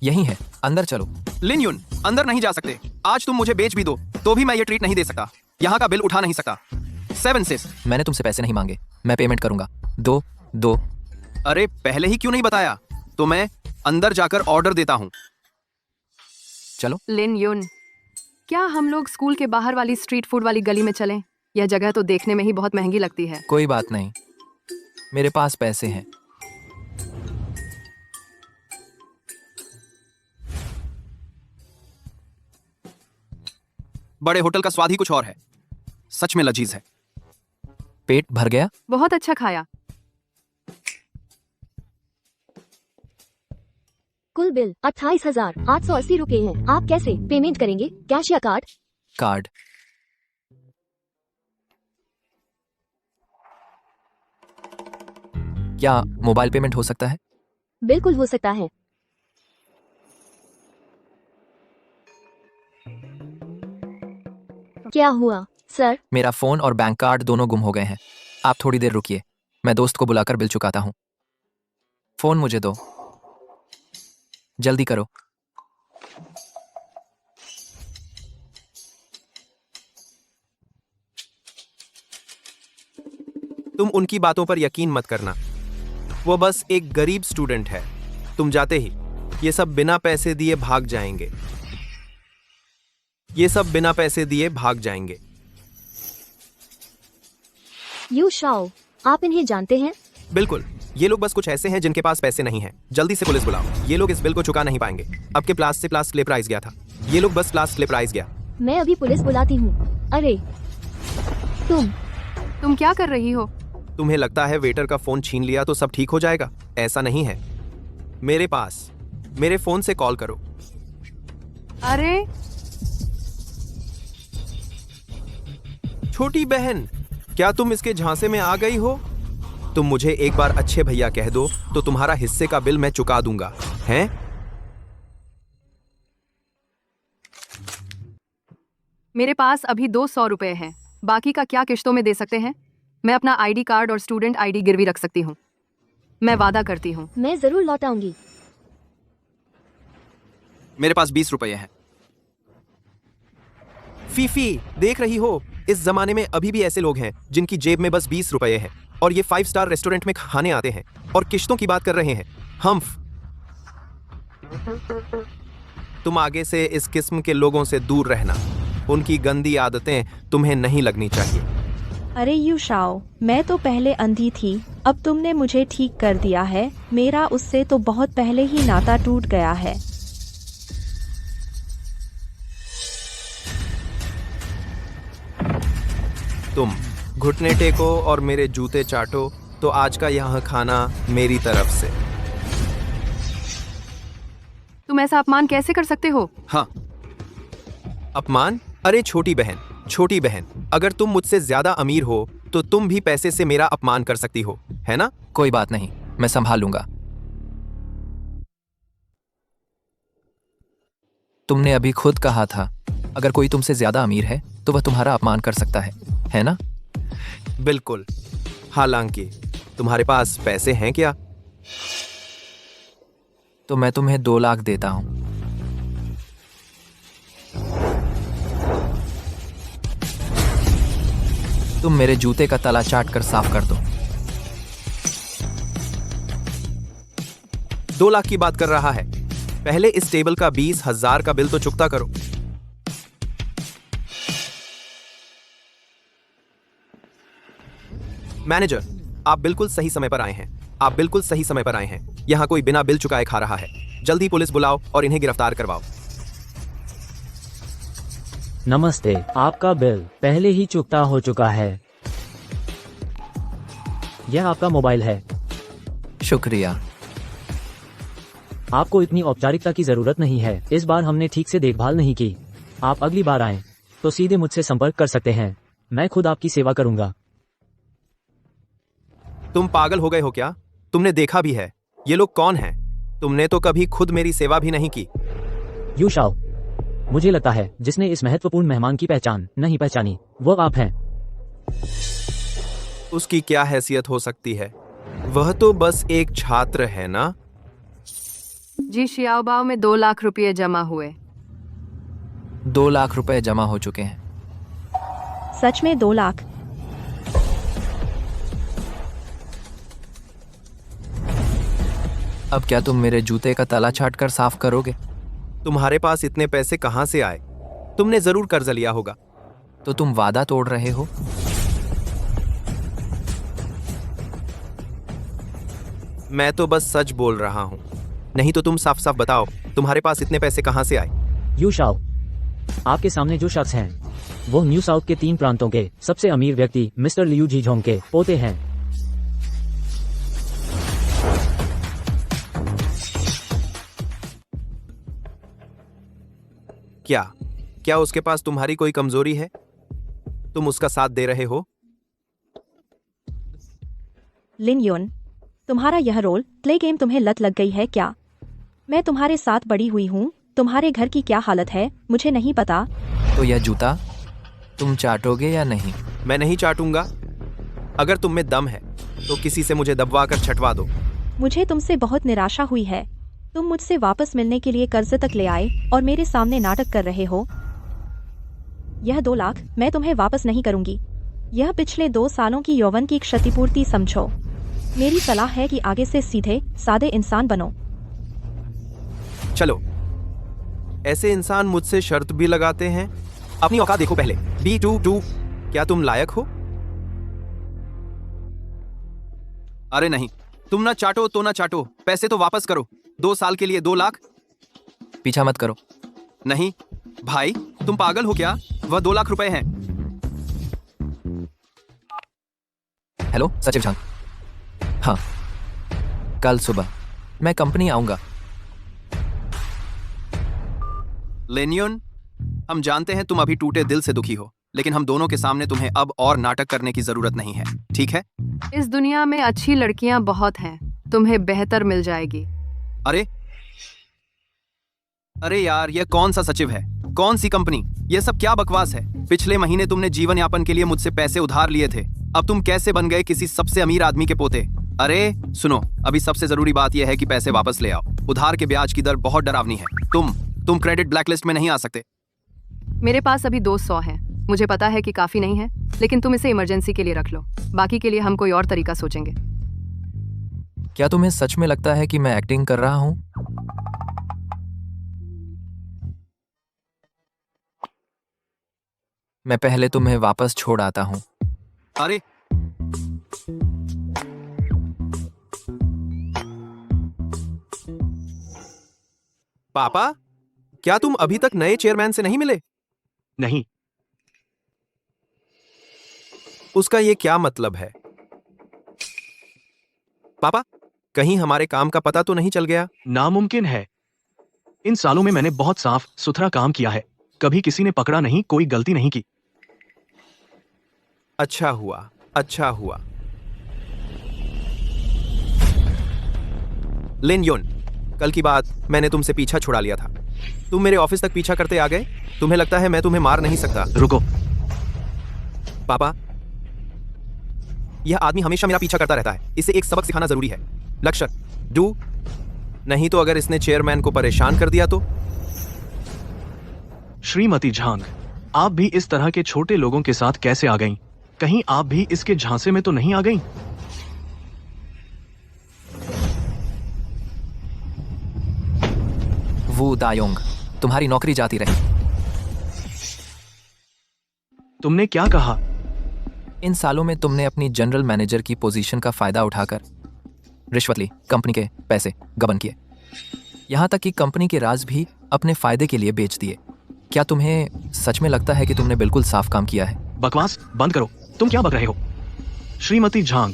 यही है, अंदर चलो। लिन युन, अंदर नहीं जा सकते। आज तुम मुझे बेच भी दो तो भी मैं ये ट्रीट नहीं दे सकता। यहाँ का बिल उठा नहीं सकता। 7 सिस। मैंने तुमसे पैसे नहीं मांगे, मैं पेमेंट करूंगा। दो दो। अरे पहले ही क्यों नहीं बताया? तो मैं अंदर जाकर ऑर्डर देता हूँ। चलो। लिन युन, क्या हम लोग स्कूल के बाहर वाली स्ट्रीट फूड वाली गली में चलें? यह जगह तो देखने में ही बहुत महंगी लगती है। कोई बात नहीं, मेरे पास पैसे हैं। बड़े होटल का स्वाद ही कुछ और है। सच में लजीज है। पेट भर गया? बहुत अच्छा खाया। कुल बिल 28,880 रुपए है। आप कैसे पेमेंट करेंगे, कैश या कार्ड? कार्ड। क्या मोबाइल पेमेंट हो सकता है? बिल्कुल हो सकता है। क्या हुआ सर? मेरा फोन और बैंक कार्ड दोनों गुम हो गए हैं। आप थोड़ी देर रुकिए, मैं दोस्त को बुलाकर बिल चुकाता हूँ। फोन मुझे दो, जल्दी करो। तुम उनकी बातों पर यकीन मत करना। वो बस एक गरीब स्टूडेंट है। तुम जाते ही ये सब बिना पैसे दिए भाग जाएंगे। ये सब बिना पैसे दिए भाग जाएंगे। यू शाओ, आप इन्हें जानते हैं? बिल्कुल, ये लोग बस कुछ ऐसे हैं जिनके पास पैसे नहीं हैं। जल्दी से पुलिस बुलाओ। ये लोग इस बिल को चुका नहीं पाएंगे। अब के प्लास से प्लास स्लिप राइज गया था। ये लोग बस प्लास स्लिप राइज गया। मैं अभी पुलिस बुलाती हूँ। अरे तुम क्या कर रही हो? तुम्हें लगता है वेटर का फोन छीन लिया तो सब ठीक हो जाएगा? ऐसा नहीं है। मेरे फोन से कॉल करो। अरे छोटी बहन, क्या तुम इसके झांसे में आ गई हो? तुम मुझे एक बार अच्छे भैया कह दो तो तुम्हारा हिस्से का बिल मैं चुका दूंगा। हैं? मेरे पास अभी 200 रुपए हैं। बाकी का क्या किश्तों में दे सकते हैं? मैं अपना आईडी कार्ड और स्टूडेंट आईडी गिरवी रख सकती हूँ। मैं वादा करती हूँ। मैं जरूर लौटाऊंगी। मेरे पास 20 रुपए हैं। फीफी, देख रही हो, इस जमाने में अभी भी ऐसे लोग हैं जिनकी जेब में बस 20 रुपए है और ये 5 स्टार रेस्टोरेंट में खाने आते हैं और किश्तों की बात कर रहे हैं। हम्फ, तुम आगे से इस किस्म के लोगों से दूर रहना। उनकी गंदी आदतें तुम्हें नहीं लगनी चाहिए। अरे यू शाओ, मैं तो पहले अंधी थी, अब तुमने मुझे ठीक कर दिया है। मेरा उससे तो बहुत पहले ही नाता टूट गया है। तुम घुटने टेको और मेरे जूते चाटो तो आज का यह खाना मेरी तरफ से। तुम ऐसा अपमान कैसे कर सकते हो? हाँ, अपमान? अरे छोटी बहन, अगर तुम मुझसे ज्यादा अमीर हो तो तुम भी पैसे से मेरा अपमान कर सकती हो, है ना? कोई बात नहीं, मैं संभाल लूंगा। तुमने अभी खुद कहा था, अगर कोई तुमसे ज्यादा अमीर है तो वह तुम्हारा अपमान कर सकता है ना? बिल्कुल। हालांकि तुम्हारे पास पैसे हैं क्या? तो मैं तुम्हें 2 लाख देता हूं। तुम मेरे जूते का तला चाट कर साफ कर दो। 2 लाख की बात कर रहा है। पहले इस टेबल का 20,000 का बिल तो चुकता करो। मैनेजर, आप बिल्कुल सही समय पर आए हैं। यहाँ कोई बिना बिल चुकाए खा रहा है। जल्दी पुलिस बुलाओ और इन्हें गिरफ्तार करवाओ। नमस्ते, आपका बिल पहले ही चुकता हो चुका है। यह आपका मोबाइल है। शुक्रिया। आपको इतनी औपचारिकता की जरूरत नहीं है। इस बार हमने ठीक से देखभाल नहीं की। आप अगली बार आएं तो सीधे मुझसे संपर्क कर सकते हैं। मैं खुद आपकी सेवा करूंगा। तुम पागल हो गए हो क्या? तुमने देखा भी है ये लोग कौन हैं? तुमने तो कभी खुद मेरी सेवा भी नहीं की। यू शाओ, मुझे लगता है जिसने इस महत्वपूर्ण मेहमान की पहचान नहीं पहचानी वो आप हैं। उसकी क्या हैसियत हो सकती है? वह तो बस एक छात्र है ना। जी शियाओबाओ में 2 लाख रुपये जमा हुए। 2 लाख रुपए जमा हो चुके हैं। सच में 2 लाख? अब क्या तुम मेरे जूते का तला छाट कर साफ करोगे? तुम्हारे पास इतने पैसे कहां से आए? तुमने जरूर कर्ज लिया होगा। तो तुम वादा तोड़ रहे हो? मैं तो बस सच बोल रहा हूं। नहीं तो तुम साफ साफ बताओ, तुम्हारे पास इतने पैसे कहां से आए? यू शाओ, आपके सामने जो शख्स हैं वो न्यू साउथ के 3 प्रांतों के सबसे अमीर व्यक्ति मिस्टर लियू जीझोंग के पोते हैं। क्या क्या उसके पास तुम्हारी कोई कमजोरी है? तुम उसका साथ दे रहे हो? लिन युन, तुम्हारा यह रोल प्ले गेम तुम्हें लत लग गई है क्या? मैं तुम्हारे साथ बड़ी हुई हूँ। तुम्हारे घर की क्या हालत है मुझे नहीं पता। तो यह जूता तुम चाटोगे या नहीं? मैं नहीं चाटूंगा। अगर तुम में दम है तो किसी से मुझे दबवा कर छटवा दो। मुझे तुमसे बहुत निराशा हुई है। तुम मुझसे वापस मिलने के लिए कर्ज तक ले आए और मेरे सामने नाटक कर रहे हो। यह 2 लाख मैं तुम्हें वापस नहीं करूंगी। यह पिछले 2 सालों की यौवन की क्षतिपूर्ति समझो। मेरी सलाह है कि आगे से सीधे सादे इंसान बनो। चलो, ऐसे इंसान मुझसे शर्त भी लगाते हैं। अपनी औकात देखो पहले। B22, क्या तुम लायक हो? अरे नहीं, तुम ना चाटो तो ना चाटो, पैसे तो वापस करो। 2 साल के लिए 2 लाख? पीछा मत करो। नहीं भाई, तुम पागल हो क्या? वह 2 लाख रुपए हैं। हेलो सचिव झांग। हाँ, कल सुबह मैं कंपनी आऊंगा। लेनियन, हम जानते हैं तुम अभी टूटे दिल से दुखी हो, लेकिन हम दोनों के सामने तुम्हें अब और नाटक करने की जरूरत नहीं है, ठीक है? इस दुनिया में अच्छी लड़कियां बहुत हैं, तुम्हें बेहतर मिल जाएगी। अरे अरे यार, यह कौन सा सचिव है? कौन सी कंपनी? यह सब क्या बकवास है? पिछले महीने तुमने जीवन यापन के लिए मुझसे पैसे उधार लिए थे। अब तुम कैसे बन गए किसी सबसे अमीर आदमी के पोते? अरे सुनो, अभी सबसे जरूरी बात यह है कि पैसे वापस ले आओ। उधार के ब्याज की दर बहुत डरावनी है। तुम क्रेडिट ब्लैकलिस्ट में नहीं आ सकते। मेरे पास अभी 200 है। मुझे पता है कि काफी नहीं है, लेकिन तुम इसे इमरजेंसी के लिए रख लो। बाकी के लिए हम कोई और तरीका सोचेंगे। क्या तुम्हें सच में लगता है कि मैं एक्टिंग कर रहा हूं? मैं पहले तुम्हें वापस छोड़ आता हूं। अरे पापा, क्या तुम अभी तक नए चेयरमैन से नहीं मिले? नहीं, उसका ये क्या मतलब है? पापा, कहीं हमारे काम का पता तो नहीं चल गया? नामुमकिन है। इन सालों में मैंने बहुत साफ सुथरा काम किया है। कभी किसी ने पकड़ा नहीं, कोई गलती नहीं की। अच्छा हुआ, अच्छा हुआ। लिन योन, कल की बात मैंने तुमसे पीछा छुड़ा लिया था। तुम मेरे ऑफिस तक पीछा करते आ गए। तुम्हें लगता है मैं तुम्हें मार नहीं सकता? रुको, पापा, यह आदमी हमेशा मेरा पीछा करता रहता है। इसे एक सबक सिखाना जरूरी है। लक्ष्य डू, नहीं तो अगर इसने चेयरमैन को परेशान कर दिया तो? श्रीमती झांग, आप भी इस तरह के छोटे लोगों के साथ कैसे आ गईं? कहीं आप भी इसके झांसे में तो नहीं आ गईं? वू दायोंग, तुम्हारी नौकरी जाती रही। तुमने क्या कहा? इन सालों में तुमने अपनी जनरल मैनेजर की पोजीशन का फायदा उठाकर रिश्वत ली, कंपनी के पैसे गबन किए, यहां तक कि कंपनी के राज भी अपने फायदे के लिए बेच दिए। क्या तुम्हें सच में लगता है कि तुमने बिल्कुल साफ काम किया है? बकवास बंद करो। तुम क्या बक रहे हो? श्रीमती झांग,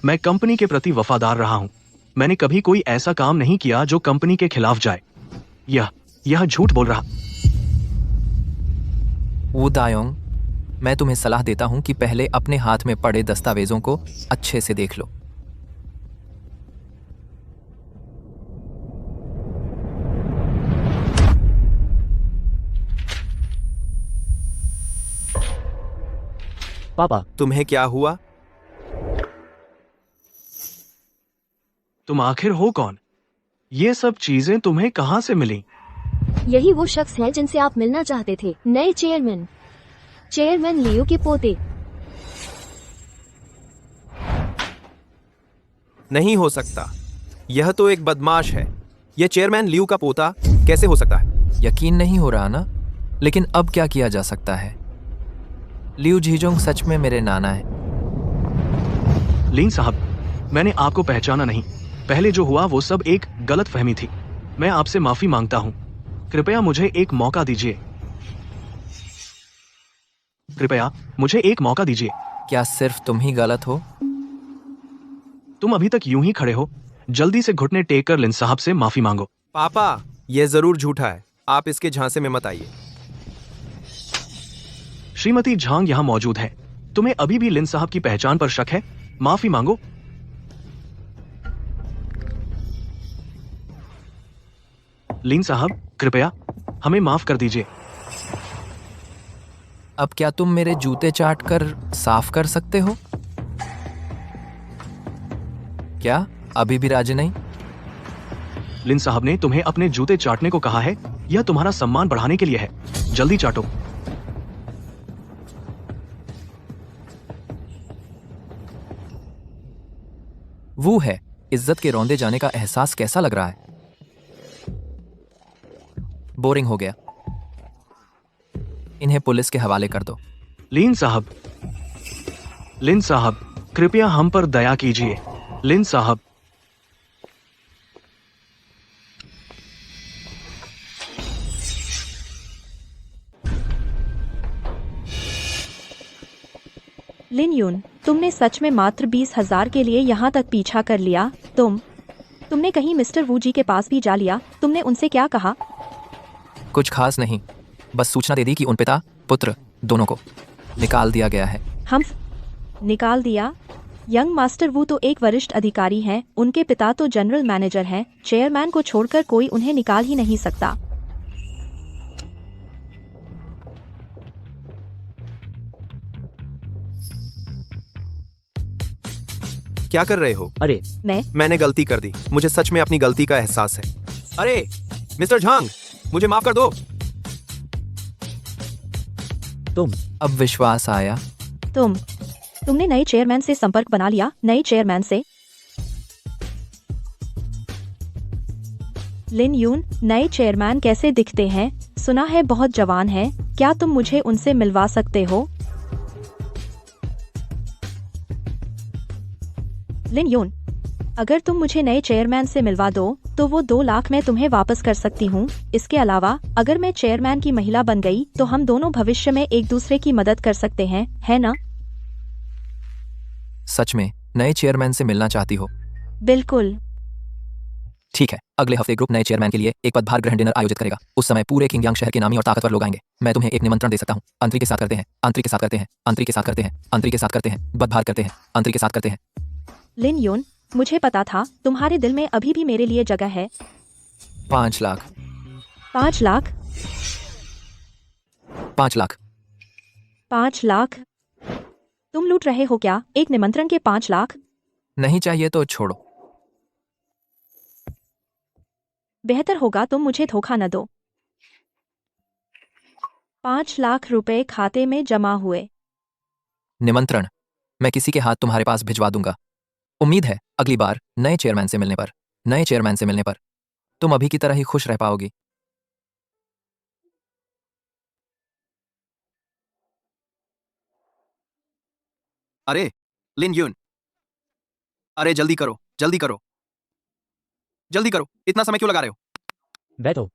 मैं कंपनी के प्रति वफादार रहा हूं। मैंने कभी कोई ऐसा काम नहीं किया जो कंपनी के खिलाफ जाए। यह झूठ बोल रहा। वू दायोंग, मैं तुम्हें सलाह देता हूं कि पहले अपने हाथ में पड़े दस्तावेजों को अच्छे से देख लो। पापा, तुम्हें क्या हुआ? तुम आखिर हो कौन? ये सब चीजें तुम्हें कहाँ से मिली? यही वो शख्स है जिनसे आप मिलना चाहते थे, नए चेयरमैन, चेयरमैन लियो के पोते। नहीं हो सकता, यह तो एक बदमाश है। यह चेयरमैन लियू का पोता कैसे हो सकता है? यकीन नहीं हो रहा ना, लेकिन अब क्या किया जा सकता है। लियू झीजोंग सच में मेरे नाना है। लिन साहब, मैंने आपको पहचाना नहीं। पहले जो हुआ वो सब एक गलत फहमी थी। मैं आपसे माफी मांगता हूँ। कृपया मुझे एक मौका दीजिए। कृपया मुझे एक मौका दीजिए। क्या सिर्फ तुम ही गलत हो? तुम अभी तक यूं ही खड़े हो? जल्दी से घुटने टेक कर लिन साहब से माफी मांगो। पापा, यह जरूर झूठा है। आप इसके झांसे में मत आइए। श्रीमती झांग यहाँ मौजूद है। तुम्हें अभी भी लिन साहब की पहचान पर शक है? माफी मांगो। लिन साहब, कृपया हमें माफ कर दीजिए। अब क्या तुम मेरे जूते चाट कर साफ कर सकते हो? क्या अभी भी राजी नहीं? लिन साहब ने तुम्हें अपने जूते चाटने को कहा है। यह तुम्हारा सम्मान बढ़ाने के लिए है। जल्दी चाटो। वो है, इज्जत के रौंदे जाने का एहसास कैसा लग रहा है? बोरिंग हो गया। इन्हें पुलिस के हवाले कर दो। लिन साहब, लिन साहब, कृपया हम पर दया कीजिए। लिन साहब, लिन यून, तुमने सच में मात्र 20,000 के लिए यहाँ तक पीछा कर लिया? तुमने कहीं मिस्टर वू जी के पास भी जा लिया? तुमने उनसे क्या कहा? कुछ खास नहीं, बस सूचना दे दी कि उन पिता पुत्र दोनों को निकाल दिया गया है। हम निकाल दिया? यंग मास्टर वू तो एक वरिष्ठ अधिकारी हैं, उनके पिता तो जनरल मैनेजर हैं। चेयरमैन को छोड़कर कोई उन्हें निकाल ही नहीं सकता। क्या कर रहे हो? अरे, मैंने गलती कर दी। मुझे सच में अपनी गलती का एहसास है। अरे मिस्टर झांग, मुझे माफ कर दो। तुम अब विश्वास आया। तुमने नए चेयरमैन से संपर्क बना लिया? नए चेयरमैन से? लिन यून, नए चेयरमैन कैसे दिखते हैं? सुना है बहुत जवान है। क्या तुम मुझे उनसे मिलवा सकते हो? लिन यून, अगर तुम मुझे नए चेयरमैन से मिलवा दो तो वो 2 लाख मैं तुम्हें वापस कर सकती हूँ। इसके अलावा अगर मैं चेयरमैन की महिला बन गई तो हम दोनों भविष्य में एक दूसरे की मदद कर सकते हैं, है ना? सच में नए चेयरमैन से मिलना चाहती हो? बिल्कुल। ठीक है, अगले हफ्ते ग्रुप नए चेयरमैन के लिए एक पदभार ग्रहण डिनर आयोजित करेगा। उस समय पूरे किंगयांग शहर के नामी और ताकतवर लोग आएंगे। मैं तुम्हें एक निमंत्रण दे सकता हूँ। अंतरी के साथ करते हैं, अंतरी के साथ करते हैं, अंतरी के साथ करते हैं, अंतरी के साथ करते हैं, पदभार करते हैं, अंतरी के साथ करते हैं। लिन यून, मुझे पता था तुम्हारे दिल में अभी भी मेरे लिए जगह है। 5 लाख। 5 लाख? 5 लाख। 5 लाख? तुम लूट रहे हो क्या? एक निमंत्रण के 5 लाख? नहीं चाहिए तो छोड़ो। बेहतर होगा तुम मुझे धोखा न दो। 5 लाख रुपए खाते में जमा हुए। निमंत्रण मैं किसी के हाथ तुम्हारे पास भिजवा दूंगा। उम्मीद है अगली बार नए चेयरमैन से मिलने पर तुम अभी की तरह ही खुश रह पाओगी। अरे लिन यून, अरे जल्दी करो, जल्दी करो, जल्दी करो। इतना समय क्यों लगा रहे हो? बैठो।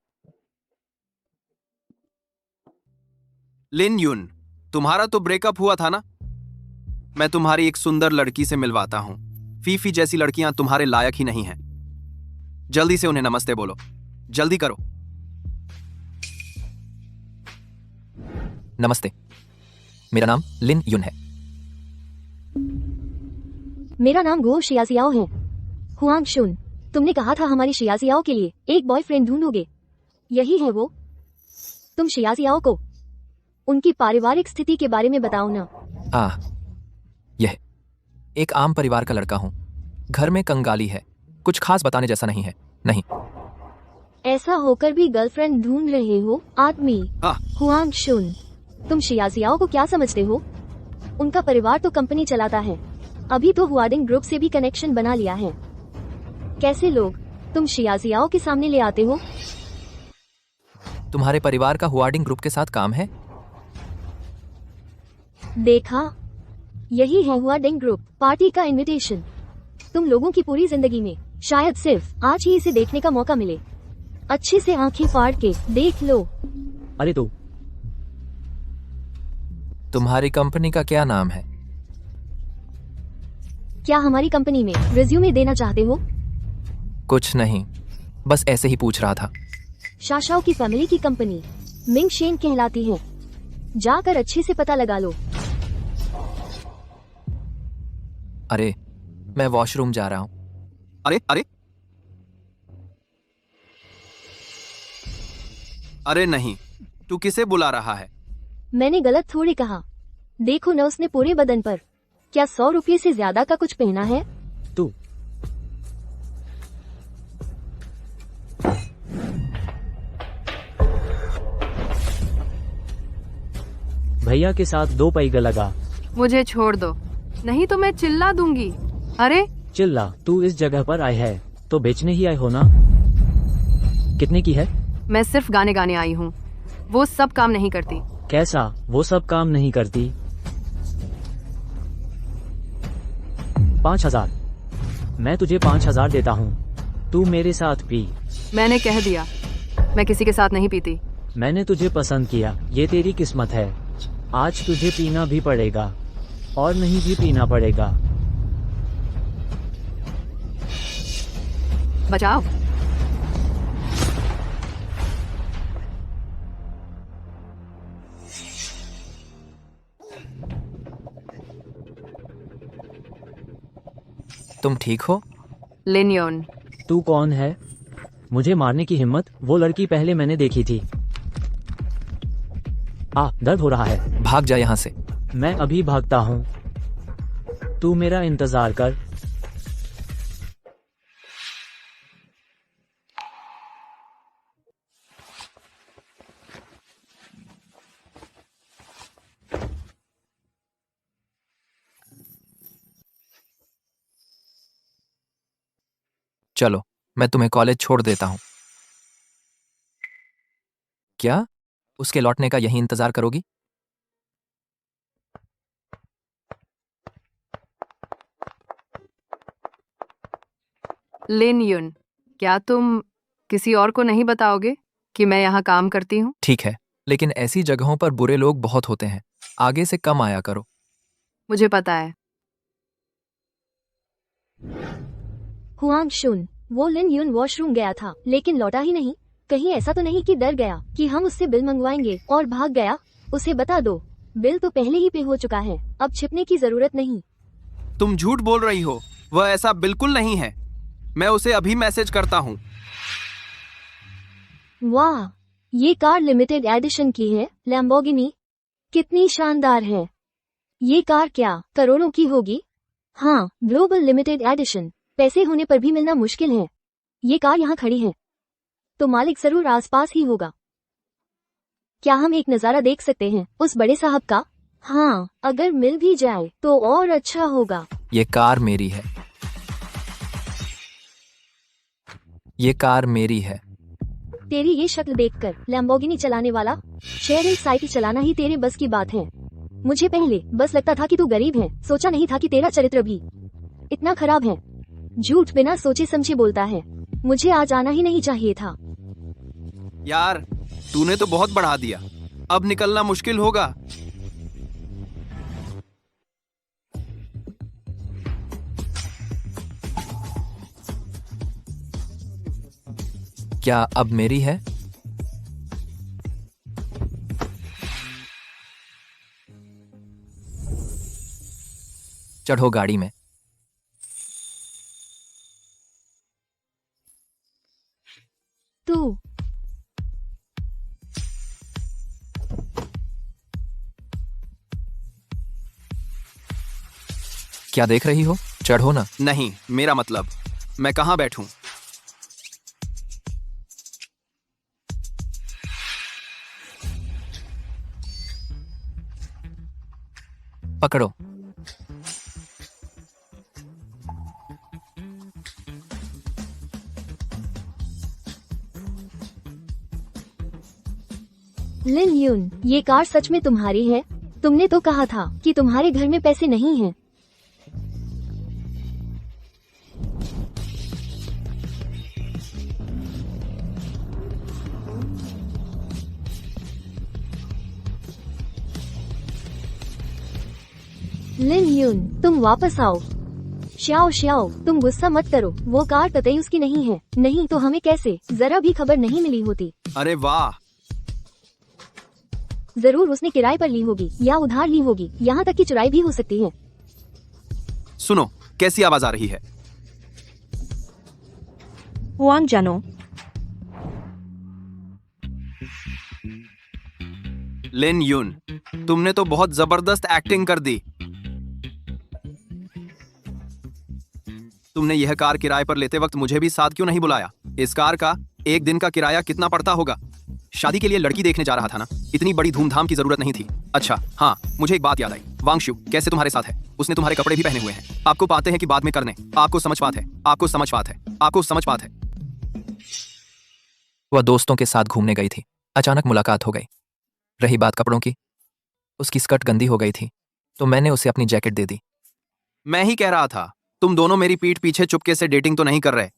लिन यून, तुम्हारा तो ब्रेकअप हुआ था ना? मैं तुम्हारी एक सुंदर लड़की से मिलवाता हूं। फीफी जैसी लड़कियां तुम्हारे लायक ही नहीं हैं। जल्दी से उन्हें नमस्ते बोलो, जल्दी करो। नमस्ते, मेरा नाम लिन यून है। मेरा नाम गो शियाजियाओ है। हुआंग शुन, तुमने कहा था हमारी शियाजियाओ के लिए एक बॉयफ्रेंड ढूंढोगे। यही है वो। तुम शियाजियाओ को उनकी पारिवारिक स्थिति के बारे में बताओ ना। यह एक आम परिवार का लड़का हूं। घर में कंगाली है, कुछ खास बताने जैसा नहीं है। नहीं। ऐसा होकर भी गर्लफ्रेंड ढूंढ रहे हो आदमी। हाँ। हुआंग शुन, तुम शियाजियाओ को क्या समझते हो? उनका परिवार तो कंपनी चलाता है, अभी तो हुआडिंग ग्रुप से भी कनेक्शन बना लिया है। कैसे लोग तुम शियाजियाओ के सामने ले आते हो? तुम्हारे परिवार का हुआडिंग ग्रुप के साथ काम है? देखा, यही है हुआडिंग ग्रुप पार्टी का इनविटेशन। तुम लोगों की पूरी जिंदगी में शायद सिर्फ आज ही इसे देखने का मौका मिले। अच्छे से आंखें फाड़ के देख लो। अरे तो तुम्हारी कंपनी का क्या नाम है? क्या हमारी कंपनी में रिज्यूमे देना चाहते हो? कुछ नहीं, बस ऐसे ही पूछ रहा था। शाशाओ की फैमिली की कंपनी मिंग शेन कहलाती है। जाकर अच्छे से पता लगा लो। अरे, मैं वॉशरूम जा रहा हूँ। अरे अरे अरे नहीं, तू किसे बुला रहा है? मैंने गलत थोड़ी कहा। देखो न, उसने पूरे बदन पर क्या 100 रुपये से ज्यादा का कुछ पहना है? तू भैया के साथ 2 पैग लगा। मुझे छोड़ दो, नहीं तो मैं चिल्ला दूंगी। अरे चिल्ला, तू इस जगह पर आए है तो बेचने ही आए हो ना? कितने की है? मैं सिर्फ गाने गाने आई हूँ, वो सब काम नहीं करती। कैसा वो सब काम नहीं करती? 5,000। मैं तुझे 5,000 देता हूँ, तू मेरे साथ पी। मैंने कह दिया, मैं किसी के साथ नहीं पीती। मैंने तुझे पसंद किया, ये तेरी किस्मत है। आज तुझे पीना भी पड़ेगा और नहीं भी पीना पड़ेगा। बचाओ। तुम ठीक हो? लिन योन। तू कौन है? मुझे मारने की हिम्मत? वो लड़की पहले मैंने देखी थी। दर्द हो रहा है। भाग जा यहाँ से। मैं अभी भागता हूँ, तू मेरा इंतजार कर। चलो, मैं तुम्हें कॉलेज छोड़ देता हूँ। क्या उसके लौटने का यही इंतजार करोगी? लिन युन, क्या तुम किसी और को नहीं बताओगे कि मैं यहाँ काम करती हूँ? ठीक है, लेकिन ऐसी जगहों पर बुरे लोग बहुत होते हैं, आगे से कम आया करो। मुझे पता है। हुआंग शुन, वो लिन यून वॉशरूम गया था लेकिन लौटा ही नहीं। कहीं ऐसा तो नहीं कि डर गया कि हम उससे बिल मंगवाएंगे और भाग गया? उसे बता दो, बिल तो पहले ही पे हो चुका है, अब छिपने की जरूरत नहीं। तुम झूठ बोल रही हो, वह ऐसा बिल्कुल नहीं है। मैं उसे अभी मैसेज करता हूँ। वाह, ये कार लिमिटेड एडिशन की है, लैम्बोर्गिनी। कितनी शानदार है। ये कार क्या करोड़ों की होगी? हाँ, ग्लोबल लिमिटेड एडिशन। पैसे होने पर भी मिलना मुश्किल है। ये कार यहाँ खड़ी है तो मालिक जरूर आसपास ही होगा। क्या हम एक नजारा देख सकते हैं उस बड़े साहब का? हाँ, अगर मिल भी जाए तो और अच्छा होगा। ये कार मेरी है। ये कार मेरी है। तेरी ये शक्ल देखकर लैम्बोर्गिनी चलाने वाला शेयरिंग साइकिल चलाना ही तेरे बस की बात है। मुझे पहले बस लगता था कि तू गरीब है, सोचा नहीं था कि तेरा चरित्र भी इतना खराब है। झूठ बिना सोचे समझे बोलता है। मुझे आज आना ही नहीं चाहिए था। यार, तूने तो बहुत बढ़ा दिया, अब निकलना मुश्किल होगा। क्या अब मेरी है? चढ़ो गाड़ी में। तू क्या देख रही हो? चढ़ो ना। नहीं, मेरा मतलब मैं कहाँ बैठूं? पकड़ो। लिन यून, ये कार सच में तुम्हारी है? तुमने तो कहा था कि तुम्हारे घर में पैसे नहीं हैं। लिन यून, तुम वापस आओ। श्याओ श्याओ, तुम गुस्सा मत करो, वो कार कतई उसकी नहीं है। नहीं तो हमें कैसे जरा भी खबर नहीं मिली होती। अरे वाह, जरूर उसने किराए पर ली होगी या उधार ली होगी, यहाँ तक कि चुराई भी हो सकती है। सुनो कैसी आवाज आ रही है। हुआंग जानो, लिन यून, तुमने तो बहुत जबरदस्त एक्टिंग कर दी। तुमने यह कार किराए पर लेते वक्त मुझे भी साथ क्यों नहीं बुलाया? इस कार का एक दिन का किराया कितना पड़ता होगा? शादी के लिए लड़की देखने जा रहा था ना, इतनी बड़ी धूमधाम की जरूरत नहीं थी। अच्छा हाँ, मुझे एक बात याद आई। वांगशु कैसे तुम्हारे साथ है? उसने तुम्हारे कपड़े भी पहने हुए हैं। आपको पाते हैं कि बाद में करने। आपको समझ बात है, आपको समझ बात है, आपको समझ बात है। वह दोस्तों के साथ घूमने गई थी, अचानक मुलाकात हो गई। रही बात कपड़ों की, उसकी स्कर्ट गंदी हो गई थी तो मैंने उसे अपनी जैकेट दे दी। मैं ही कह रहा था, तुम दोनों मेरी पीठ पीछे चुपके से डेटिंग तो नहीं कर रहे।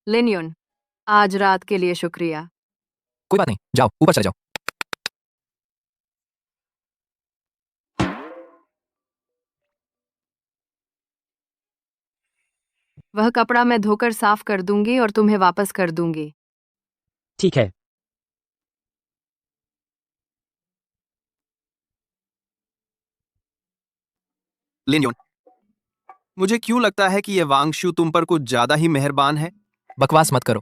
लिन यून, आज रात के लिए शुक्रिया। कोई बात नहीं, जाओ ऊपर चले जाओ। वह कपड़ा मैं धोकर साफ कर दूंगी और तुम्हें वापस कर दूंगी। ठीक है। लिन यून, मुझे क्यों लगता है कि यह वांगशु तुम पर कुछ ज्यादा ही मेहरबान है। बकवास मत करो,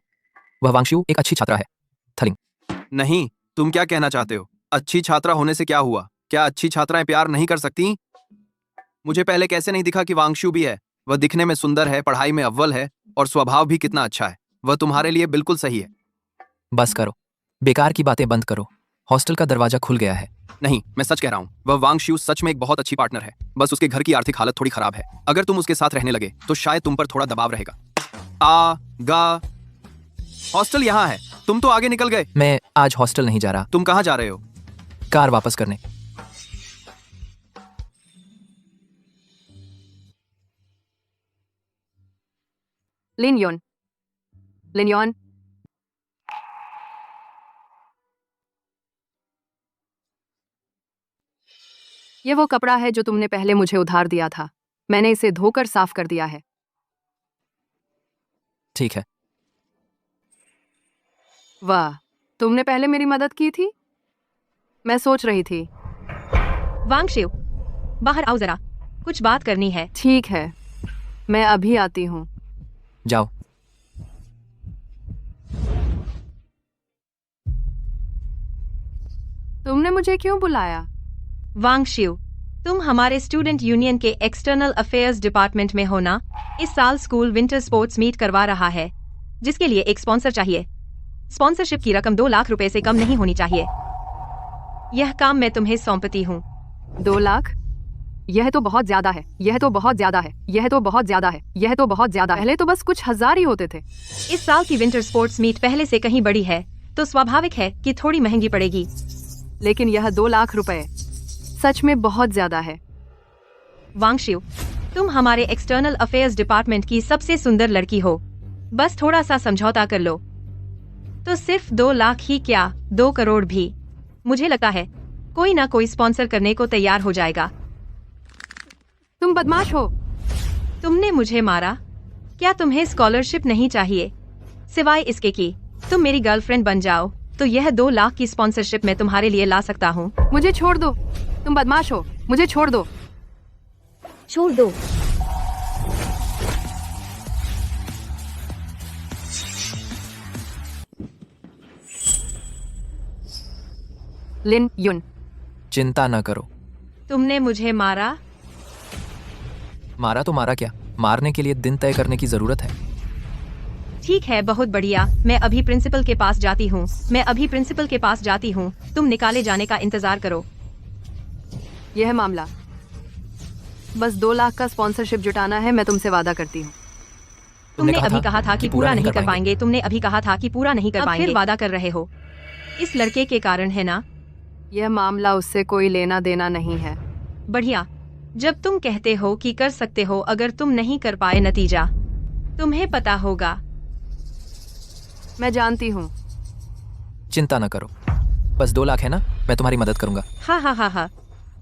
वह वांगशु एक अच्छी छात्रा है। थलिंग, नहीं, तुम क्या कहना चाहते हो? अच्छी छात्रा होने से क्या हुआ? क्या अच्छी छात्राएं प्यार नहीं कर सकती? मुझे पहले कैसे नहीं दिखा कि वांगशु भी है? वह दिखने में सुंदर है, पढ़ाई में अव्वल है और स्वभाव भी कितना अच्छा है। वह तुम्हारे लिए बिल्कुल सही है। बस करो, बेकार की बातें बंद करो। हॉस्टल का दरवाजा खुल गया है। नहीं, मैं सच कह रहा हूँ, वह वांगशु सच में एक बहुत अच्छी पार्टनर है। बस उसके घर की आर्थिक हालत थोड़ी खराब है। अगर तुम उसके साथ रहने लगे तो शायद तुम पर थोड़ा दबाव रहेगा। हॉस्टल यहाँ है, तुम तो आगे निकल गए। मैं आज हॉस्टल नहीं जा रहा, तुम कहाँ जा रहे हो? कार वापस करने। लिन यून, लिन यून, ये वो कपड़ा है जो तुमने पहले मुझे उधार दिया था। मैंने इसे धोकर साफ कर दिया है। ठीक है। वाह, तुमने पहले मेरी मदद की थी? मैं सोच रही थी। वांगशिव, बाहर आओ जरा, कुछ बात करनी है। ठीक है, मैं अभी आती हूँ। जाओ। तुमने मुझे क्यों बुलाया? वांगशिव, तुम हमारे स्टूडेंट यूनियन के एक्सटर्नल अफेयर्स डिपार्टमेंट में हो ना? इस साल स्कूल विंटर स्पोर्ट्स मीट करवा रहा है, जिसके लिए एक स्पॉन्सर चाहिए। स्पॉन्सरशिप की रकम 2 लाख रुपए से कम नहीं होनी चाहिए। यह काम मैं तुम्हें सौंपती हूँ। 2 लाख? यह तो बहुत ज्यादा है, यह तो बहुत ज्यादा है, यह तो बहुत ज्यादा है, यह तो बहुत ज्यादा है। पहले तो बस कुछ हजार ही होते थे। इस साल की विंटर स्पोर्ट्स मीट पहले से कहीं बड़ी है, तो स्वाभाविक है कि थोड़ी महंगी पड़ेगी। लेकिन यह 2 लाख रुपए सच में बहुत ज्यादा है। वांगशिव, तुम हमारे एक्सटर्नल अफेयर्स डिपार्टमेंट की सबसे सुंदर लड़की हो। बस थोड़ा सा समझौता कर लो। तो सिर्फ 2 लाख ही क्या, 2 करोड़ भी। मुझे लगता है कोई ना कोई स्पॉन्सर करने को तैयार हो जाएगा। तुम बदमाश हो। तुमने मुझे मारा। क्या तुम्हें स्कॉलरशिप नहीं चाहिए? सिवाय इसके कि तुम मेरी गर्लफ्रेंड बन जाओ, तो यह 2 लाख की स्पॉन्सरशिप मैं तुम्हारे लिए ला सकता हूँ। मुझे छोड़ दो, तुम बदमाश हो, मुझे छोड़ दो। छोड़ दो। लिन यून, चिंता न करो। तुमने मुझे मारा। मारा तो मारा क्या, मारने के लिए दिन तय करने की जरूरत है। ठीक है, बहुत बढ़िया। मैं अभी प्रिंसिपल के पास जाती हूँ। तुम निकाले जाने का इंतजार करो। यह है मामला। बस 2 लाख का स्पॉन्सरशिप जुटाना है, मैं तुमसे वादा करती हूँ। तुमने अभी कहा था कि पूरा नहीं कर पाएंगे। अब फिर वादा कर रहे हो। इस लड़के के कारण है ना? यह मामला उससे कोई लेना देना नहीं है। बढ़िया। जब तुम कहते हो कि कर सकते हो, अगर तुम नहीं कर पाए, नतीजा तुम्हें पता होगा। मैं जानती हूँ। चिंता न करो, बस 2 लाख है ना, मैं तुम्हारी मदद करूंगा। हाँ,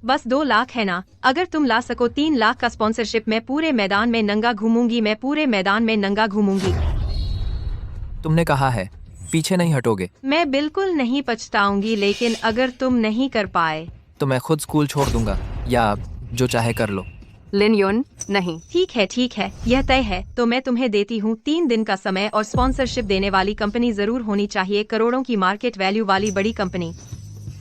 बस 2 लाख है ना? अगर तुम ला सको 3 लाख का स्पॉन्सरशिप, मैं पूरे मैदान में नंगा घूमूंगी। तुमने कहा है पीछे नहीं हटोगे। मैं बिल्कुल नहीं पछताऊंगी, लेकिन अगर तुम नहीं कर पाए तो मैं खुद स्कूल छोड़ दूंगा, या जो चाहे कर लो। लिन योन, नहीं। ठीक है, यह तय है। तो मैं तुम्हें देती हूँ 3 दिन का समय, और स्पॉन्सरशिप देने वाली कंपनी जरूर होनी चाहिए, करोड़ों की मार्केट वैल्यू वाली बड़ी कंपनी।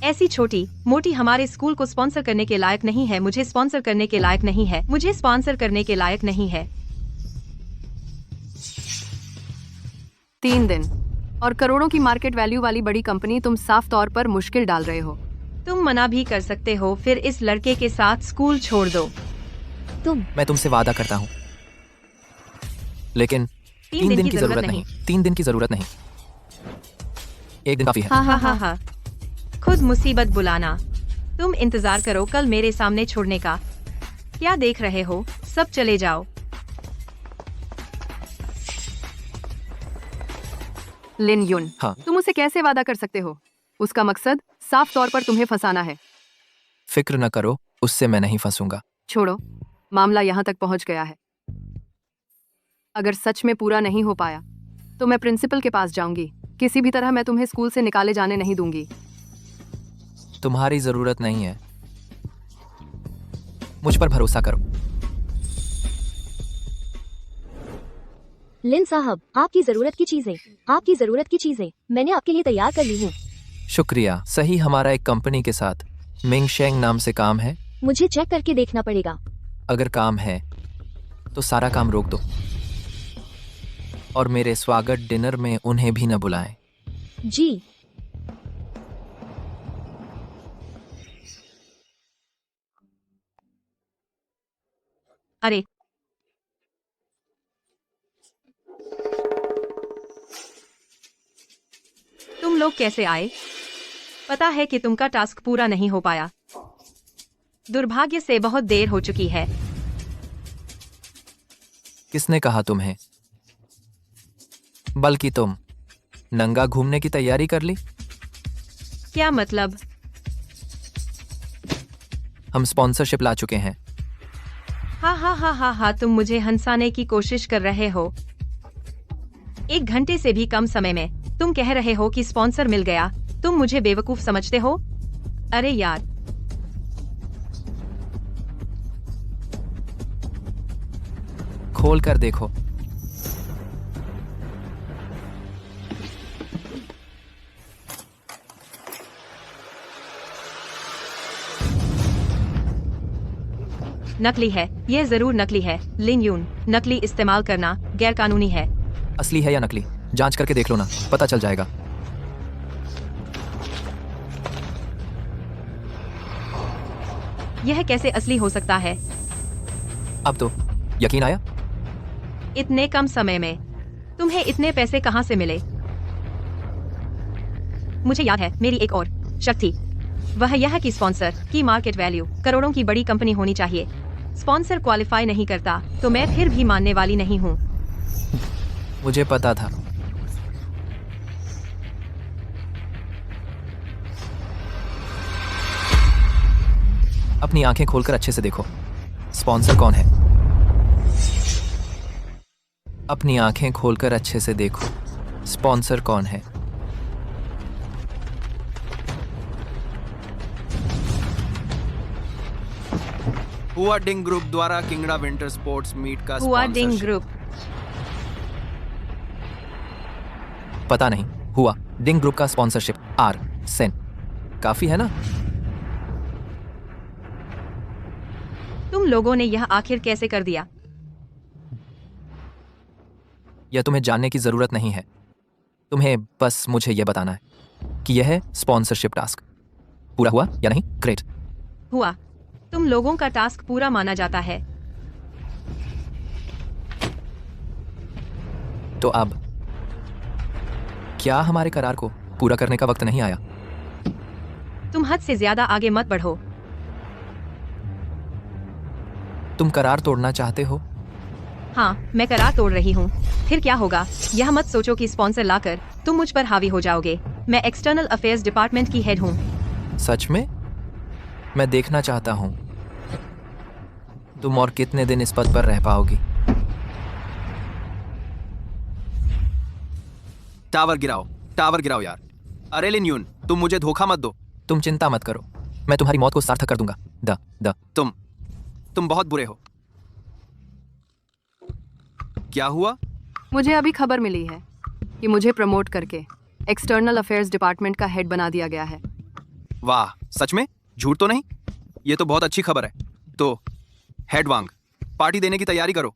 ऐसी छोटी मोटी हमारे स्कूल को स्पॉन्सर करने के लायक नहीं है। मुझे स्पॉन्सर करने के लायक नहीं है। 3 दिन और करोड़ों की मार्केट वैल्यू वाली बड़ी कंपनी, तुम साफ तौर पर मुश्किल डाल रहे हो। तुम मना भी कर सकते हो, फिर इस लड़के के साथ स्कूल छोड़ दो। मैं तुमसे वादा करता हूँ, लेकिन 3 दिन की जरूरत नहीं। 3 दिन की जरूरत नहीं, 1 दिन काफी है। हाँ। खुद मुसीबत बुलाना। तुम इंतजार करो कल मेरे सामने छोड़ने का। क्या देख रहे हो? सब चले जाओ। लिन युन, हाँ। तुम उसे कैसे वादा कर सकते हो? उसका मकसद साफ तौर पर तुम्हें फंसाना है। फिक्र न करो, उससे मैं नहीं फंसूंगा। छोड़ो, मामला यहाँ तक पहुँच गया है। अगर सच में पूरा नहीं हो पाया तो मैं प्रिंसिपल के पास जाऊंगी। किसी भी तरह मैं तुम्हें स्कूल से निकाले जाने नहीं दूंगी। तुम्हारी जरूरत नहीं है, मुझ पर भरोसा करो। लिन साहब, आपकी जरूरत की चीजें मैंने आपके लिए तैयार कर ली हूँ। शुक्रिया। सही, हमारा एक कंपनी के साथ मिंग शेंग नाम से काम है। मुझे चेक करके देखना पड़ेगा। अगर काम है तो सारा काम रोक दो, और मेरे स्वागत डिनर में उन्हें भी न बुलाएं। जी। अरे, तुम लोग कैसे आए? पता है कि तुमका टास्क पूरा नहीं हो पाया। दुर्भाग्य से बहुत देर हो चुकी है। किसने कहा तुम्हें? बल्कि तुम नंगा घूमने की तैयारी कर ली। क्या मतलब? हम स्पॉन्सरशिप ला चुके हैं। हाँ, तुम मुझे हंसाने की कोशिश कर रहे हो। 1 घंटे से भी कम समय में तुम कह रहे हो कि स्पॉन्सर मिल गया। तुम मुझे बेवकूफ समझते हो? अरे यार, खोल कर देखो। नकली है, यह जरूर नकली है। लिन यून, नकली इस्तेमाल करना गैरकानूनी है। असली है या नकली, जांच करके देख लो ना, पता चल जाएगा। यह कैसे असली हो सकता है? अब तो यकीन आया? इतने कम समय में तुम्हें इतने पैसे कहां से मिले? मुझे याद है, मेरी एक और शर्त थी। वह यह कि स्पॉन्सर की मार्केट वैल्यू करोड़ों की बड़ी कंपनी होनी चाहिए। स्पॉन्सर क्वालिफाई नहीं करता तो मैं फिर भी मानने वाली नहीं हूँ। मुझे पता था। अपनी आंखें खोलकर अच्छे से देखो, स्पॉन्सर कौन है? अपनी आंखें खोलकर अच्छे से देखो, स्पॉन्सर कौन है? हुआ डिंग ग्रुप द्वारा किंगडा विंटर स्पोर्ट्स मीट का हुआ डिंग स्पॉन्सरशिप। ग्रुप। पता नहीं, हुआ डिंग ग्रुप का स्पॉन्सरशिप। आर सेन काफी है ना? तुम लोगों ने यह आखिर कैसे कर दिया? यह तुम्हें जानने की ज़रूरत नहीं है। तुम्हें बस मुझे यह बताना है कि यह है स्पॉन्सरशिप टास्क। पूरा हुआ या नहीं? ग्रेट। हुआ। तुम लोगों का टास्क पूरा माना जाता है। तो अब क्या हमारे करार को पूरा करने का वक्त नहीं आया? तुम हद से ज्यादा आगे मत बढ़ो। तुम करार तोड़ना चाहते हो? हाँ, मैं करार तोड़ रही हूँ। फिर क्या होगा? यह मत सोचो कि स्पॉन्सर लाकर तुम मुझ पर हावी हो जाओगे। मैं एक्सटर्नल अफेयर्स डिपार्टमेंट की हेड हूँ। सच में? मैं देखना चाहता हूँ तुम और कितने दिन इस पद पर रह पाओगी। टावर गिराओ यार। अरे लिन यून, तुम मुझे धोखा मत दो। तुम चिंता मत करो, मैं तुम्हारी मौत को सार्थक कर दूंगा। द तुम बहुत बुरे हो। क्या हुआ? मुझे अभी खबर मिली है कि मुझे प्रमोट करके एक्सटर्नल अफेयर्स डिपार्टमेंट का हेड बना दिया गया है। वाह, सच में? झूठ तो नहीं? ये तो बहुत अच्छी खबर है। तो हेड वांग, पार्टी देने की तैयारी करो।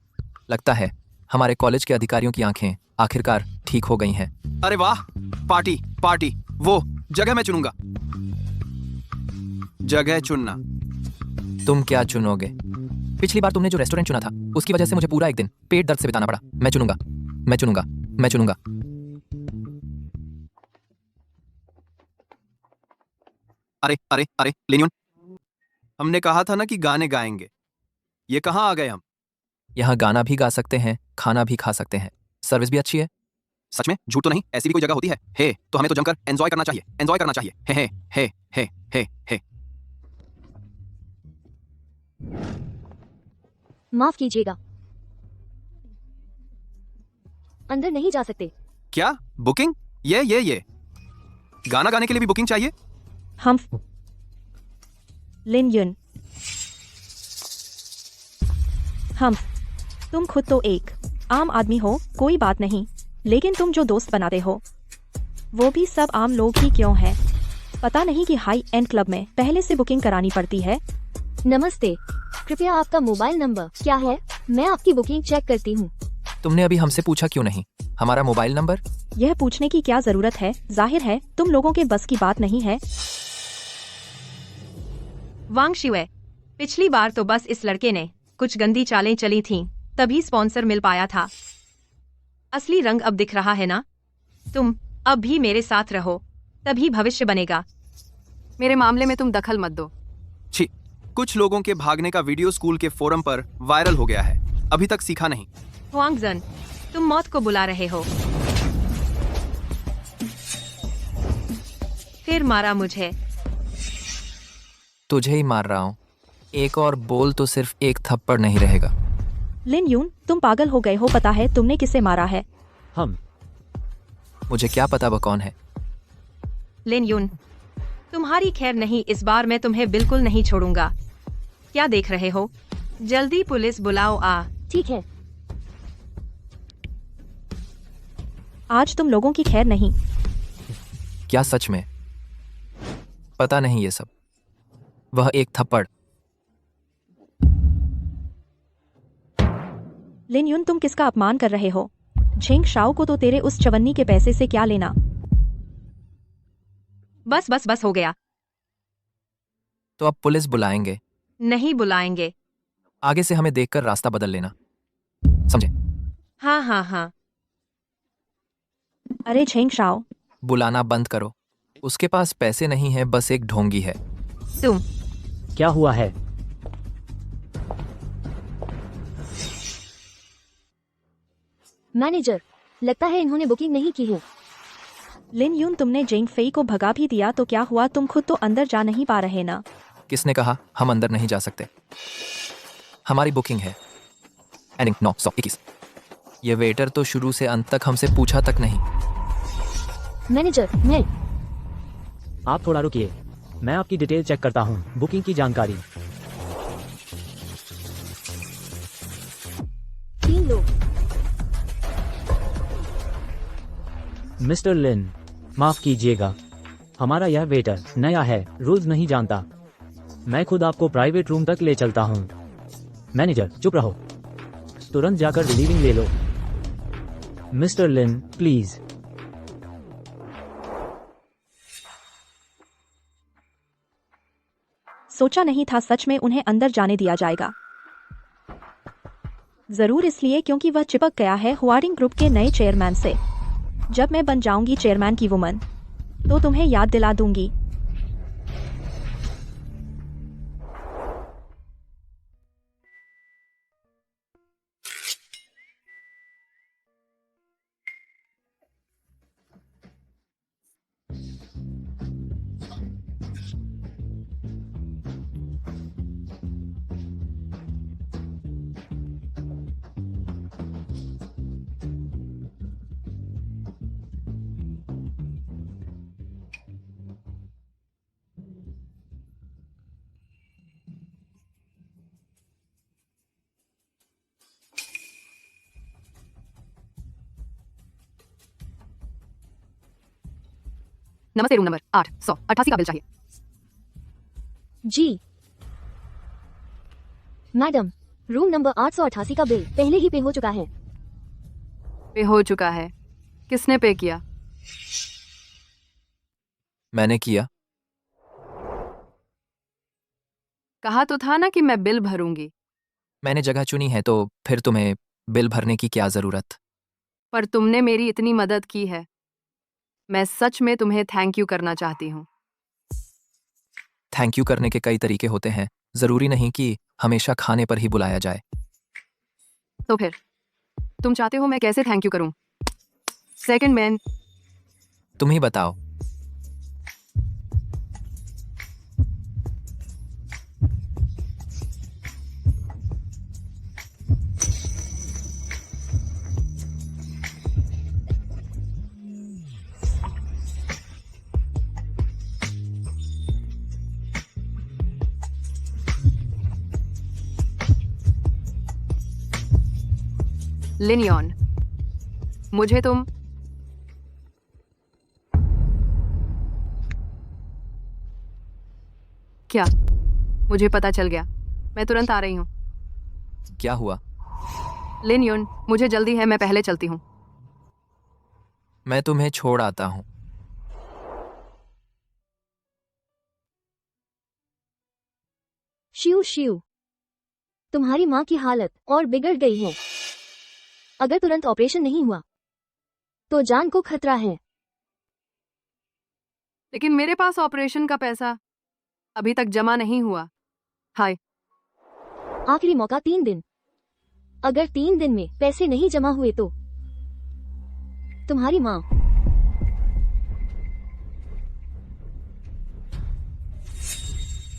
लगता है हमारे कॉलेज के अधिकारियों की आंखें आखिरकार ठीक हो गई हैं। अरे वाह, पार्टी, वो जगह मैं चुनूंगा। जगह चुनना। तुम क्या चुनोगे? पिछली बार तुमने जो रेस्टोरेंट चुना था उसकी वजह से मुझे पूरा एक दिन पेट दर्द से बिताना पड़ा। मैं चुनूंगा। अरे लिन, हमने कहा था ना कि गाने गाएंगे। ये कहाँ आ गए हम? यहाँ गाना भी गा सकते हैं, खाना भी खा सकते हैं, सर्विस भी अच्छी है। सच में? झूठ तो नहीं? ऐसी भी कोई जगह होती है? हे, तो हमें तो जमकर एंजॉय करना चाहिए। हे। माफ कीजिएगा, अंदर नहीं जा सकते। क्या बुकिंग? ये गाना गाने के लिए भी बुकिंग चाहिए? हम लिन युन, तुम खुद तो एक आम आदमी हो, कोई बात नहीं, लेकिन तुम जो दोस्त बनाते हो वो भी सब आम लोग ही क्यों हैं? पता नहीं कि हाई एंड क्लब में पहले से बुकिंग करानी पड़ती है। नमस्ते, कृपया आपका मोबाइल नंबर क्या है? मैं आपकी बुकिंग चेक करती हूँ। तुमने अभी हमसे पूछा क्यों नहीं हमारा मोबाइल नंबर? यह पूछने की क्या जरूरत है? जाहिर है तुम लोगों के बस की बात नहीं है। वांग शिवे, पिछली बार तो बस इस लड़के ने कुछ गंदी चालें चली थीं, तभी स्पॉन्सर मिल पाया था। असली रंग अब दिख रहा है ना? तुम अब भी मेरे साथ रहो, तभी भविष्य बनेगा। मेरे मामले में तुम दखल मत दो। छी, कुछ लोगों के भागने का वीडियो स्कूल के फोरम पर वायरल हो गया है, अभी तक सीखा नहीं। हुआंग जन, तुम मौत को बुला रहे हो। फिर मारा मुझे। तुझे ही मार रहा हूँ। एक और बोल तो सिर्फ एक थप्पड़ नहीं रहेगा। लिन यून, तुम पागल हो गए हो। पता है तुमने किसे मारा है? हम। मुझे क्या पता वो कौन है। लिन यून, तुम्हारी खैर नहीं, इस बार मैं तुम्हें बिल्कुल नहीं छोड़ूंगा। क्या देख रहे हो? जल्दी पुलिस बुलाओ। ठीक है। आज तुम लोगों की खैर नहीं। क्या सच में? पता नहीं ये सब। वह एक थप्पड़। लिन यून, तुम किसका अपमान कर रहे हो? झेंग शाओ को तो तेरे उस चवन्नी के पैसे से क्या लेना? बस हो गया। तो अब पुलिस बुलाएंगे? नहीं बुलाएंगे। आगे से हमें देखकर रास्ता बदल लेना, समझे? हाँ। अरे झेंग शाओ, बुलाना बंद करो। उसके पास पैसे नहीं है, बस एक ढोंगी है। तुम क्या हुआ है? मैनेजर, लगता है इन्होंने बुकिंग नहीं की है। लिन यून, तुमने जेंग फेई को भगा भी दिया तो क्या हुआ? तुम खुद तो अंदर जा नहीं पा रहे ना? किसने कहा हम अंदर नहीं जा सकते? हमारी बुकिंग है एंडिंग 921। ये वेटर तो शुरू से अंत तक हमसे पूछा तक नहीं। मैनेजर, मैं आप थोड़ा रुकिए, मैं आपकी डिटेल चेक करता हूँ। बुकिंग की जानकारी। 3 लोग। मिस्टर लिन, माफ कीजिएगा, हमारा यह वेटर नया है, रूल्स नहीं जानता। मैं खुद आपको प्राइवेट रूम तक ले चलता हूँ। मैनेजर, चुप रहो, तुरंत जाकर रिलीविंग ले लो। Mister Lin, please. सोचा नहीं था सच में उन्हें अंदर जाने दिया जाएगा। जरूर इसलिए क्योंकि वह चिपक गया है हुआरिंग ग्रुप के नए चेयरमैन से। जब मैं बन जाऊंगी चेयरमैन की वुमन तो तुम्हें याद दिला दूंगी। नमस्ते, रूम नंबर 888 का बिल चाहिए। जी मैडम, रूम नंबर 888 का बिल पहले ही पे हो चुका है। पे हो चुका है? किसने पे किया? मैंने किया। कहा तो था ना कि मैं बिल भरूंगी। मैंने जगह चुनी है तो फिर तुम्हें बिल भरने की क्या जरूरत? पर तुमने मेरी इतनी मदद की है, मैं सच में तुम्हें थैंक यू करना चाहती हूँ। थैंक यू करने के कई तरीके होते हैं, जरूरी नहीं कि हमेशा खाने पर ही बुलाया जाए। तो फिर तुम चाहते हो मैं कैसे थैंक यू करूं? सेकंड मैन, तुम ही बताओ। लिनियन, मुझे तुम क्या? मुझे पता चल गया, मैं तुरंत आ रही हूँ। क्या हुआ? लिनियन, मुझे जल्दी है, मैं पहले चलती हूँ। मैं तुम्हें छोड़ आता हूँ। शिव शिव, तुम्हारी माँ की हालत और बिगड़ गई है। अगर तुरंत ऑपरेशन नहीं हुआ तो जान को खतरा है। लेकिन मेरे पास ऑपरेशन का पैसा अभी तक जमा नहीं हुआ। हाय, आखिरी मौका 3 दिन। अगर 3 दिन में पैसे नहीं जमा हुए तो तुम्हारी माँ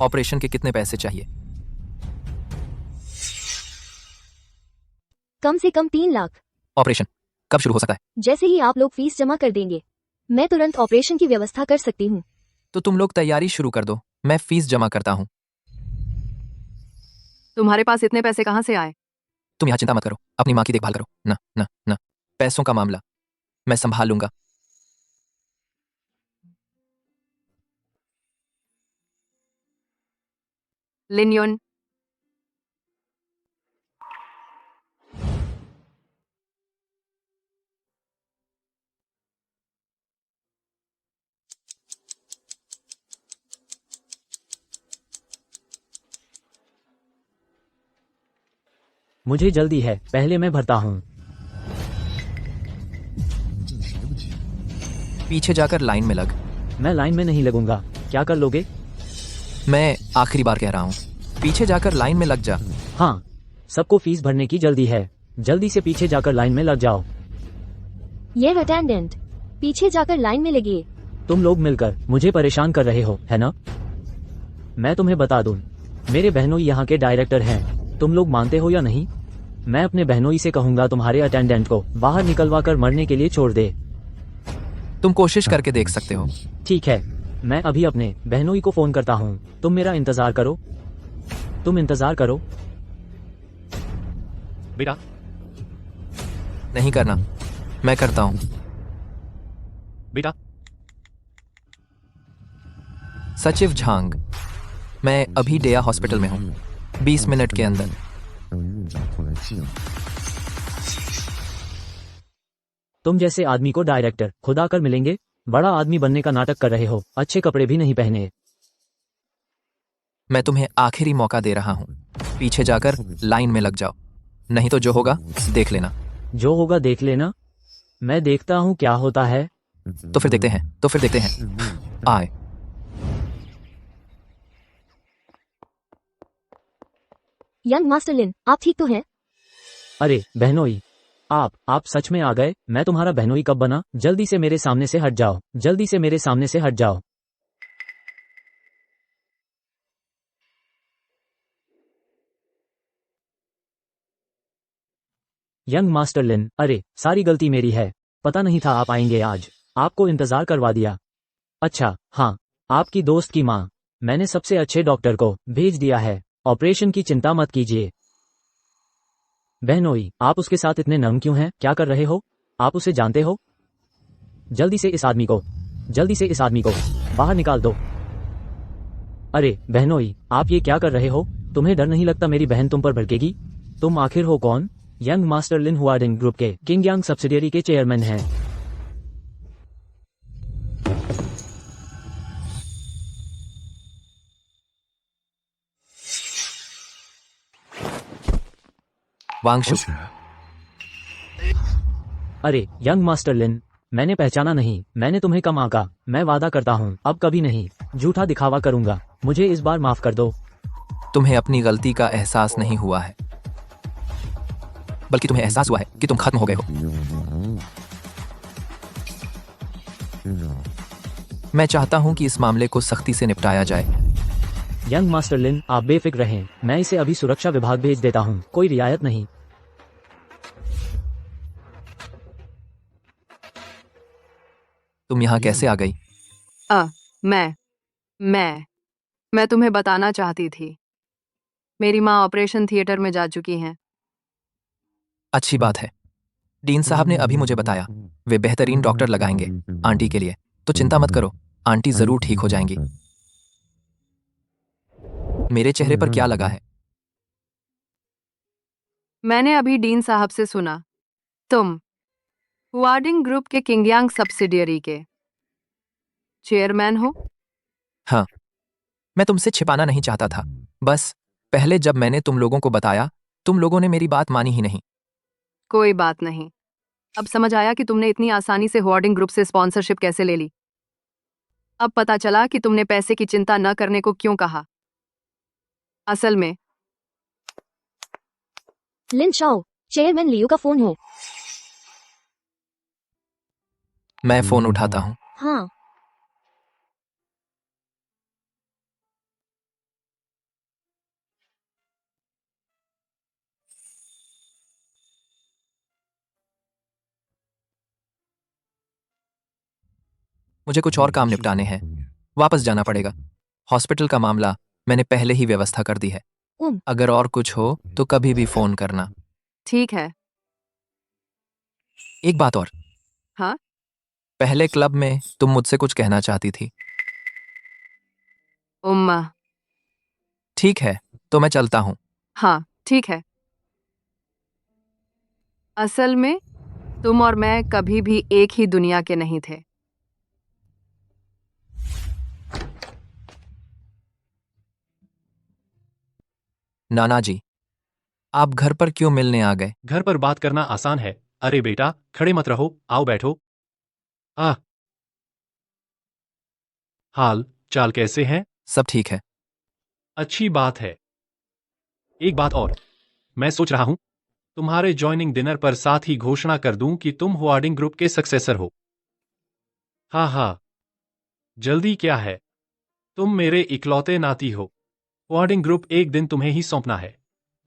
ऑपरेशन के कितने पैसे चाहिए? कम से कम 3 लाख। ऑपरेशन कब शुरू हो सकता है? जैसे ही आप लोग फीस जमा कर देंगे मैं तुरंत ऑपरेशन की व्यवस्था कर सकती हूँ। तो तुम लोग तैयारी शुरू कर दो, मैं फीस जमा करता हूँ। तुम्हारे पास इतने पैसे कहाँ से आए? तुम यहाँ चिंता मत करो, अपनी माँ की देखभाल करो। ना ना ना, पैसों का मामला मैं संभाल लूंगा। लिनियन, मुझे जल्दी है, पहले मैं भरता हूँ। पीछे जाकर लाइन में लग। मैं लाइन में नहीं लगूंगा, क्या कर लोगे? मैं आखिरी बार कह रहा हूँ, पीछे जाकर लाइन में लग जा। हाँ, सबको फीस भरने की जल्दी है, जल्दी से पीछे जाकर लाइन में लग जाओ। ये अटेंडेंट, पीछे जाकर लाइन में लगिए। तुम लोग मिलकर मुझे परेशान कर रहे हो, है ना? मैं तुम्हें बता दूं, मेरे बहनोई यहाँ के डायरेक्टर हैं, तुम लोग मानते हो या नहीं? मैं अपने बहनोई से कहूंगा तुम्हारे अटेंडेंट को बाहर निकलवा कर मरने के लिए छोड़ दे। तुम कोशिश करके देख सकते हो। ठीक है, मैं अभी अपने बहनोई को फोन करता हूँ, तुम मेरा इंतजार करो। तुम इंतजार करो। बेटा, नहीं करना, मैं करता हूँ। बेटा, सचिव झांग, मैं अभी डेया हॉस्पिटल में हूँ, 20 मिनट के अंदर। तुम जैसे आदमी को डायरेक्टर खुद आकर मिलेंगे? बड़ा आदमी बनने का नाटक कर रहे हो, अच्छे कपड़े भी नहीं पहने। मैं तुम्हें आखिरी मौका दे रहा हूं, पीछे जाकर लाइन में लग जाओ, नहीं तो जो होगा देख लेना। जो होगा देख लेना। मैं देखता हूँ क्या होता है। तो फिर देखते हैं। आए। यंग मास्टर लिन, आप ठीक तो हैं? अरे बहनोई, आप सच में आ गए। मैं तुम्हारा बहनोई कब बना? जल्दी से मेरे सामने से हट जाओ, जल्दी से मेरे सामने से हट जाओ। यंग मास्टर लिन, अरे सारी गलती मेरी है, पता नहीं था आप आएंगे आज, आपको इंतजार करवा दिया। अच्छा हाँ, आपकी दोस्त की माँ, मैंने सबसे अच्छे डॉक्टर को भेज दिया है, ऑपरेशन की चिंता मत कीजिए। बहनोई, आप उसके साथ इतने नर्म क्यों हैं? क्या कर रहे हो? आप उसे जानते हो? जल्दी से इस आदमी को बाहर निकाल दो। अरे बहनोई, आप ये क्या कर रहे हो? तुम्हें डर नहीं लगता मेरी बहन तुम पर भड़केगी? तुम आखिर हो कौन? यंग मास्टर लिन हुआडिंग ग्रुप के किंगयांग सब्सिडियरी के चेयरमैन हैं। वांगशु, अरे यंग मास्टर लिन, मैंने पहचाना नहीं, मैंने तुम्हें कम आंका। मैं वादा करता हूँ अब कभी नहीं झूठा दिखावा करूंगा, मुझे इस बार माफ कर दो। तुम्हें अपनी गलती का एहसास नहीं हुआ है, बल्कि तुम्हें एहसास हुआ है कि तुम खत्म हो गए हो। मैं चाहता हूं कि इस मामले को सख्ती से निपटाया जाए। यंग मास्टर लिन, आप बेफिक्र रहें, मैं इसे अभी सुरक्षा विभाग भेज देता हूँ, कोई रियायत नहीं। तुम यहाँ कैसे आ गई? मैं तुम्हें बताना चाहती थी, मेरी माँ ऑपरेशन थिएटर में जा चुकी हैं। अच्छी बात है, डीन साहब ने अभी मुझे बताया, वे बेहतरीन डॉक्टर लगाएंगे आंटी के लिए, तो चिंता मत करो, आंटी जरूर ठीक हो जाएंगी। मेरे चेहरे पर क्या लगा है? मैंने अभी डीन साहब से सुना, तुम हुआडिंग ग्रुप के किंगयांग सब्सिडियरी के चेयरमैन हो। हाँ, मैं तुमसे छिपाना नहीं चाहता था, बस पहले जब मैंने तुम लोगों को बताया, तुम लोगों ने मेरी बात मानी ही नहीं। कोई बात नहीं, अब समझ आया कि तुमने इतनी आसानी से हुआडिंग ग्रुप से स्पॉन्सरशिप कैसे ले ली। अब पता चला कि तुमने पैसे की चिंता न करने को क्यों कहा। असल में लिन शाओ, चेयरमैन लियो का फोन हो। मैं फोन उठाता हूँ। हाँ, मुझे कुछ और काम निपटाने हैं, वापस जाना पड़ेगा। हॉस्पिटल का मामला मैंने पहले ही व्यवस्था कर दी है। अगर और कुछ हो तो कभी भी फोन करना। ठीक है। एक बात और। हाँ? पहले क्लब में तुम मुझसे कुछ कहना चाहती थी। उम्मा। ठीक है, तो मैं चलता हूँ। हाँ ठीक है। असल में तुम और मैं कभी भी एक ही दुनिया के नहीं थे। नाना जी, आप घर पर क्यों मिलने आ गए? घर पर बात करना आसान है। अरे बेटा, खड़े मत रहो, आओ बैठो। आ हाल चाल कैसे हैं? सब ठीक है। अच्छी बात है। एक बात और, मैं सोच रहा हूं तुम्हारे ज्वाइनिंग डिनर पर साथ ही घोषणा कर दूं कि तुम हुआडिंग ग्रुप के सक्सेसर हो। हाँ हाँ, जल्दी क्या है, तुम मेरे इकलौते नाती हो। हुआडिंग ग्रुप एक दिन तुम्हें ही सौंपना है।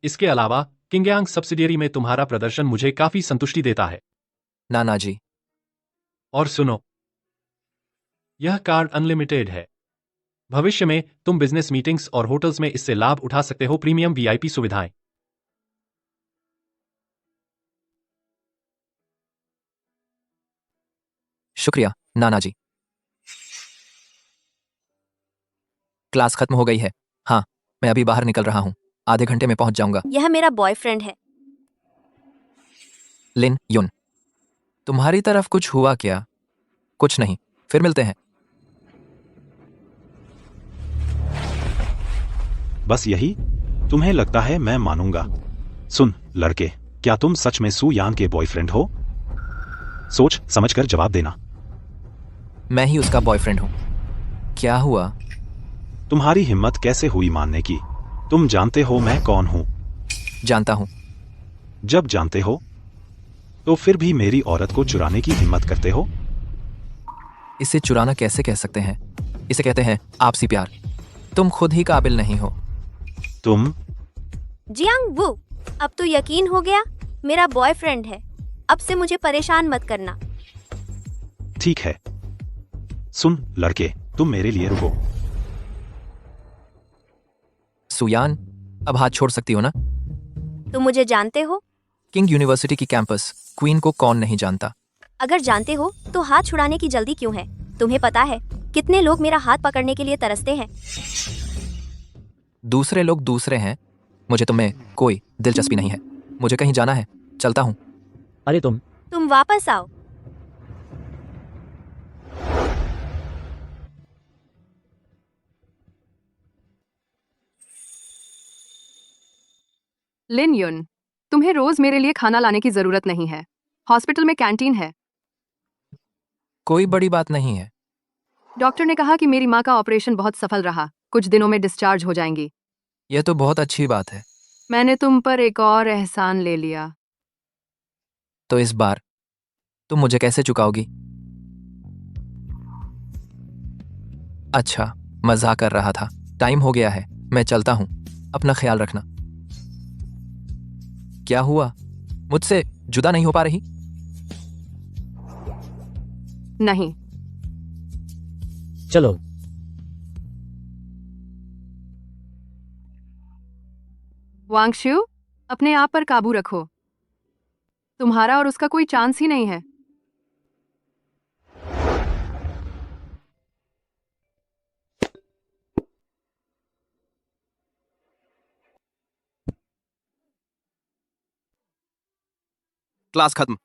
इसके अलावा किंगयांग सब्सिडियरी में तुम्हारा प्रदर्शन मुझे काफी संतुष्टि देता है। नाना जी, और सुनो, यह कार्ड अनलिमिटेड है। भविष्य में तुम बिजनेस मीटिंग्स और होटल्स में इससे लाभ उठा सकते हो। प्रीमियम वीआईपी सुविधाएं। शुक्रिया नाना जी। क्लास खत्म हो गई है। हाँ, मैं अभी बाहर निकल रहा हूँ, आधे घंटे में पहुंच जाऊंगा। यह मेरा बॉयफ्रेंड है। लिन युन, तुम्हारी तरफ कुछ हुआ क्या? कुछ नहीं, फिर मिलते हैं। बस यही? तुम्हें लगता है मैं मानूंगा? सुन लड़के, क्या तुम सच में सू यान के बॉयफ्रेंड हो? सोच समझकर जवाब देना। मैं ही उसका बॉयफ्रेंड हूं। क्या हुआ? तुम्हारी हिम्मत कैसे हुई मानने की? तुम जानते हो मैं कौन हूं? जानता हूं। जब जानते हो तो फिर भी मेरी औरत को चुराने की हिम्मत करते हो? इसे चुराना कैसे कह सकते हैं? इसे कहते हैं आपसी प्यार। तुम खुद ही काबिल नहीं हो। तुम जियांग वू, अब तो यकीन हो गया मेरा बॉयफ्रेंड है। अब से मुझे परेशान मत करना। ठीक है। सुन लड़के, तुम मेरे लिए रुको। सुयान, अब हाथ छोड़ सकती हो ना? तुम मुझे जानते हो? किंग यूनिवर्सिटी की कैंपस क्वीन को कौन नहीं जानता? अगर जानते हो तो हाथ छुड़ाने की जल्दी क्यों है? तुम्हें पता है कितने लोग मेरा हाथ पकड़ने के लिए तरसते हैं। दूसरे लोग दूसरे हैं। मुझे तुम्हें कोई दिलचस्पी नहीं है। मुझे कहीं जाना है, चलता हूं। अरे तुम वापस आओ। लिन युन, तुम्हें रोज मेरे लिए खाना लाने की जरूरत नहीं है। हॉस्पिटल में कैंटीन है। कोई बड़ी बात नहीं है। डॉक्टर ने कहा कि मेरी माँ का ऑपरेशन बहुत सफल रहा, कुछ दिनों में डिस्चार्ज हो जाएंगी। यह तो बहुत अच्छी बात है। मैंने तुम पर एक और एहसान ले लिया। तो इस बार तुम मुझे कैसे चुकाओगी? अच्छा, मजाक कर रहा था। टाइम हो गया है, मैं चलता हूं। अपना ख्याल रखना। क्या हुआ? मुझसे जुदा नहीं हो पा रही? नहीं। चलो। वांगशु, अपने आप पर काबू रखो। तुम्हारा और उसका कोई चांस ही नहीं है। क्लास खत्म।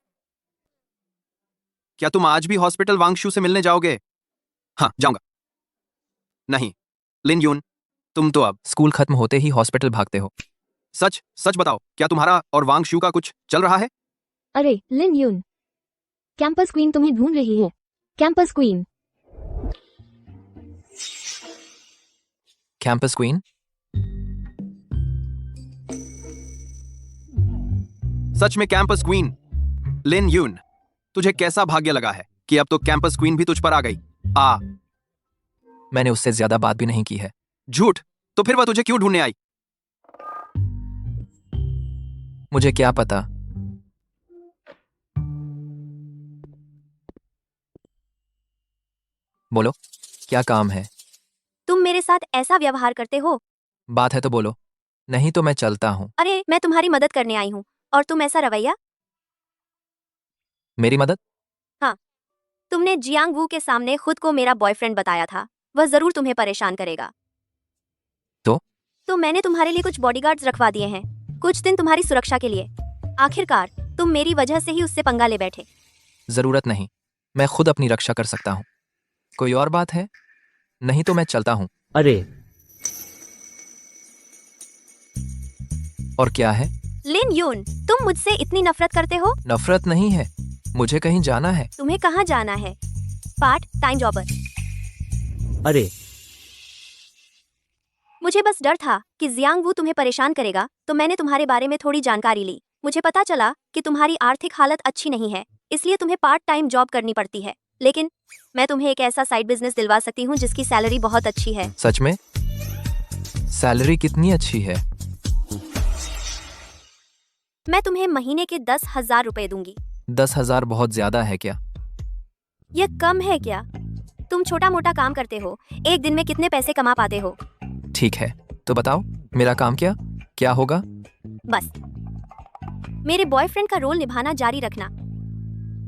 क्या तुम आज भी हॉस्पिटल वांगशू से मिलने जाओगे? हाँ, जाऊंगा। नहीं, लिन यून, तुम तो अब स्कूल खत्म होते ही हॉस्पिटल भागते हो। सच सच बताओ, क्या तुम्हारा और वांगशू का कुछ चल रहा है? अरे लिन यून, कैंपस क्वीन तुम्हें ढूंढ रही है। Campus queen. Campus queen? सच में कैंपस क्वीन? लिन यून, तुझे कैसा भाग्य लगा है कि अब तो कैंपस क्वीन भी तुझ पर आ गई। मैंने उससे ज्यादा बात भी नहीं की है। झूठ। तो फिर वह तुझे क्यों ढूंढने आई? मुझे क्या पता। बोलो, क्या काम है? तुम मेरे साथ ऐसा व्यवहार करते हो? बात है तो बोलो, नहीं तो मैं चलता हूं। अरे मैं तुम्हारी मदद करने आई हूँ और तुम ऐसा रवैया। मेरी मदद? हाँ, तुमने जियांग वू के सामने खुद को मेरा बॉयफ्रेंड बताया था। वह जरूर तुम्हें परेशान करेगा। तो मैंने तुम्हारे लिए कुछ बॉडीगार्ड्स रखवा दिए हैं, कुछ दिन तुम्हारी सुरक्षा के लिए। आखिरकार तुम मेरी वजह से ही उससे पंगा ले बैठे। जरूरत नहीं, मैं खुद अपनी रक्षा कर सकता हूं। कोई और बात है? नहीं तो मैं चलता हूं। अरे और क्या है? लिन यून, तुम मुझसे इतनी नफरत करते हो? नफरत नहीं है, मुझे कहीं जाना है। तुम्हें कहाँ जाना है? Part time जॉबर। अरे मुझे बस डर था कि जियांग वू तुम्हें परेशान करेगा, तो मैंने तुम्हारे बारे में थोड़ी जानकारी ली। मुझे पता चला कि तुम्हारी आर्थिक हालत अच्छी नहीं है, इसलिए तुम्हें पार्ट टाइम जॉब करनी पड़ती है। लेकिन मैं तुम्हें एक ऐसा साइड बिजनेस दिलवा सकती हूँ जिसकी सैलरी बहुत अच्छी है। सच में? सैलरी कितनी अच्छी है? मैं तुम्हें महीने के 10,000 रुपए दूंगी। 10,000 बहुत ज्यादा है क्या? यह कम है क्या? तुम छोटा मोटा काम करते हो, एक दिन में कितने पैसे कमा पाते हो? ठीक है, तो बताओ मेरा काम क्या होगा? बस मेरे बॉयफ्रेंड का रोल निभाना जारी रखना।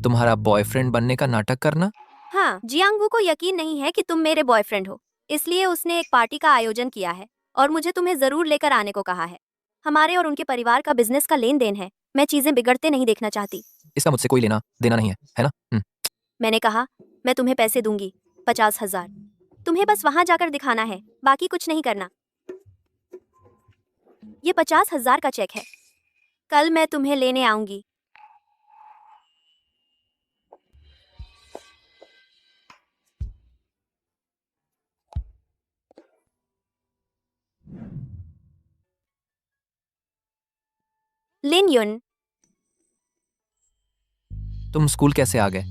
तुम्हारा बॉयफ्रेंड बनने का नाटक करना? हाँ, जियांग वू को यकीन नहीं है कि तुम मेरे बॉयफ्रेंड हो, इसलिए उसने एक पार्टी का आयोजन किया है और मुझे तुम्हें जरूर लेकर आने को कहा है। हमारे और उनके परिवार का बिजनेस का लेन देन है। मैं चीजें बिगड़ते नहीं देखना चाहती। इसका मुझसे कोई लेना देना नहीं है ना? मैंने कहा मैं तुम्हें पैसे दूंगी, 50,000। तुम्हें बस वहां जाकर दिखाना है, बाकी कुछ नहीं करना। ये 50,000 का चेक है। कल मैं तुम्हें लेने आऊंगी। लिन युन, तुम स्कूल कैसे आ गए?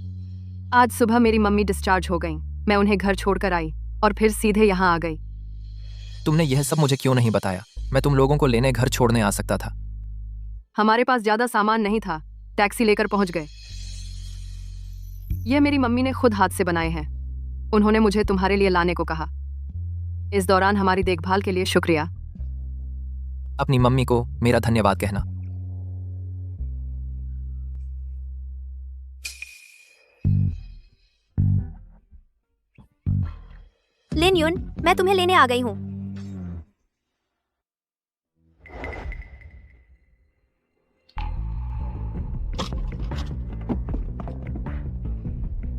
आज सुबह मेरी मम्मी डिस्चार्ज हो गईं। मैं उन्हें घर छोड़कर आई और फिर सीधे यहाँ आ गई। तुमने यह सब मुझे क्यों नहीं बताया? मैं तुम लोगों को लेने घर छोड़ने आ सकता था। हमारे पास ज्यादा सामान नहीं था, टैक्सी लेकर पहुंच गए। यह मेरी मम्मी ने खुद हाथ से बनाए हैं। उन्होंने मुझे तुम्हारे लिए लाने को कहा। इस दौरान हमारी देखभाल के लिए शुक्रिया। अपनी मम्मी को मेरा धन्यवाद कहना। लिन युन, मैं तुम्हें लेने आ गई हूँ।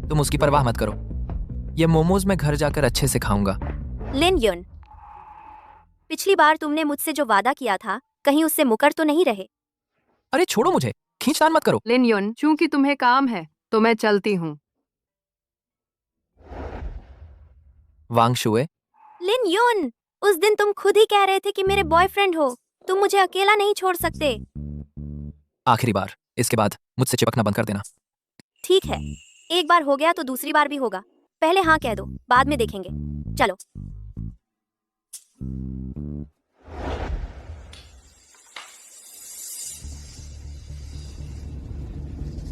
तुम उसकी परवाह मत करो। ये मोमोज मैं घर जाकर अच्छे से खाऊंगा। लिन युन, पिछली बार तुमने मुझसे जो वादा किया था, कहीं उससे मुकर तो नहीं रहे? अरे छोड़ो मुझे, खींचतान मत करो। लिन युन, चूंकि तुम्हें काम है तो मैं चलती हूँ। वांग शुए, लिन युन, उस दिन तुम खुद ही कह रहे थे कि मेरे बॉयफ्रेंड हो। तुम मुझे अकेला नहीं छोड़ सकते। आखिरी बार, इसके बाद मुझसे चिपकना बंद कर देना। ठीक है, एक बार हो गया तो दूसरी बार भी होगा। पहले हाँ कह दो, बाद में देखेंगे। चलो।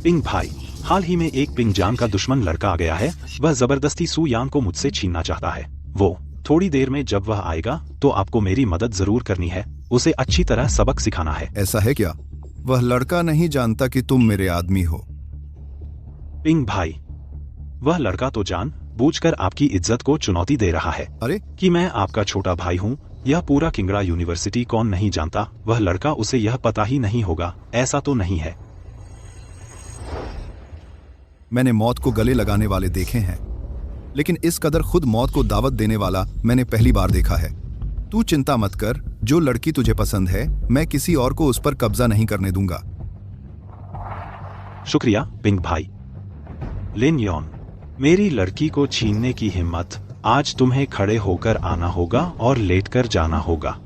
पिंग भाई, हाल ही में एक पिंग जान का दुश्मन लड़का आ गया है। वह जबरदस्ती सू यान को मुझसे छीनना चाहता है। वो थोड़ी देर में जब वह आएगा तो आपको मेरी मदद जरूर करनी है। उसे अच्छी तरह सबक सिखाना है। ऐसा है क्या? वह लड़का नहीं जानता कि तुम मेरे आदमी हो। पिंग भाई, वह लड़का तो जान बूझकर आपकी इज्जत को चुनौती दे रहा है। अरे कि मैं आपका छोटा भाई हूँ। यह पूरा किंगड़ा यूनिवर्सिटी कौन नहीं जानता। वह लड़का, उसे यह पता ही नहीं होगा। ऐसा तो नहीं है। मैंने मौत को गले लगाने वाले देखे हैं, लेकिन इस कदर खुद मौत को दावत देने वाला मैंने पहली बार देखा है। तू चिंता मत कर, जो लड़की तुझे पसंद है मैं किसी और को उस पर कब्जा नहीं करने दूंगा। शुक्रिया पिंग भाई। लिन योन, मेरी लड़की को छीनने की हिम्मत, आज तुम्हें खड़े होकर आना होगा और लेटकर जाना होगा।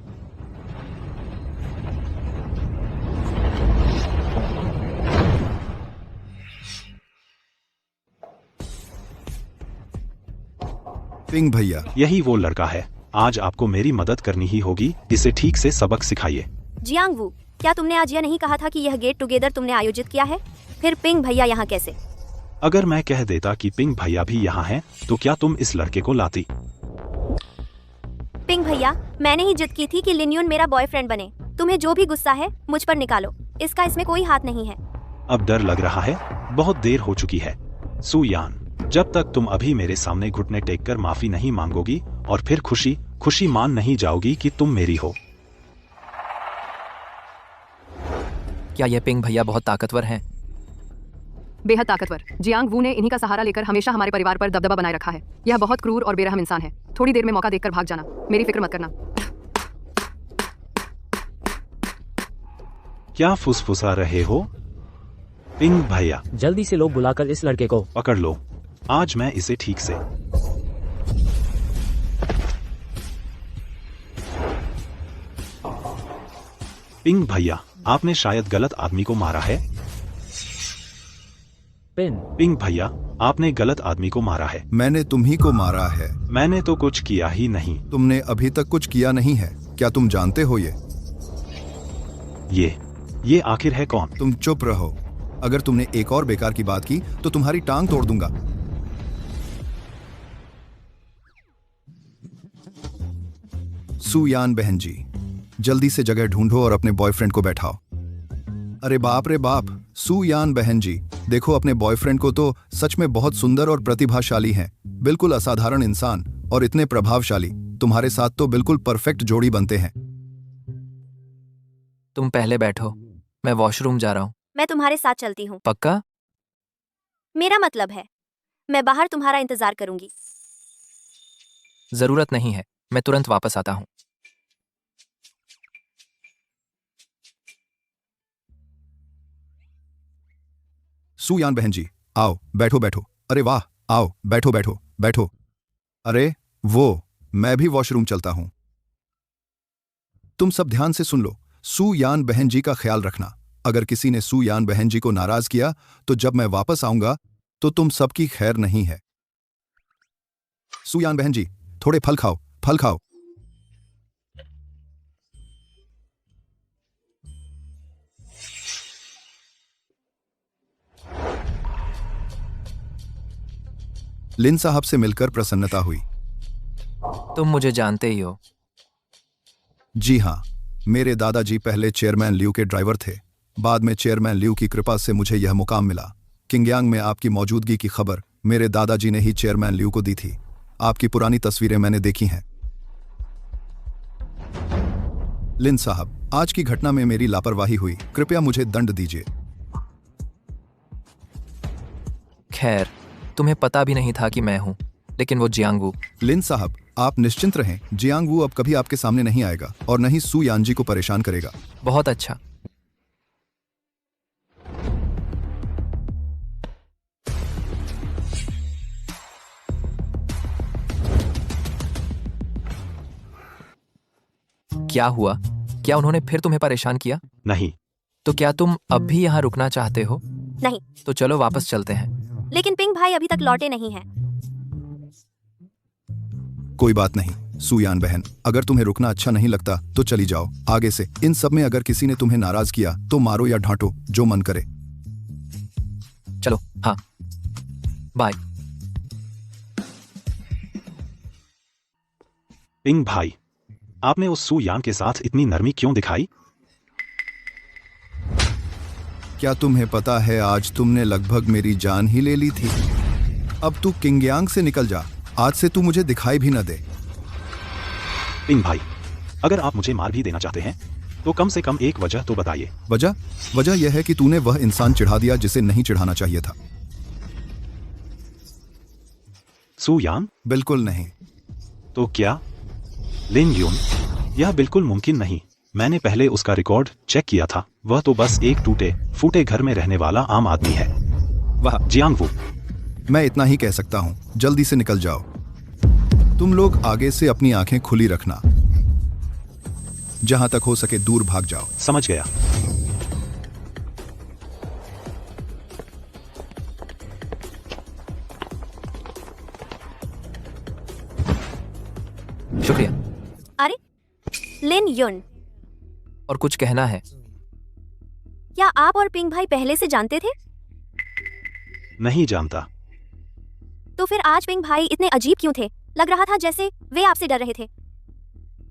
पिंग भैया, यही वो लड़का है। आज आपको मेरी मदद करनी ही होगी। इसे ठीक से सबक सिखाइए। जियांग वू, क्या तुमने आज यह नहीं कहा था कि यह गेट टुगेदर तुमने आयोजित किया है? फिर पिंग भैया यहाँ कैसे? अगर मैं कह देता कि पिंग भैया भी यहाँ हैं, तो क्या तुम इस लड़के को लाती? पिंग भैया, मैंने ही जिद की थी कि लिन युन मेरा बॉयफ्रेंड बने। तुम्हें जो भी गुस्सा है मुझ पर निकालो। इसमें कोई हाथ नहीं है। अब डर लग रहा है। बहुत देर हो चुकी है। सू यान, जब तक तुम अभी मेरे सामने घुटने टेक कर माफी नहीं मांगोगी और फिर खुशी खुशी मान नहीं जाओगी कि तुम मेरी हो। क्या ये पिंग भैया बहुत ताकतवर हैं? बेहद ताकतवर। जियांग वू ने इन्हीं का सहारा लेकर हमेशा हमारे परिवार पर दबदबा बनाए रखा है। यह बहुत क्रूर और बेरहम इंसान है। थोड़ी देर में मौका देखकर भाग जाना। मेरी फिक्र मत करना। क्या फुसफुसा रहे हो? पिंग भैया, जल्दी से लोग बुलाकर इस लड़के को पकड़ लो। आज मैं इसे ठीक से। पिंग भैया, आपने शायद गलत आदमी को मारा है। पिंग भैया, आपने गलत आदमी को मारा है। मैंने तुम्ही को मारा है। मैंने तो कुछ किया ही नहीं। तुमने अभी तक कुछ किया नहीं है। क्या तुम जानते हो ये आखिर है कौन? तुम चुप रहो। अगर तुमने एक और बेकार की बात की तो तुम्हारी टांग तोड़ दूंगा। सुयान बहन जी, जल्दी से जगह ढूंढो और अपने बॉयफ्रेंड को बैठाओ। अरे बाप रे बाप, सुयान बहन जी, देखो अपने बॉयफ्रेंड को तो सच में बहुत सुंदर और प्रतिभाशाली हैं। बिल्कुल असाधारण इंसान और इतने प्रभावशाली। तुम्हारे साथ तो बिल्कुल परफेक्ट जोड़ी बनते हैं। तुम पहले बैठो, मैं वॉशरूम जा रहा हूँ। मैं तुम्हारे साथ चलती हूँ। पक्का? मेरा मतलब है, मैं बाहर तुम्हारा इंतजार करूंगी। जरूरत नहीं है, मैं तुरंत वापस आता हूँ। सुयान बहन जी, आओ बैठो बैठो। अरे वाह, आओ बैठो बैठो बैठो। अरे मैं भी वॉशरूम चलता हूं। तुम सब ध्यान से सुन लो। सुयान बहन जी का ख्याल रखना। अगर किसी ने सुयान बहन जी को नाराज किया तो जब मैं वापस आऊंगा तो तुम सबकी खैर नहीं है। सुयान बहन जी, थोड़े फल खाओ, फल खाओ। लिन साहब से मिलकर प्रसन्नता हुई। तुम मुझे जानते ही हो। जी हाँ, मेरे दादाजी पहले चेयरमैन लियू के ड्राइवर थे। बाद में चेयरमैन लियू की कृपा से मुझे यह मुकाम मिला। किंगयांग में आपकी मौजूदगी की खबर मेरे दादाजी ने ही चेयरमैन लियू को दी थी। आपकी पुरानी तस्वीरें मैंने देखी हैं। लिन साहब, आज की घटना में मेरी लापरवाही हुई, कृपया मुझे दंड दीजिए। खैर, तुम्हें पता भी नहीं था कि मैं हूं, लेकिन वो जियांगवू। लिन साहब, आप निश्चिंत रहें, जियांगवू अब कभी आपके सामने नहीं आएगा और न ही सु यान जी को परेशान करेगा। बहुत अच्छा। क्या हुआ? क्या उन्होंने फिर तुम्हें परेशान किया? नहीं। तो क्या तुम अब भी यहाँ रुकना चाहते हो? नहीं। तो चलो वापस चलते हैं। लेकिन पिंग भाई अभी तक लौटे नहीं हैं। कोई बात नहीं सुयान बहन, अगर तुम्हें रुकना अच्छा नहीं लगता तो चली जाओ। आगे से इन सब में अगर किसी ने तुम्हें नाराज किया तो मारो या ढांटो, जो मन करे। चलो, हाँ, बाय। पिंग भाई, आपने उस सु यान के साथ इतनी नरमी क्यों दिखाई? क्या तुम्हें पता है आज तुमने लगभग मेरी जान ही ले ली थी। अब तू किंगयांग से निकल जा, आज से तू मुझे दिखाई भी न दे। पिंग भाई, अगर आप मुझे मार भी देना चाहते हैं तो कम से कम एक वजह तो बताइए। वजह यह है कि तूने वह इंसान चिढ़ा दिया जिसे नहीं चिढ़ाना चाहिए था। सु यान? बिल्कुल नहीं। तो क्या? लिन यून? यह बिल्कुल मुमकिन नहीं। मैंने पहले उसका रिकॉर्ड चेक किया था। वह तो बस एक टूटे फूटे घर में रहने वाला आम आदमी है। वाह, जियांगवू। मैं इतना ही कह सकता हूं, जल्दी से निकल जाओ। तुम लोग आगे से अपनी आंखें खुली रखना, जहां तक हो सके दूर भाग जाओ। समझ गया। शुक्रिया। अरे लिन युन, और कुछ कहना है? क्या आप और पिंग भाई पहले से जानते थे? नहीं जानता। तो फिर आज पिंग भाई इतने अजीब क्यों थे? लग रहा था जैसे वे आपसे डर रहे थे।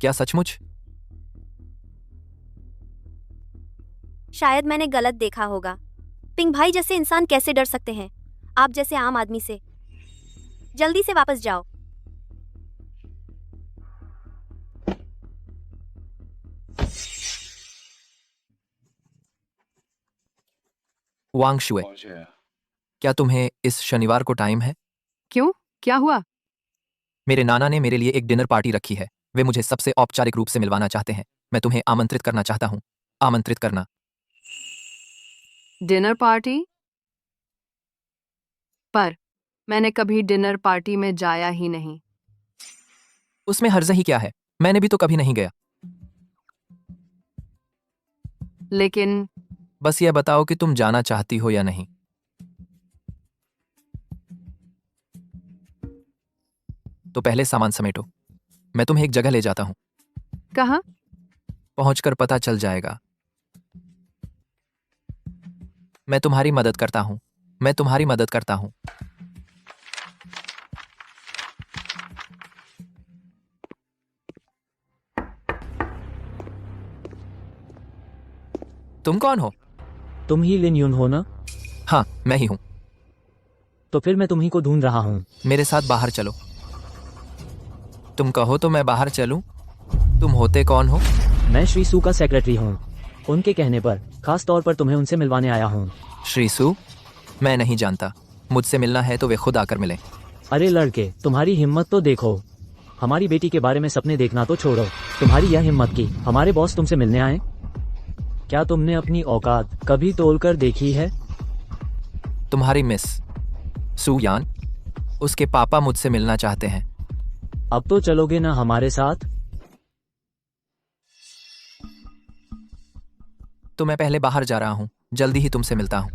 क्या सचमुच? शायद मैंने गलत देखा होगा। पिंग भाई जैसे इंसान कैसे डर सकते हैं आप जैसे आम आदमी से? जल्दी से वापस जाओ। वांग शुए, क्या तुम्हें इस शनिवार को टाइम है? क्यों, क्या हुआ? मेरे नाना ने मेरे लिए एक डिनर पार्टी रखी है। वे मुझे सबसे औपचारिक रूप से मिलवाना चाहते हैं। मैं तुम्हें आमंत्रित करना चाहता हूँ। आमंत्रित करना। Dinner party? पर मैंने कभी डिनर पार्टी में जाया ही नहीं। उसमें हर्ज ही क्या है? मैंने भी तो कभी नहीं गया। लेकिन बस यह बताओ कि तुम जाना चाहती हो या नहीं। तो पहले सामान समेटो, मैं तुम्हें एक जगह ले जाता हूं। कहाँ? पहुंचकर पता चल जाएगा। मैं तुम्हारी मदद करता हूं। मैं तुम्हारी मदद करता हूं। तुम कौन हो? तुम ही लिन यून हो ना? हाँ, मैं ही हूं। तो फिर मैं तुम्ही को ढूंढ रहा हूँ। मेरे साथ बाहर चलो। तुम कहो तो मैं बाहर चलूं? तुम होते कौन हो? मैं श्री सु का सेक्रेटरी हूँ। उनके कहने पर, खास तौर पर तुम्हें उनसे मिलवाने आया हूँ। श्री सू, मैं नहीं जानता। मुझसे मिलना है तो वे खुद आकर मिलें। अरे लड़के, तुम्हारी हिम्मत तो देखो। हमारी बेटी के बारे में सपने देखना तो छोड़ो, तुम्हारी यह हिम्मत की हमारे बॉस तुमसे मिलने आए। क्या तुमने अपनी औकात कभी तोलकर देखी है? तुम्हारी मिस सू यान, उसके पापा मुझसे मिलना चाहते हैं। अब तो चलोगे ना हमारे साथ? तो मैं पहले बाहर जा रहा हूँ, जल्दी ही तुमसे मिलता हूँ।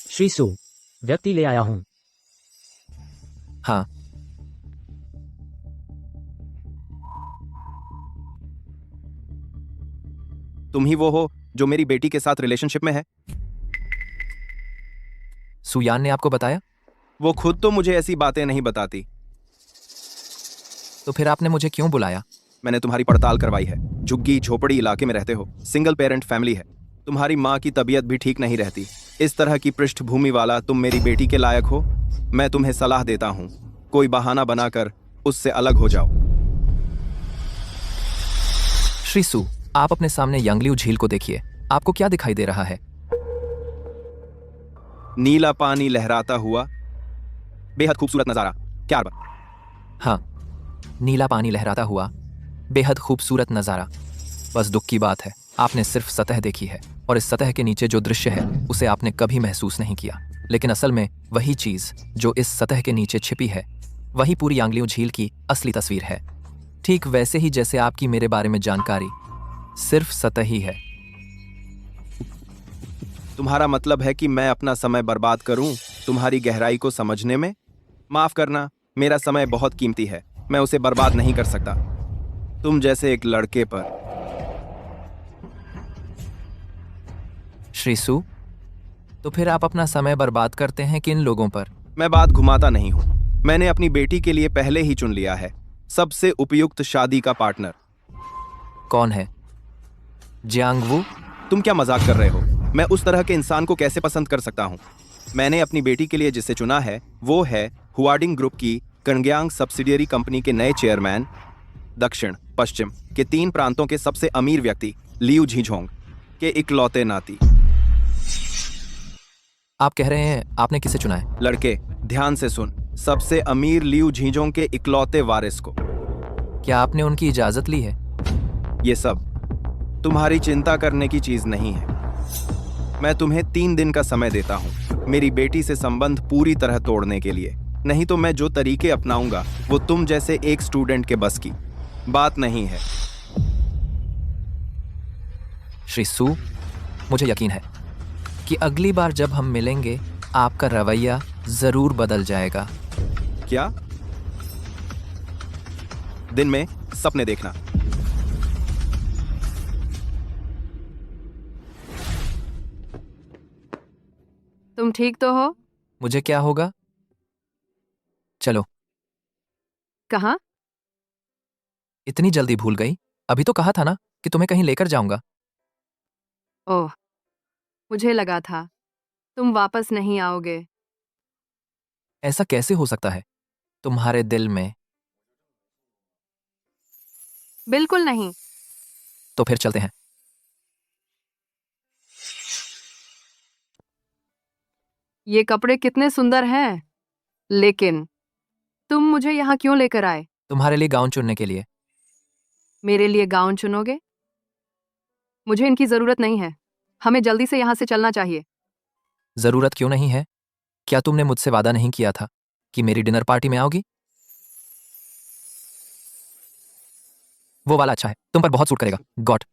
श्री सू, व्यक्ति ले आया हूँ। हाँ, तुम ही वो हो जो मेरी बेटी के साथ रिलेशनशिप में है? सुयान ने आपको बताया? वो खुद तो मुझे ऐसी बातें नहीं बताती। तो फिर आपने मुझे क्यों बुलाया? मैंने तुम्हारी पड़ताल करवाई है। झुग्गी झोपड़ी इलाके में रहते हो, सिंगल पेरेंट फैमिली है। तुम्हारी माँ की तबीयत भी ठीक नहीं रहती। इस तरह की पृष्ठभूमि वाला तुम मेरी बेटी के लायक हो? मैं तुम्हें सलाह देता हूँ, कोई बहाना बनाकर उससे अलग हो जाओ। श्री सू, आप अपने सामने यांगलिऊ झील को देखिए। आपको क्या दिखाई दे रहा है? नीला पानी लहराता हुआ, बेहद खूबसूरत नजारा। क्या बात? हाँ, नीला पानी लहराता हुआ, बेहद खूबसूरत नज़ारा। बस दुख की बात है, आपने सिर्फ सतह देखी है और इस सतह के नीचे जो दृश्य है उसे आपने कभी महसूस नहीं किया। लेकिन असल में वही चीज़ जो इस सतह के नीचे छिपी है, वही पूरी यांगलिऊ झील की असली तस्वीर है। ठीक वैसे ही जैसे आपकी मेरे बारे में जानकारी सिर्फ सतही है। तुम्हारा मतलब है कि मैं अपना समय बर्बाद करूं तुम्हारी गहराई को समझने में? माफ करना, मेरा समय बहुत कीमती है, मैं उसे बर्बाद नहीं कर सकता तुम जैसे एक लड़के पर। श्री सू, तो फिर आप अपना समय बर्बाद करते हैं किन लोगों पर? मैं बात घुमाता नहीं हूं। मैंने अपनी बेटी के लिए पहले ही चुन लिया है सबसे उपयुक्त शादी का पार्टनर। कौन है? जियांगवू? तुम क्या मजाक कर रहे हो? मैं उस तरह के इंसान को कैसे पसंद कर सकता हूं? मैंने अपनी बेटी के लिए जिसे चुना है वो है हुआडिंग ग्रुप की कन्ग्यांग सब्सिडियरी कंपनी के नए चेयरमैन, दक्षिण पश्चिम के 3 प्रांतों के सबसे अमीर व्यक्ति लियू झीझोंग के इकलौते नाती। आप कह रहे हैं आपने किसे चुना है? लड़के, ध्यान से सुन, सबसे अमीर लियू झीझोंग के इकलौते वारिस को। क्या आपने उनकी इजाजत ली है? ये सब तुम्हारी चिंता करने की चीज नहीं है। मैं तुम्हें 3 दिन का समय देता हूं मेरी बेटी से संबंध पूरी तरह तोड़ने के लिए। नहीं तो मैं जो तरीके अपनाऊंगा वो तुम जैसे एक स्टूडेंट के बस की बात नहीं है। श्री सू, मुझे यकीन है कि अगली बार जब हम मिलेंगे आपका रवैया जरूर बदल जाएगा। क्या? दिन में सपने देखना। तुम ठीक तो हो? मुझे क्या होगा? चलो। कहाँ? इतनी जल्दी भूल गई? अभी तो कहा था ना कि तुम्हें कहीं लेकर जाऊंगा। ओह, मुझे लगा था तुम वापस नहीं आओगे। ऐसा कैसे हो सकता है? तुम्हारे दिल में? बिल्कुल नहीं। तो फिर चलते हैं। ये कपड़े कितने सुंदर हैं, लेकिन तुम मुझे यहाँ क्यों लेकर आए? तुम्हारे लिए गाउन चुनने के लिए। मेरे लिए गाउन चुनोगे? मुझे इनकी जरूरत नहीं है। हमें जल्दी से यहाँ से चलना चाहिए। जरूरत क्यों नहीं है? क्या तुमने मुझसे वादा नहीं किया था कि मेरी डिनर पार्टी में आओगी? वो वाला अच्छा है, तुम पर बहुत सूट करेगा। गॉड।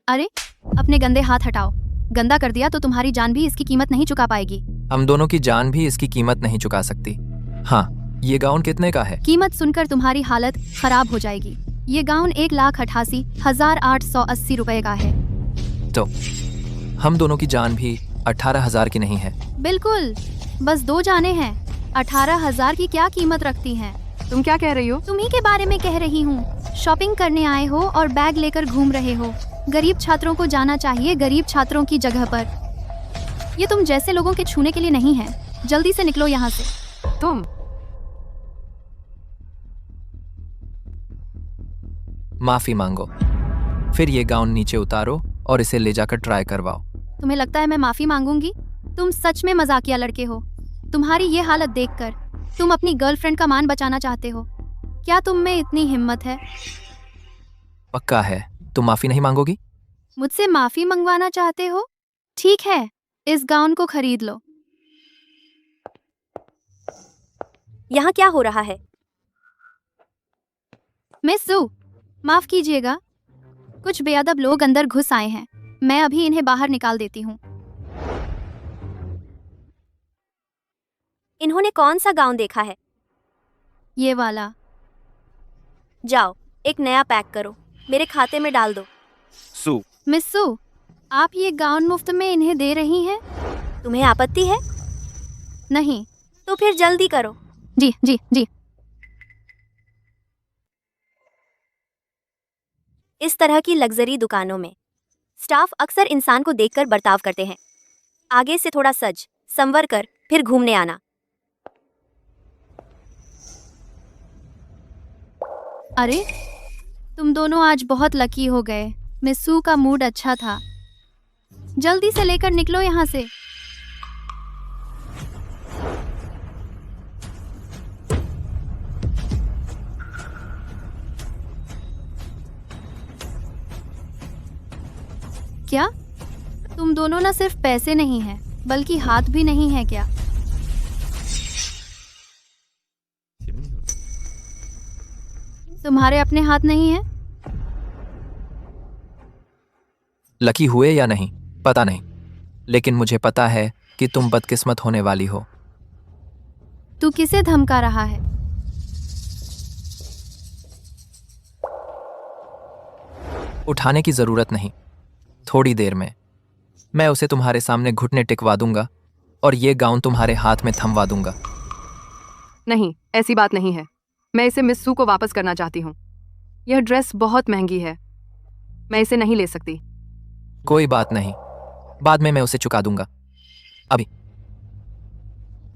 अरे, अपने गंदे हाथ हटाओ। गंदा कर दिया तो तुम्हारी जान भी इसकी कीमत नहीं चुका पाएगी। हम दोनों की जान भी इसकी कीमत नहीं चुका सकती। हाँ, ये गाउन कितने का है? कीमत सुनकर तुम्हारी हालत खराब हो जाएगी। ये गाउन 1,88,880 रुपए का है। तो हम दोनों की जान भी 18,000 की नहीं है? बिल्कुल, बस 2 जाने हैं। 18,000 की क्या कीमत रखती हैं? तुम क्या कह रही हो? तुम्ही के बारे में कह रही हूँ। शॉपिंग करने आए हो और बैग लेकर घूम रहे हो। गरीब छात्रों को जाना चाहिए गरीब छात्रों की जगह पर। ये तुम जैसे लोगों के छूने के लिए नहीं है। जल्दी से निकलो यहाँ से। तुम माफी मांगो, फिर ये गाउन नीचे उतारो और इसे ले जाकर ट्राई करवाओ। तुम्हें लगता है मैं माफी मांगूंगी? तुम सच में मजाकिया लड़के हो। तुम्हारी ये हालत देखकर तुम अपनी गर्लफ्रेंड का मान बचाना चाहते हो। क्या तुम में इतनी हिम्मत है? पक्का है तुम माफी नहीं मांगोगी? मुझसे माफी मंगवाना चाहते हो? ठीक है, इस गाउन को खरीद लो। यहाँ क्या हो रहा है? मिस सू, माफ कीजिएगा, कुछ बेअदब लोग अंदर घुस आए हैं। मैं अभी इन्हें बाहर निकाल देती हूँ। इन्होंने कौन सा गाउन देखा है? ये वाला। जाओ, एक नया पैक करो, मेरे खाते में डाल दो। सू, मिस सू, आप ये गाउन मुफ्त में इन्हें दे रही हैं? तुम्हें आपत्ति है? नहीं। तो फिर जल्दी करो। जी जी जी। इस तरह की लग्जरी दुकानों में स्टाफ अक्सर इंसान को देखकर बर्ताव करते हैं। आगे से थोड़ा सज संवर कर फिर घूमने आना। अरे, तुम दोनों आज बहुत लकी हो गए। मिस सू का मूड अच्छा था। जल्दी से लेकर निकलो यहाँ से। क्या तुम दोनों ना सिर्फ पैसे नहीं हैं, बल्कि हाथ भी नहीं है क्या? तुम्हारे अपने हाथ नहीं हैं? लकी हुए या नहीं पता नहीं, लेकिन मुझे पता है कि तुम बदकिस्मत होने वाली हो। तू किसे धमका रहा है? उठाने की जरूरत नहीं, थोड़ी देर में मैं उसे तुम्हारे सामने घुटने टिकवा दूंगा और ये गाउन तुम्हारे हाथ में थमवा दूंगा। नहीं, ऐसी बात नहीं है। मैं इसे मिस सू को वापस करना चाहती हूँ। यह ड्रेस बहुत महंगी है, मैं इसे नहीं ले सकती। कोई बात नहीं, बाद में मैं उसे चुका दूंगा। अभी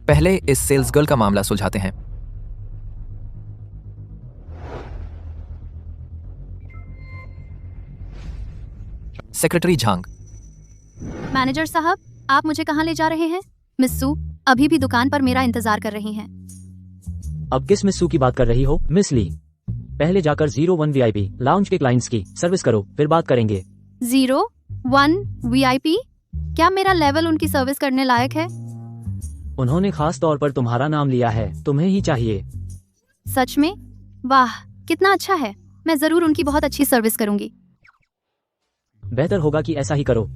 पहले इस सेल्स गर्ल का मामला सुलझाते हैं। सेक्रेटरी झांग। मैनेजर साहब, आप मुझे कहाँ ले जा रहे हैं? मिस सू अभी भी दुकान पर मेरा इंतजार कर रही हैं। अब किस मिस सू की बात कर रही हो मिस ली? पहले जाकर 01 VIP लाउंज के क्लाइंट्स की सर्विस करो, फिर बात करेंगे। 01 VIP? क्या मेरा लेवल उनकी सर्विस करने लायक है? उन्होंने खास तौर पर तुम्हारा नाम लिया है, तुम्हें ही चाहिए। सच में? वाह, कितना अच्छा है। मैं जरूर उनकी बहुत अच्छी सर्विस करूंगी। बेहतर होगा कि ऐसा ही करो।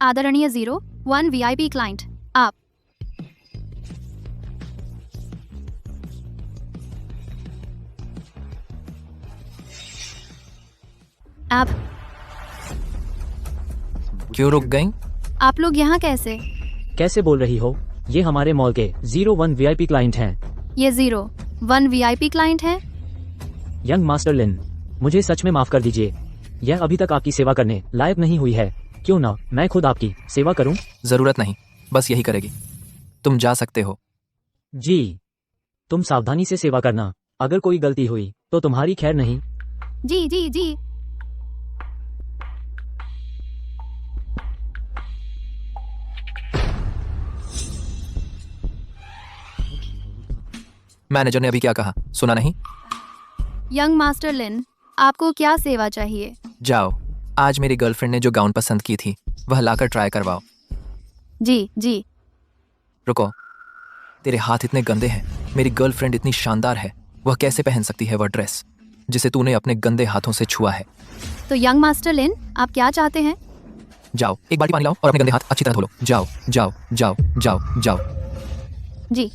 आदरणीय 01 VIP क्लाइंट, आप। क्यों रुक गई? आप लोग यहाँ कैसे? कैसे बोल रही हो? ये हमारे मॉल के 01 VIP क्लाइंट हैं। ये 01 VIP क्लाइंट है? यंग मास्टर लिन, मुझे सच में माफ कर दीजिए। यह अभी तक आपकी सेवा करने लायक नहीं हुई है। क्यों ना मैं खुद आपकी सेवा करूं? जरूरत नहीं, बस यही करेगी। तुम जा सकते हो। जी, तुम सावधानी से सेवा करना। अगर कोई गलती हुई तो तुम्हारी खैर नहीं। जी जी जी। मैनेजर ने अभी क्या कहा, सुना नहीं? यंग मास्टर लिन, आपको क्या सेवा चाहिए? जाओ, आज मेरी गर्लफ्रेंड ने जो गाउन पसंद की थी वह लाकर ट्राई करवाओ। जी जी। रुको, तेरे हाथ इतने गंदे हैं। मेरी गर्लफ्रेंड इतनी शानदार है, वह कैसे पहन सकती है वह ड्रेस जिसे तूने अपने गंदे हाथों से छुआ है? तो यंग मास्टर लिन, आप क्या चाहते हैं? जाओ, एक बाल्टी पानी लाओ और अपने गंदे हाथ अच्छी तरह धो लो। जाओ जाओ जाओ जाओ जाओ। जी।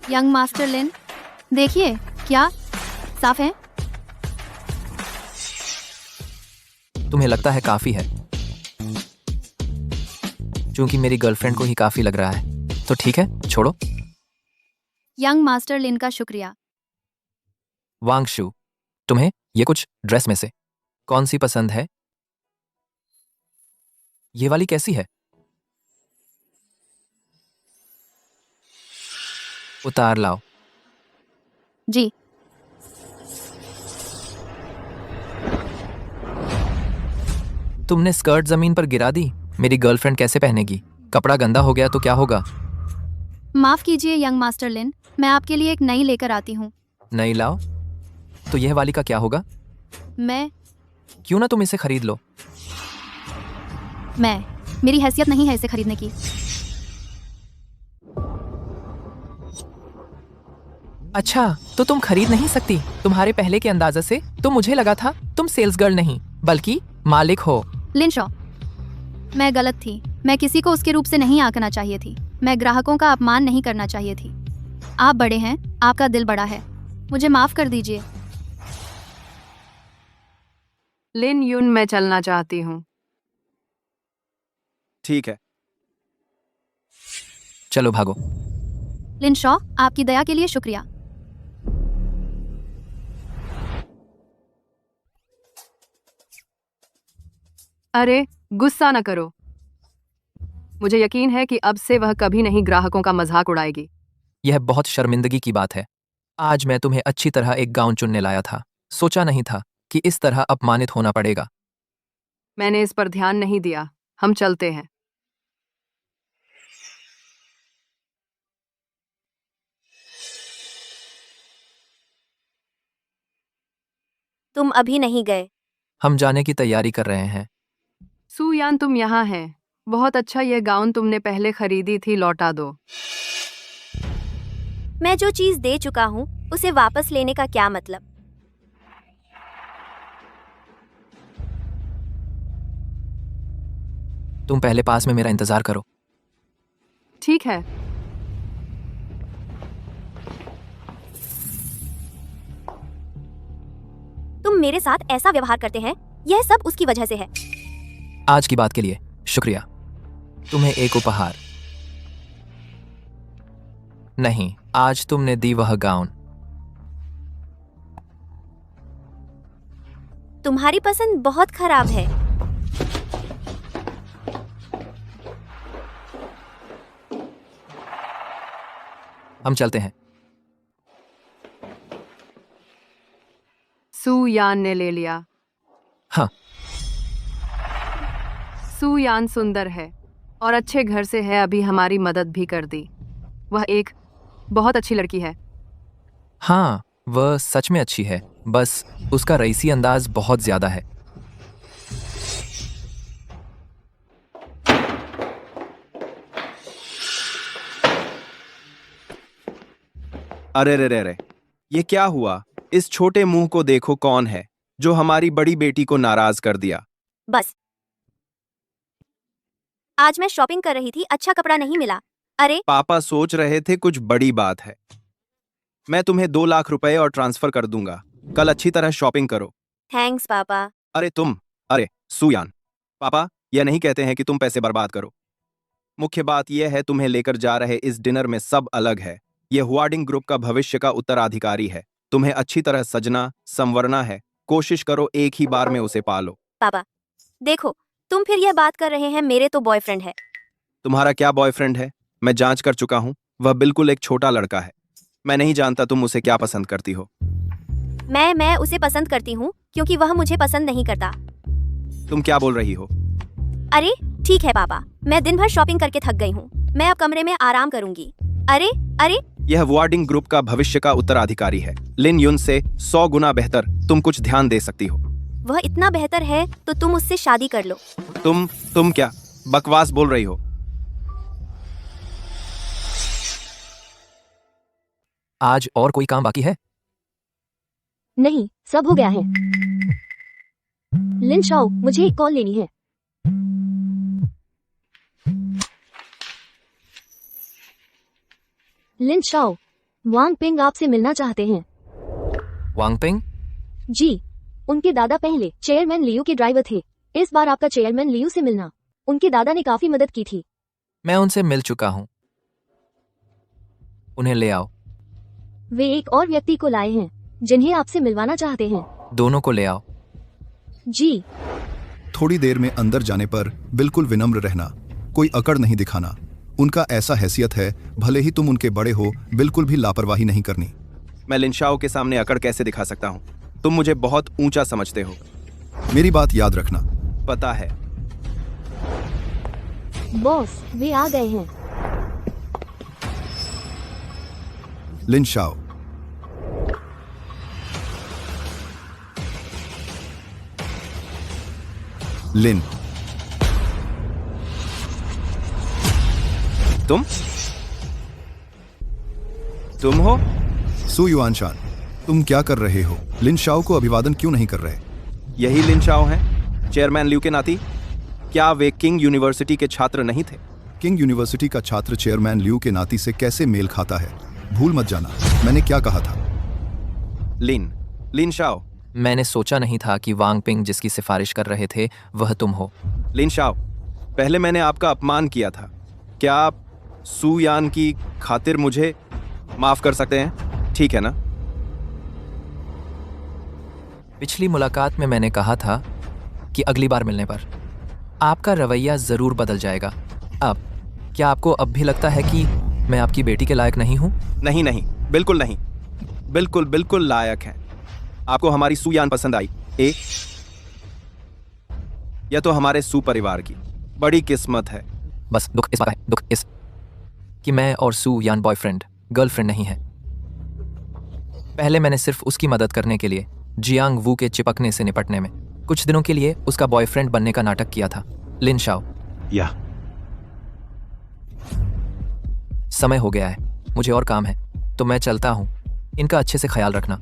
यंग मास्टर लिन, देखिए क्या साफ है? तुम्हें लगता है काफी है? क्योंकि मेरी गर्लफ्रेंड को ही काफी लग रहा है, तो ठीक है, छोड़ो। यंग मास्टर लिन का शुक्रिया। वांगशु, तुम्हें ये कुछ ड्रेस में से कौन सी पसंद है? ये वाली कैसी है? उतार लाओ। जी। तुमने स्कर्ट जमीन पर गिरा दी। मेरी गर्लफ्रेंड कैसे पहनेगी? कपड़ा गंदा हो गया तो क्या होगा? माफ कीजिए यंग मास्टर लिन, मैं आपके लिए एक नई लेकर आती हूँ। नहीं लाओ तो यह वाली का क्या होगा? मैं क्यों ना तुम इसे खरीद लो। मेरी हैसियत नहीं है इसे खरीदने की। अच्छा, तो तुम खरीद नहीं सकती। तुम्हारे पहले के अंदाजे से तो मुझे लगा था तुम सेल्स गर्ल नहीं बल्कि मालिक हो। लिन शॉ, मैं गलत थी। मैं किसी को उसके रूप से नहीं आंकना चाहिए थी। मैं ग्राहकों का अपमान नहीं करना चाहिए थी। आप बड़े हैं, आपका दिल बड़ा है, मुझे माफ कर दीजिए। लिन यून, मैं चलना चाहती हूँ। ठीक है। चलो भागो। लिन शॉ, आपकी दया के लिए शुक्रिया। अरे गुस्सा न करो, मुझे यकीन है कि अब से वह कभी नहीं ग्राहकों का मजाक उड़ाएगी। यह बहुत शर्मिंदगी की बात है। आज मैं तुम्हें अच्छी तरह एक गाउन चुनने लाया था। सोचा नहीं था कि इस तरह अपमानित होना पड़ेगा। मैंने इस पर ध्यान नहीं दिया। हम चलते हैं। तुम अभी नहीं गए? हम जाने की तैयारी कर रहे हैं। सुयान, तुम यहाँ हैं। बहुत अच्छा, यह गाउन तुमने पहले खरीदी थी, लौटा दो। मैं जो चीज दे चुका हूँ उसे वापस लेने का क्या मतलब? तुम पहले पास में मेरा इंतजार करो। ठीक है। तुम मेरे साथ ऐसा व्यवहार करते हैं, यह सब उसकी वजह से है। आज की बात के लिए शुक्रिया। तुम्हें एक उपहार। नहीं, आज तुमने दी वह गाउन। तुम्हारी पसंद बहुत खराब है। हम चलते हैं। सुयान ने ले लिया। हाँ। सुयान सुंदर है और अच्छे घर से है, अभी हमारी मदद भी कर दी। वह एक बहुत अच्छी लड़की है। हाँ, वह सच में अच्छी है, बस उसका रईसी अंदाज बहुत ज्यादा है। अरे रे रे रे, ये क्या हुआ? इस छोटे मुंह को देखो, कौन है जो हमारी बड़ी बेटी को नाराज कर दिया? बस, आज मैं शॉपिंग कर रही थी, अच्छा कपड़ा नहीं मिला। अरे पापा सोच रहे थे कुछ बड़ी बात है। मैं तुम्हें 2 लाख रुपए और ट्रांसफर कर दूंगा। कल अच्छी तरह शॉपिंग करो। थैंक्स पापा। अरे सुयान, पापा यह नहीं कहते हैं कि तुम पैसे बर्बाद करो। मुख्य बात यह है, तुम्हें लेकर जा रहे इस डिनर में सब अलग है। यह हुआडिंग ग्रुप का भविष्य का उत्तराधिकारी है। तुम्हें अच्छी तरह सजना संवरना है। कोशिश करो एक ही बार में उसे पालो। पापा देखो, तुम फिर यह बात कर रहे हैं। मेरे तो बॉयफ्रेंड है। तुम्हारा क्या बॉयफ्रेंड है? मैं जांच कर चुका हूं, वह बिल्कुल एक छोटा लड़का है। मैं नहीं जानता तुम उसे क्या पसंद करती हो। मैं उसे पसंद करती हूँ क्योंकि वह मुझे पसंद नहीं करता। तुम क्या बोल रही हो? अरे ठीक है पापा, मैं दिन भर शॉपिंग करके थक गई हूँ। मैं अब कमरे में आराम करूंगी। अरे अरे यह हुआडिंग ग्रुप का भविष्य का उत्तराधिकारी है। लिन युन से 100 गुना बेहतर। तुम कुछ ध्यान दे सकती हो। वह इतना बेहतर है तो तुम उससे शादी कर लो। तुम क्या बकवास बोल रही हो? आज और कोई काम बाकी है? नहीं, सब हो गया है। लिन शाओ, मुझे एक कॉल लेनी है। लिन शाओ, वांग पिंग आपसे मिलना चाहते हैं। वांगपिंग? जी, उनके दादा पहले चेयरमैन लियू के ड्राइवर थे। इस बार आपका चेयरमैन लियू से मिलना। उनके दादा ने काफी मदद की थी। मैं उनसे मिल चुका हूं। उन्हें ले आओ। वे एक और व्यक्ति को लाए हैं जिन्हें आपसे मिलवाना चाहते हैं। दोनों को ले आओ। जी। थोड़ी देर में अंदर जाने पर बिल्कुल विनम्र रहना, कोई अकड़ नहीं दिखाना। उनका ऐसा हैसियत है, भले ही तुम उनके बड़े हो, बिल्कुल भी लापरवाही नहीं करनी। मैं लिनशाओ के सामने अकड़ कैसे दिखा सकता हूँ? तुम मुझे बहुत ऊंचा समझते हो। मेरी बात याद रखना। पता है। बॉस, वे आ गए हैं। लिनशाओ। लिन, तुम हो? सु युआनशान, तुम क्या कर रहे हो? लिनशाओ को अभिवादन क्यों नहीं कर रहे? यही लिनशाओ हैं, चेयरमैन लियू के नाती? क्या वे किंग यूनिवर्सिटी के छात्र नहीं थे? किंग यूनिवर्सिटी का छात्र चेयरमैन लियू के नाती से कैसे मेल खाता है? भूल मत जाना मैंने क्या कहा था। लिनशाओ। मैंने सोचा नहीं था कि वांगपिंग जिसकी सिफारिश कर रहे थे वह तुम हो। लिनशाओ, पहले मैंने आपका अपमान किया था। क्या आप सु यान की खातिर मुझे माफ कर सकते हैं? ठीक है ना? पिछली मुलाकात में मैंने कहा था कि अगली बार मिलने पर आपका रवैया जरूर बदल जाएगा। अब क्या आपको अब भी लगता है कि मैं आपकी बेटी के लायक नहीं हूं? नहीं, बिल्कुल नहीं। बिल्कुल लायक हैं। आपको हमारी सु यान पसंद आई? यह तो हमारे सु परिवार की बड़ी किस्मत है। बस दुख इस बात है, दुख इस कि मैं और सु यान बॉयफ्रेंड गर्लफ्रेंड नहीं है। पहले मैंने सिर्फ उसकी मदद करने के लिए जियांग वू के चिपकने से निपटने में कुछ दिनों के लिए उसका बॉयफ्रेंड बनने का नाटक किया था। लिनशाओ, या समय हो गया है, मुझे और काम है, तो मैं चलता हूं। इनका अच्छे से ख्याल रखना।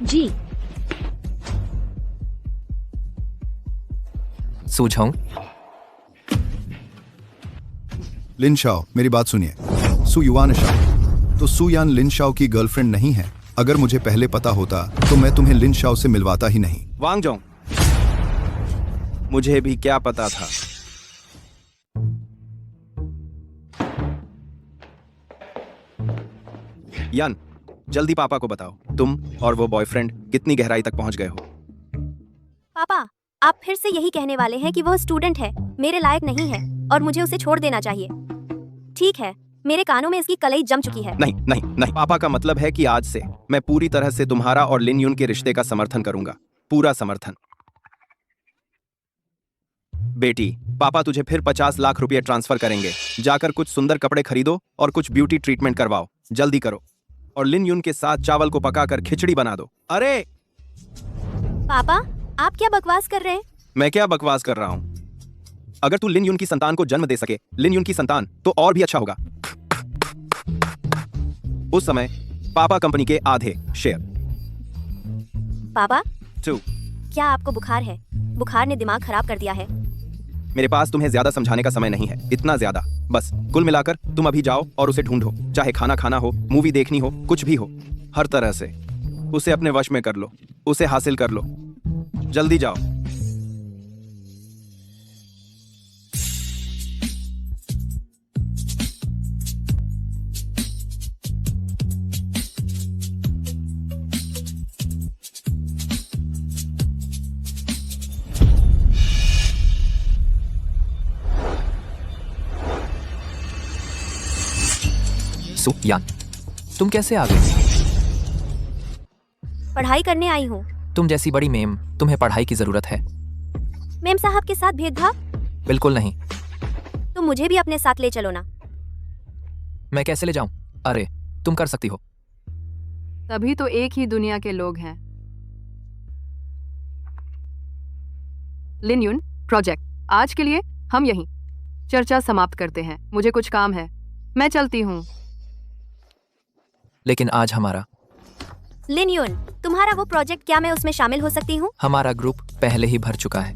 जी। सूझाऊं? लिनशाओ, मेरी बात सुनिए। सु युआनशाओ तो सु यान लिनशाओ की गर्लफ्रेंड नहीं है। अगर मुझे पहले पता होता तो मैं तुम्हें लिनशाओ से मिलवाता ही नहीं। वांगजोंग, मुझे भी क्या पता था। यान, जल्दी पापा को बताओ तुम और वो बॉयफ्रेंड कितनी गहराई तक पहुंच गए हो। पापा, आप फिर से यही कहने वाले हैं कि वह स्टूडेंट है, मेरे लायक नहीं है और मुझे उसे छोड़ देना चाहिए। ठीक है, मेरे कानों में इसकी कलई जम चुकी है। नहीं। पापा का मतलब है कि आज से मैं पूरी तरह से तुम्हारा और लिन यून के रिश्ते का समर्थन करूंगा। पूरा समर्थन। बेटी, पापा तुझे फिर 50 लाख रुपए ट्रांसफर करेंगे। जाकर कुछ सुंदर कपड़े खरीदो और कुछ ब्यूटी ट्रीटमेंट करवाओ। जल्दी करो और लिन यून के साथ चावल को पकाकर खिचड़ी बना दो। अरे पापा, आप क्या बकवास कर रहे हैं? मैं क्या बकवास कर रहा हूं? अगर तू लिन यून की संतान को जन्म दे सके, लिन यून की संतान, तो और भी अच्छा होगा। उस समय पापा कंपनी के आधे शेयर। पापा, टू, क्या आपको बुखार है? बुखार ने दिमाग खराब कर दिया है। मेरे पास तुम्हें ज्यादा समझाने का समय नहीं है, इतना ज्यादा। बस कुल मिलाकर तुम अभी जाओ और उसे ढूंढो। चाहे खाना खाना हो, मूवी देखनी हो, कुछ भी हो, हर तरह से उसे अपने वश में कर लो, उसे हासिल कर लो। जल्दी जाओ। सु यान, तुम कैसे आ गए? पढ़ाई करने आई हूँ। तुम जैसी बड़ी मेम, तुम्हें पढ़ाई की जरूरत है? मेम साहब के साथ भेदभाव? बिल्कुल नहीं। तो मुझे भी अपने साथ ले चलो ना। मैं कैसे ले जाऊं? अरे तुम कर सकती हो। तभी तो एक ही दुनिया के लोग हैं। लिन यून, प्रोजेक्ट, आज के लिए हम यहीं चर्चा समाप्त करते हैं। मुझे कुछ काम है, मैं चलती हूँ। लेकिन आज हमारा लिन यून, तुम्हारा वो प्रोजेक्ट, क्या मैं उसमें शामिल हो सकती हूँ? हमारा ग्रुप पहले ही भर चुका है।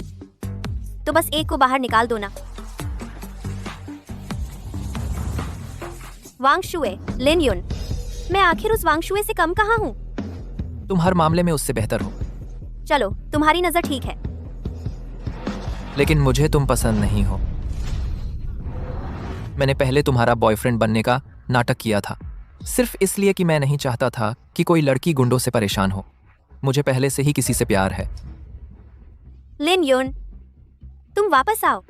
तो बस एक को बाहर निकाल दो ना। वांगशुए, लिन यून, मैं आखिर उस वांगशुए से कम कहाँ हूँ? तुम हर मामले में उससे बेहतर हो, चलो, तुम्हारी नजर ठीक है। लेकिन मुझे तुम पसंद नहीं हो। मैंने पहले तुम्हारा बॉयफ्रेंड बनने का नाटक किया था, सिर्फ इसलिए कि मैं नहीं चाहता था कि कोई लड़की गुंडों से परेशान हो। मुझे पहले से ही किसी से प्यार है। लिन यून, तुम वापस आओ।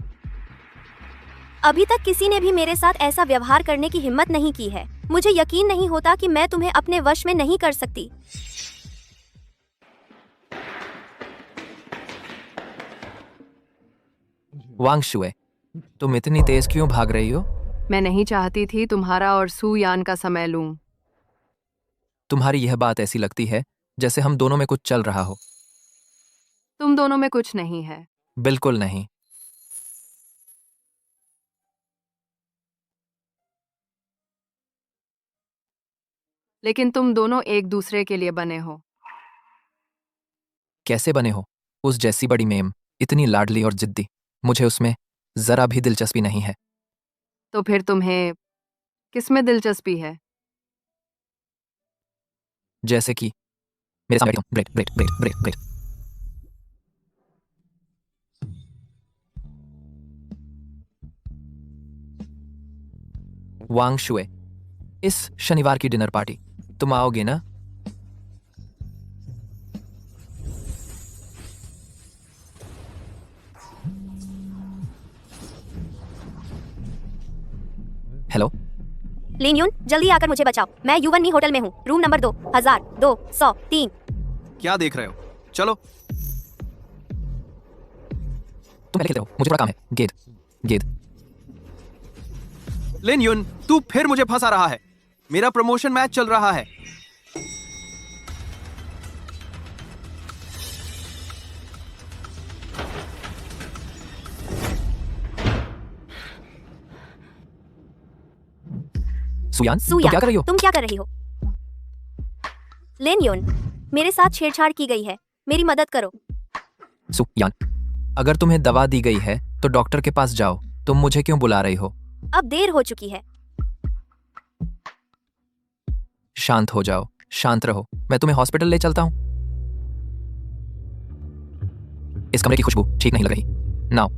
अभी तक किसी ने भी मेरे साथ ऐसा व्यवहार करने की हिम्मत नहीं की है। मुझे यकीन नहीं होता कि मैं तुम्हें अपने वश में नहीं कर सकती। वांग शुए, तुम इतनी तेज क्यों भाग रही हो? मैं नहीं चाहती थी तुम्हारा और सू यान का समय लूं। तुम्हारी यह बात ऐसी लगती है जैसे हम दोनों में कुछ चल रहा हो। तुम दोनों में कुछ नहीं है। बिल्कुल नहीं। लेकिन तुम दोनों एक दूसरे के लिए बने हो। कैसे बने हो? उस जैसी बड़ी मेम, इतनी लाडली और जिद्दी, मुझे उसमें जरा भी दिलचस्पी नहीं है। तो फिर तुम्हें किसमें दिलचस्पी है? जैसे कि मेरे सामने bread bread bread bread bread. Wang Xue, इस शनिवार की डिनर पार्टी तुम आओगे ना? हेलो, लिन यून, जल्दी आकर मुझे बचाओ। मैं युवनी होटल में हूँ, रूम नंबर 2203। क्या देख रहे हो? चलो। तुम पहले खेलते हो, मुझे बड़ा काम है। गेंद गेंद। लिन यून, तू फिर मुझे फंसा रहा है। मेरा प्रमोशन मैच चल रहा है। सुयान, तुम क्या कर रही हो? तुम क्या कर रही हो? लिन यून, मेरे साथ छेड़छाड़ की गई है, मेरी मदद करो। सुयान, अगर तुम्हें दवा दी गई है तो डॉक्टर के पास जाओ। तुम मुझे क्यों बुला रही हो? अब देर हो चुकी है। शांत हो जाओ, शांत रहो। मैं तुम्हें हॉस्पिटल ले चलता हूं। इस कमरे की खुशबू ठीक नहीं लग रही। नाउ।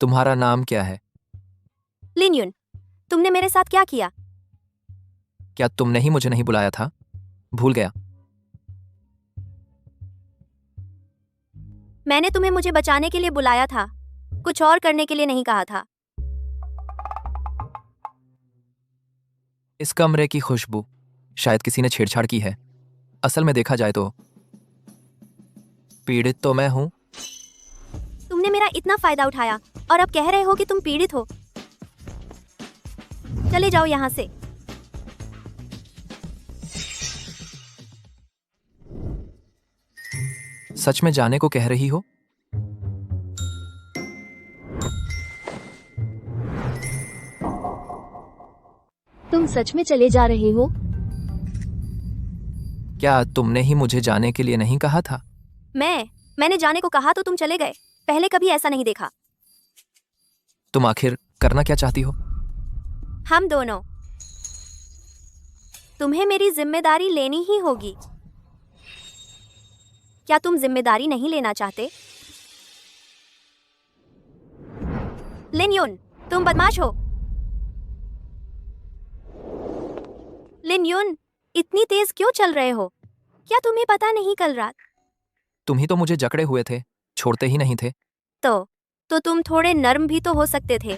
तुम्हारा नाम क्या है? लिन यून, तुमने मेरे साथ क्या किया? क्या तुमने ही मुझे नहीं बुलाया था? भूल गया? मैंने तुम्हें मुझे बचाने के लिए बुलाया था, कुछ और करने के लिए नहीं कहा था। इस कमरे की खुशबू, शायद किसी ने छेड़छाड़ की है। असल में देखा जाए तो पीड़ित तो मैं हूं। तुमने मेरा इतना फायदा उठाया और अब कह रहे हो कि तुम पीड़ित हो। चले जाओ यहाँ से। सच में जाने को कह रही हो? तुम सच में चले जा रहे हो? क्या तुमने ही मुझे जाने के लिए नहीं कहा था? मैंने जाने को कहा तो तुम चले गए। पहले कभी ऐसा नहीं देखा। तुम आखिर करना क्या चाहती हो? हम दोनों। तुम्हें मेरी जिम्मेदारी लेनी ही होगी। क्या तुम जिम्मेदारी नहीं लेना चाहते? लिन यून, तुम बदमाश हो। लिन यून, इतनी तेज क्यों चल रहे हो? क्या तुम्हें पता नहीं कल रात? तुम ही तो मुझे जकड़े हुए थे, छोड़ते ही नहीं थे। तो तुम थोड़े नर्म भी तो हो सकते थे।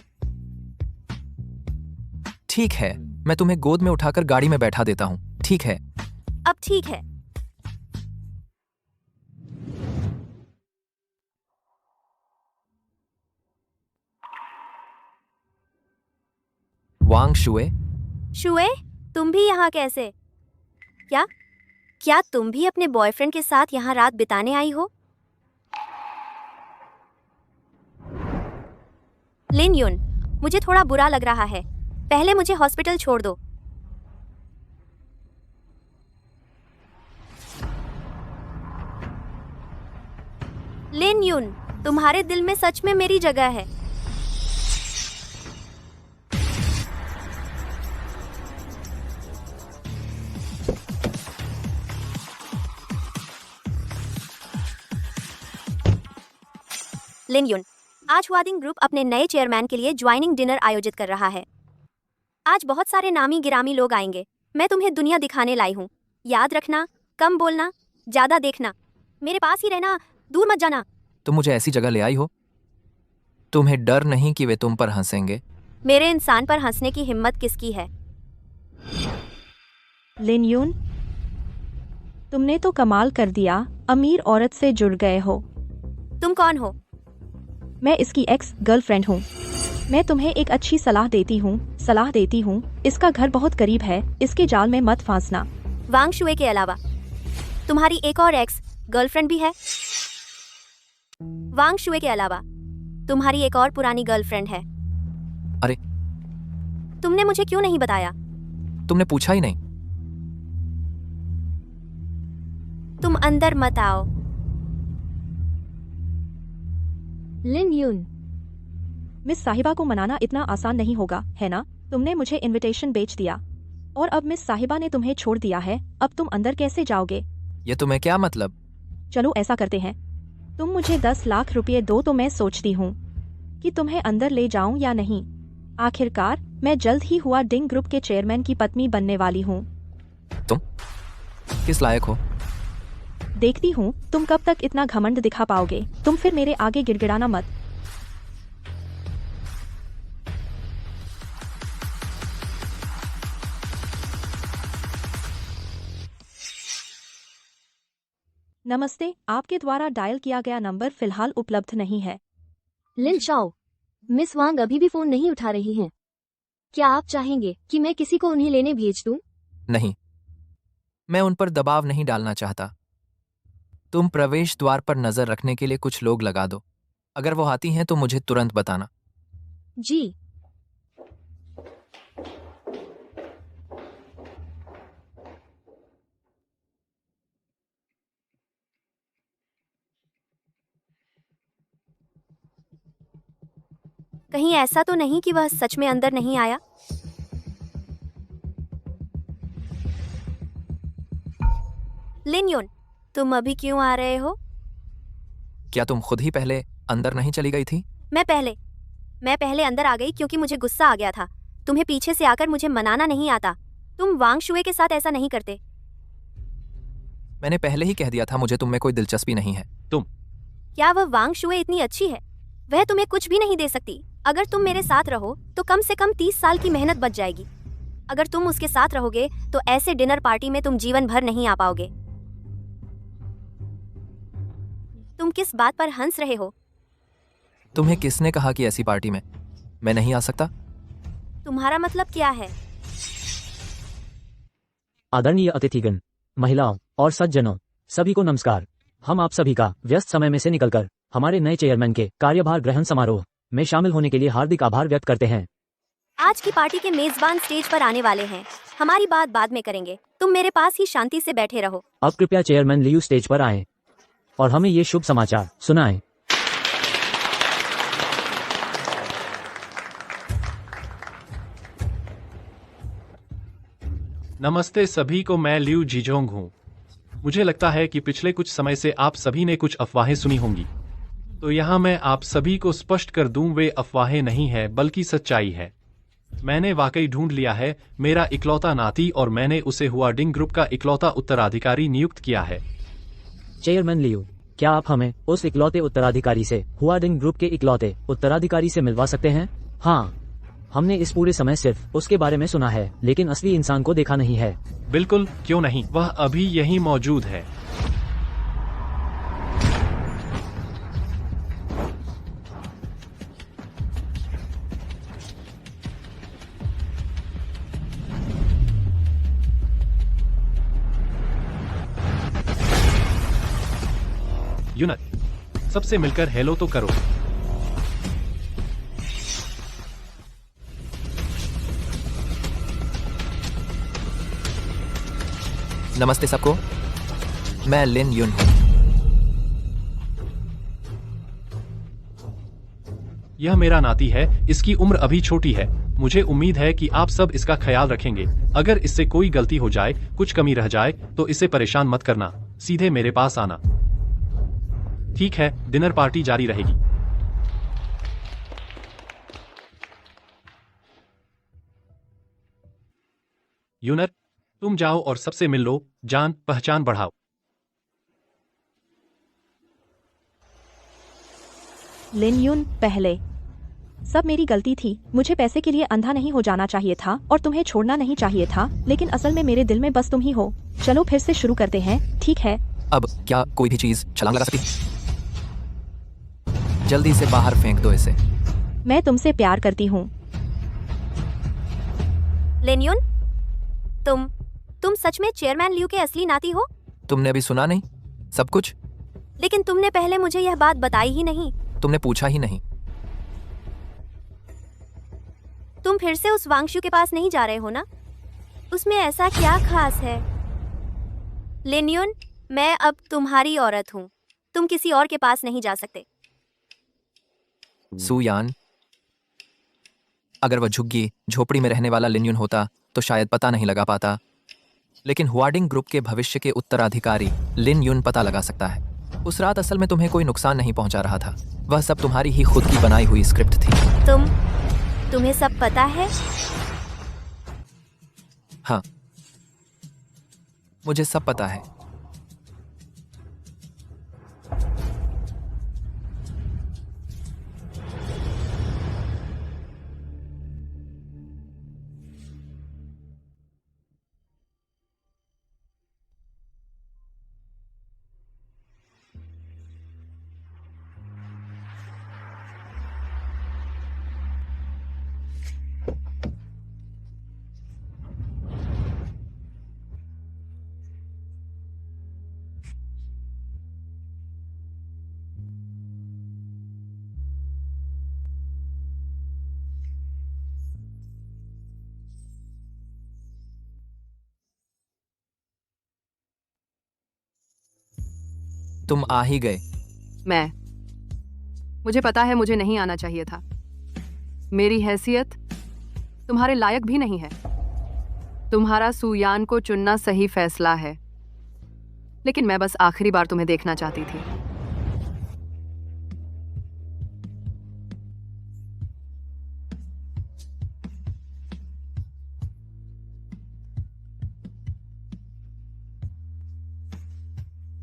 ठीक है, मैं तुम्हें गोद में उठाकर गाड़ी में बैठा देता हूँ। ठीक है? अब ठीक है। वांग शुए, शुए, तुम भी यहाँ कैसे? क्या तुम भी अपने बॉयफ्रेंड के साथ यहाँ रात बिताने आई हो? लिन युन, मुझे थोड़ा बुरा लग रहा है। पहले मुझे हॉस्पिटल छोड़ दो। लिन युन, तुम्हारे दिल में सच में मेरी जगह है। लिन युन, आज हुआडिंग ग्रुप अपने नए चेयरमैन के लिए ज्वाइनिंग डिनर आयोजित कर रहा है। आज बहुत सारे नामी गिरामी लोग आएंगे। मैं तुम्हें दुनिया दिखाने लाई हूँ। याद रखना, कम बोलना, ज्यादा देखना, मेरे पास ही रहना, दूर मत जाना। तुम मुझे ऐसी जगह ले आई हो, तुम्हें डर नहीं कि वे तुम पर हंसेंगे? मेरे इंसान पर हंसने की हिम्मत किसकी है? लिन यून, तुमने तो कमाल कर दिया, अमीर औरत से जुड़ गए हो। तुम कौन हो? मैं इसकी एक्स गर्लफ्रेंड हूँ। मैं तुम्हें एक अच्छी सलाह देती हूँ। इसका घर बहुत करीब है, इसके जाल में मत फांसना। वांग शुए के अलावा तुम्हारी एक और एक्स गर्लफ्रेंड भी है? वांग शुए के अलावा तुम्हारी एक और पुरानी गर्लफ्रेंड है? अरे, तुमने मुझे क्यों नहीं बताया? तुमने पूछा ही नहीं। तुम अंदर मत आओ। लिन यून, मिस साहिबा को मनाना इतना आसान नहीं होगा, है ना? तुमने मुझे इनविटेशन बेच दिया और अब मिस साहिबा ने तुम्हें छोड़ दिया है। अब तुम अंदर कैसे जाओगे? ये तुम्हें क्या मतलब? चलो ऐसा करते हैं, तुम मुझे 10 लाख रुपए दो तो मैं सोचती हूँ कि तुम्हें अंदर ले जाऊं या नहीं। आखिरकार मैं जल्द ही हुआडिंग ग्रुप के चेयरमैन की पत्नी बनने वाली हूँ। तुम किस लायक हो? देखती हूँ तुम कब तक इतना घमंड दिखा पाओगे। तुम फिर मेरे आगे गिड़गिड़ाना मत। नमस्ते, आपके द्वारा डायल किया गया नंबर फिलहाल उपलब्ध नहीं है। लिन शाओ, मिस वांग अभी भी फोन नहीं उठा रही हैं। क्या आप चाहेंगे कि मैं किसी को उन्हें लेने भेज दूं? नहीं, मैं उन पर दबाव नहीं डालना चाहता। तुम प्रवेश द्वार पर नजर रखने के लिए कुछ लोग लगा दो। अगर वो आती हैं तो मुझे तुरंत बताना। जी। कहीं ऐसा तो नहीं कि वह सच में अंदर नहीं आया? लिन युन, तुम अभी क्यों आ रहे हो? क्या तुम खुद ही पहले अंदर नहीं चली गई थी? मैं पहले अंदर आ गई क्योंकि मुझे गुस्सा आ गया था। तुम्हें पीछे से आकर मुझे मनाना नहीं आता। तुम वांग शुए के साथ ऐसा नहीं करते। मैंने पहले ही कह दिया था मुझे तुम में कोई दिलचस्पी नहीं है। क्या वह वांग शुए इतनी अच्छी है? वह तुम्हें कुछ भी नहीं दे सकती। अगर तुम मेरे साथ रहो तो कम से कम 30 साल की मेहनत बच जाएगी। अगर तुम उसके साथ रहोगे तो ऐसे डिनर पार्टी में तुम जीवन भर नहीं आ पाओगे। तुम किस बात पर हंस रहे हो? तुम्हें किसने कहा कि ऐसी पार्टी में मैं नहीं आ सकता? तुम्हारा मतलब क्या है? आदरणीय अतिथिगण, महिलाओं और सज्जनों, सभी को नमस्कार। हम आप सभी का व्यस्त समय में से निकलकर हमारे नए चेयरमैन के कार्यभार ग्रहण समारोह में शामिल होने के लिए हार्दिक आभार व्यक्त करते हैं। आज की पार्टी के मेजबान स्टेज पर आने वाले हैं। हमारी बात बाद में करेंगे। तुम मेरे पास ही शांति से बैठे रहो। अब कृपया चेयरमैन लियू स्टेज पर आएं और हमें ये शुभ समाचार सुनाएं। नमस्ते सभी को, मैं लियू जीजोंग हूँ। मुझे लगता है कि पिछले कुछ समय से आप सभी ने कुछ अफवाहें सुनी होंगी, तो यहाँ मैं आप सभी को स्पष्ट कर दूं, वे अफवाहें नहीं है बल्कि सच्चाई है। मैंने वाकई ढूंढ लिया है मेरा इकलौता नाती और मैंने उसे हुआडिंग ग्रुप का इकलौता उत्तराधिकारी नियुक्त किया है। चेयरमैन लियू, क्या आप हमें उस इकलौते उत्तराधिकारी से, हुआडिंग ग्रुप के इकलौते उत्तराधिकारी से मिलवा सकते हैं? हाँ, हमने इस पूरे समय सिर्फ उसके बारे में सुना है, लेकिन असली इंसान को देखा नहीं है। बिल्कुल, क्यों नहीं, वह अभी यहीं मौजूद है। यूनत, सबसे मिलकर हेलो तो करो। नमस्ते सबको, मैं लिन युन हूँ। यह मेरा नाती है, इसकी उम्र अभी छोटी है। मुझे उम्मीद है कि आप सब इसका ख्याल रखेंगे। अगर इससे कोई गलती हो जाए, कुछ कमी रह जाए, तो इसे परेशान मत करना, सीधे मेरे पास आना। ठीक है, डिनर पार्टी जारी रहेगी। यूनर, तुम जाओ और सबसे मिल लो, जान पहचान बढ़ाओ। लिन युन पहले। सब मेरी गलती थी। मुझे पैसे के लिए अंधा नहीं हो जाना चाहिए था और तुम्हें छोड़ना नहीं चाहिए था, लेकिन असल में मेरे दिल में बस तुम ही हो। चलो फिर से शुरू करते हैं, ठीक है? अब क्या कोई भी चीज छलांग लगा सकती? जल्दी से बाहर फेंक दो इसे। मैं तुमसे प्यार करती हूँ। लेन्युन, तुम सच में चेयरमैन लियू के असली नाती हो? तुमने अभी सुना नहीं सब कुछ? लेकिन तुमने पहले मुझे यह बात बताई ही नहीं। तुमने पूछा ही नहीं। तुम फिर से उस वांगशु के पास नहीं जा रहे हो ना? उसमें ऐसा क्या खास है? लेन्युन, मैं अब तुम्हारी औरत हूँ। तुम किसी और के पास नहीं जा सकते। सुयान, अगर वह झुग्गी झोपड़ी में रहने वाला लिन युन होता तो शायद पता नहीं लगा पाता, लेकिन हुआडिंग ग्रुप के भविष्य के उत्तराधिकारी लिन युन पता लगा सकता है। उस रात असल में तुम्हें कोई नुकसान नहीं पहुंचा रहा था। वह सब तुम्हारी ही खुद की बनाई हुई स्क्रिप्ट थी। तुम्हें सब पता है? हाँ, मुझे सब पता है। तुम आ ही गए। मुझे पता है मुझे नहीं आना चाहिए था। मेरी हैसियत तुम्हारे लायक भी नहीं है। तुम्हारा सुयान को चुनना सही फैसला है, लेकिन मैं बस आखिरी बार तुम्हें देखना चाहती थी।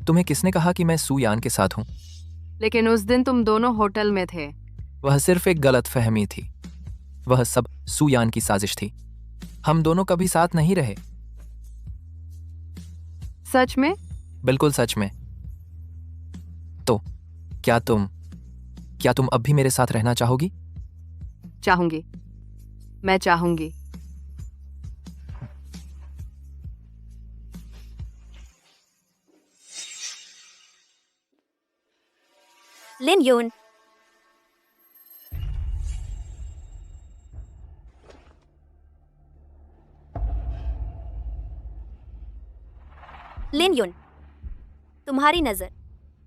तुम्हें किसने कहा कि मैं सुयान के साथ हूं? लेकिन उस दिन तुम दोनों होटल में थे। वह सिर्फ एक गलत फहमी थी। वह सब सुयान की साजिश थी। हम दोनों कभी साथ नहीं रहे। सच में? बिल्कुल सच में। तो क्या तुम अब भी मेरे साथ रहना चाहोगी? चाहूंगी, मैं चाहूंगी। लिन युन, लिन युन, तुम्हारी नजर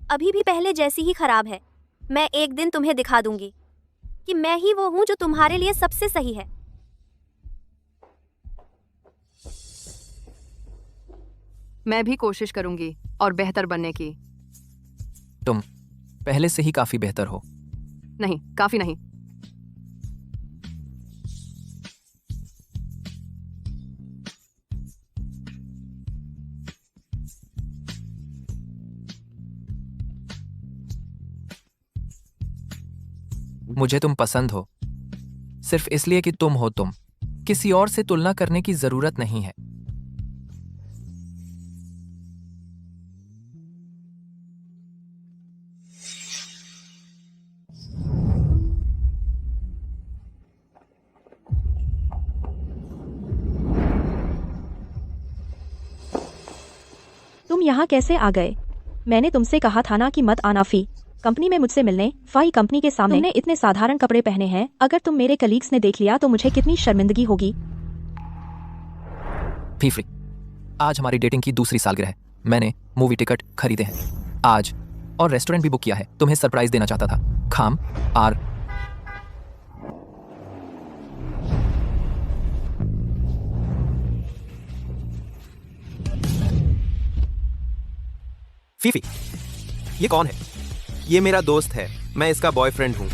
अभी भी पहले जैसी ही खराब है। मैं एक दिन तुम्हें दिखा दूंगी कि मैं ही वो हूं जो तुम्हारे लिए सबसे सही है। मैं भी कोशिश करूंगी और बेहतर बनने की। तुम पहले से ही काफी बेहतर हो। नहीं, काफी नहीं। मुझे तुम पसंद हो, सिर्फ इसलिए कि तुम हो तुम। किसी और से तुलना करने की जरूरत नहीं है। तुम यहाँ कैसे आ गए? मैंने तुमसे कहा था ना कि मत आना। फी कंपनी में मुझसे मिलने। फाई कंपनी के सामने तुमने इतने साधारण कपड़े पहने हैं। अगर तुम मेरे कलीग्स ने देख लिया तो मुझे कितनी शर्मिंदगी होगी। फी फ्री, आज हमारी डेटिंग की दूसरी सालगिरह है। मैंने मूवी टिकट खरीदे हैं आज और रेस्टोरेंट भी बुक किया है। तुम्हें सरप्राइज देना चाहता था। खाम आर। फीफी, ये कौन है? ये मेरा दोस्त है, मैं इसका बॉयफ्रेंड हूं।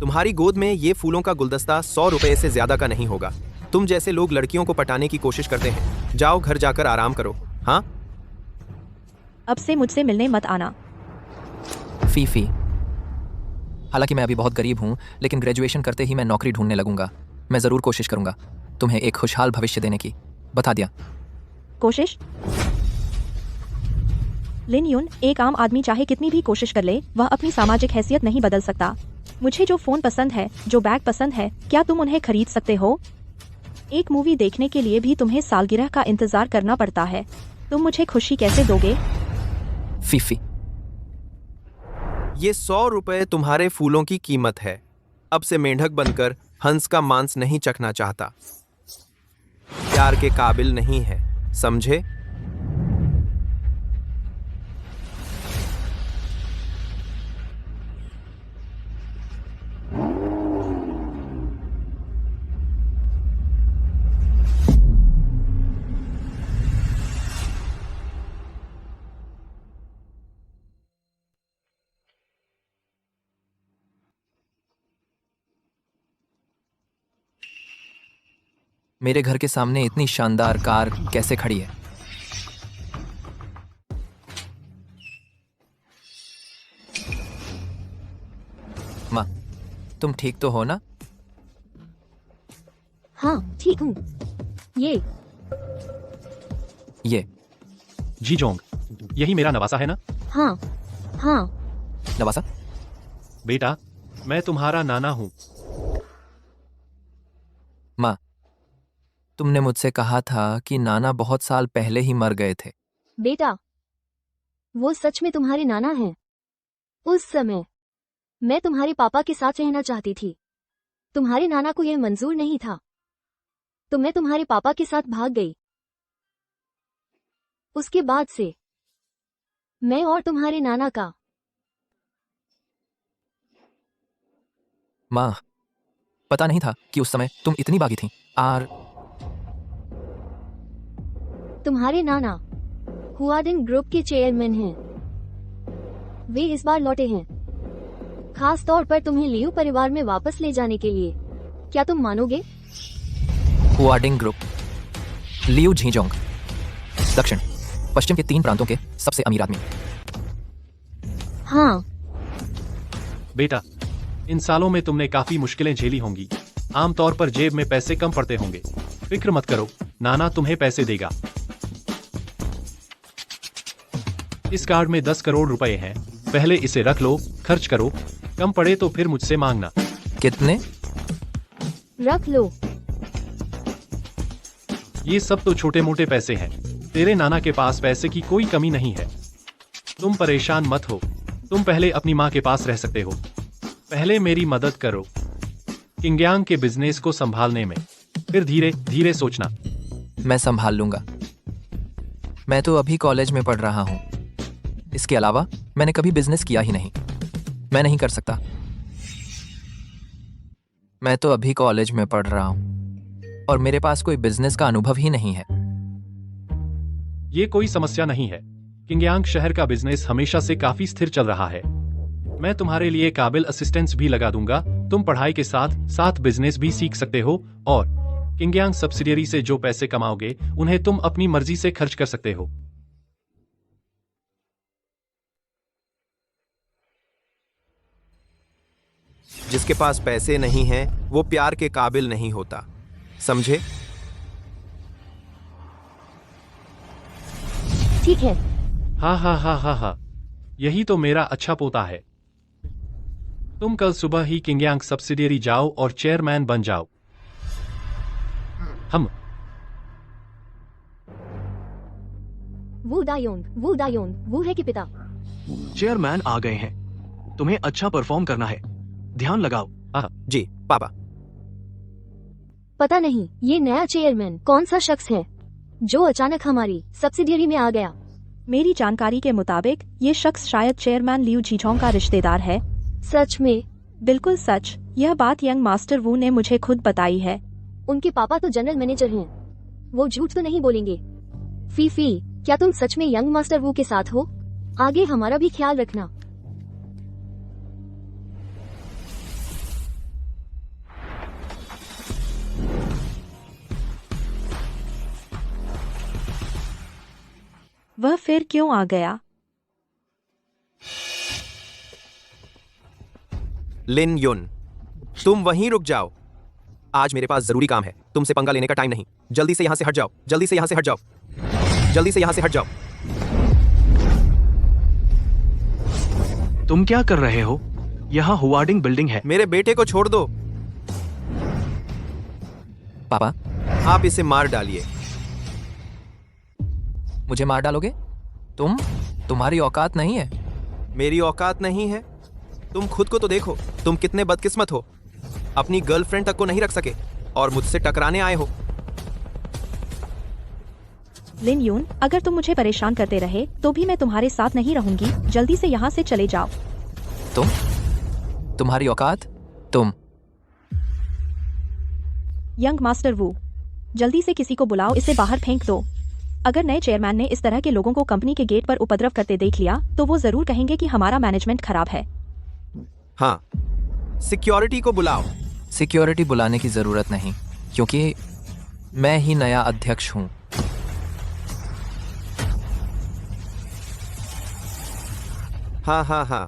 तुम्हारी गोद में ये फूलों का गुलदस्ता 100 रुपए से ज्यादा का नहीं होगा। तुम जैसे लोग लड़कियों को पटाने की कोशिश करते हैं। जाओ घर जाकर आराम करो। हाँ, अब से मुझसे मिलने मत आना। फीफी, हालांकि मैं अभी बहुत गरीब हूं, लेकिन ग्रेजुएशन करते ही मैं नौकरी ढूंढने लगूंगा। मैं जरूर कोशिश करूंगा तुम्हें एक खुशहाल भविष्य देने की। बता दिया। कोशिश? लिन यून, एक आम आदमी चाहे कितनी भी कोशिश कर ले, वह अपनी सामाजिक हैसियत नहीं बदल सकता। मुझे जो फोन पसंद है, जो बैग पसंद है, क्या तुम उन्हें खरीद सकते हो? एक मूवी देखने के लिए भी तुम्हें सालगिरह का इंतजार करना पड़ता है। तुम मुझे खुशी कैसे दोगे? फीफी, ये 100 रुपए तुम्हारे फूलों की कीमत है। अब से मेंढक बनकर हंस का मांस नहीं चखना चाहता। प्यार के काबिल नहीं है, समझे? मेरे घर के सामने इतनी शानदार कार कैसे खड़ी है? माँ, तुम ठीक तो हो ना? हाँ ठीक हूँ। ये जीजोंग, यही मेरा नवासा है ना? हाँ हाँ। नवासा, बेटा, मैं तुम्हारा नाना हूँ। माँ, तुमने मुझसे कहा था कि नाना बहुत साल पहले ही मर गए थे। बेटा, वो सच में तुम्हारे नाना हैं। उस समय मैं तुम्हारे पापा के साथ रहना चाहती थी। तुम्हारे नाना को यह मंजूर नहीं था, तो मैं तुम्हारे पापा के साथ भाग गई। उसके बाद से मैं और तुम्हारे नाना का। माँ, पता नहीं था कि उस समय तुम इतनी बागी थीं। आर तुम्हारे नाना हुआडिन ग्रुप के चेयरमैन हैं। वे इस बार लौटे हैं, खास तौर पर तुम्हें लियू परिवार में वापस ले जाने के लिए। क्या तुम मानोगे? हुआडिंग ग्रुप, लियू झीजोंग, दक्षिण पश्चिम के 3 प्रांतों के सबसे अमीर आदमी। हाँ बेटा, इन सालों में तुमने काफी मुश्किलें झेली होंगी। आमतौर पर जेब में पैसे कम पड़ते होंगे। फिक्र मत करो, नाना तुम्हें पैसे देगा। इस कार्ड में 10 करोड़ रुपए हैं। पहले इसे रख लो, खर्च करो। कम पड़े तो फिर मुझसे मांगना। कितने? रख लो। ये सब तो छोटे मोटे पैसे हैं। तेरे नाना के पास पैसे की कोई कमी नहीं है। तुम परेशान मत हो। तुम पहले अपनी माँ के पास रह सकते हो। पहले मेरी मदद करो किंगयांग के बिजनेस को संभालने में, फिर धीरे धीरे सोचना। मैं संभाल लूंगा। मैं तो अभी कॉलेज में पढ़ रहा हूँ। इसके अलावा मैंने कभी बिजनेस किया ही नहीं। मैं नहीं कर सकता। मैं तो अभी कॉलेज में पढ़ रहा हूँ और मेरे पास कोई बिजनेस का अनुभव ही नहीं है। ये कोई समस्या नहीं है। किंगयांग शहर का बिजनेस हमेशा से काफी स्थिर चल रहा है। मैं तुम्हारे लिए काबिल असिस्टेंट्स भी लगा दूंगा। तुम पढ़ाई के साथ साथ बिजनेस भी सीख सकते हो और किंगयांग सब्सिडियरी से जो पैसे कमाओगे उन्हें तुम अपनी मर्जी से खर्च कर सकते हो। जिसके पास पैसे नहीं हैं, वो प्यार के काबिल नहीं होता, समझे? ठीक है। हा हा हा हा हा, यही तो मेरा अच्छा पोता है। तुम कल सुबह ही किंगयांग सब्सिडियरी जाओ और चेयरमैन बन जाओ। हम वो दायोंग वो है कि पिता। चेयरमैन आ गए हैं। तुम्हें अच्छा परफॉर्म करना है। ध्यान लगाओ। जी पापा। पता नहीं ये नया चेयरमैन कौन सा शख्स है जो अचानक हमारी सब्सिडियरी में आ गया। मेरी जानकारी के मुताबिक ये शख्स शायद चेयरमैन लियू जीजोंग का रिश्तेदार है। सच में? बिल्कुल सच। यह बात यंग मास्टर वू ने मुझे खुद बताई है। उनके पापा तो जनरल मैनेजर हैं। वो झूठ तो नहीं बोलेंगे। फीफी, क्या तुम सच में यंग मास्टर वू के साथ हो? आगे हमारा भी ख्याल रखना। वह फिर क्यों आ गया? लिन युन, तुम वहीं रुक जाओ। आज मेरे पास जरूरी काम है। तुमसे पंगा लेने का टाइम नहीं। जल्दी से यहाँ से हट जाओ। जल्दी से यहाँ से हट जाओ। जल्दी से यहाँ से हट जाओ। तुम क्या कर रहे हो? यहाँ हुआर्डिंग बिल्डिंग है। मेरे बेटे को छोड़ दो। पापा, आप इसे मार डालिए। मुझे मार डालोगे? तुम्हारी औकात नहीं है। मेरी औकात नहीं है? तुम खुद को तो देखो, तुम कितने बदकिस्मत हो। अपनी गर्लफ्रेंड तक को नहीं रख सके और मुझसे टकराने आए हो। लिन यून, अगर तुम मुझे परेशान करते रहे तो भी मैं तुम्हारे साथ नहीं रहूंगी। जल्दी से यहाँ से चले जाओ। तुम्हारी औकात? तुम यंग मास्टर वू, जल्दी से किसी को बुलाओ, इसे बाहर फेंक दो। अगर नए चेयरमैन ने इस तरह के लोगों को कंपनी के गेट पर उपद्रव करते देख लिया तो वो जरूर कहेंगे कि हमारा मैनेजमेंट खराब है। हाँ, सिक्योरिटी को बुलाओ। सिक्योरिटी बुलाने की जरूरत नहीं, क्योंकि मैं ही नया अध्यक्ष हूं। हाँ हाँ हाँ,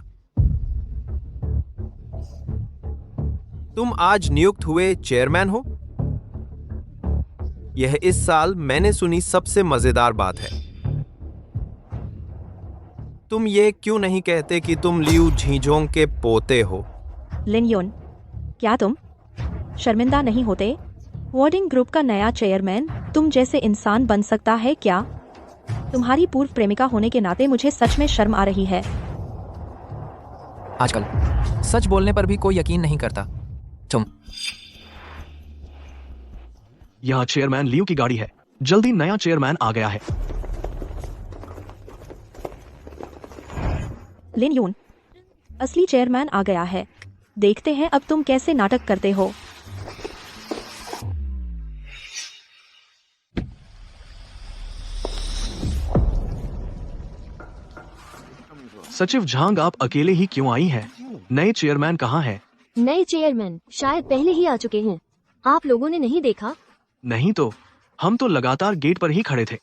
तुम आज नियुक्त हुए चेयरमैन हो। यह इस साल मैंने सुनी सबसे मजेदार बात है। तुम ये क्यों नहीं कहते कि तुम लियू झीझोंग के पोते हो? लिन योन, क्या तुम शर्मिंदा नहीं होते? वार्डिंग ग्रुप का नया चेयरमैन तुम जैसे इंसान बन सकता है क्या? तुम्हारी पूर्व प्रेमिका होने के नाते मुझे सच में शर्म आ रही है। आजकल सच बोलने पर भी कोई यकीन नहीं करता। तुम यहाँ चेयरमैन लियू की गाड़ी है। जल्दी, नया चेयरमैन आ गया है। लिन यून, असली चेयरमैन आ गया है। देखते हैं अब तुम कैसे नाटक करते हो। सचिव झांग, आप अकेले ही क्यों आई हैं? नए चेयरमैन कहाँ हैं? नए चेयरमैन शायद पहले ही आ चुके हैं। आप लोगों ने नहीं देखा? नहीं तो, हम तो लगातार गेट पर ही खड़े थे।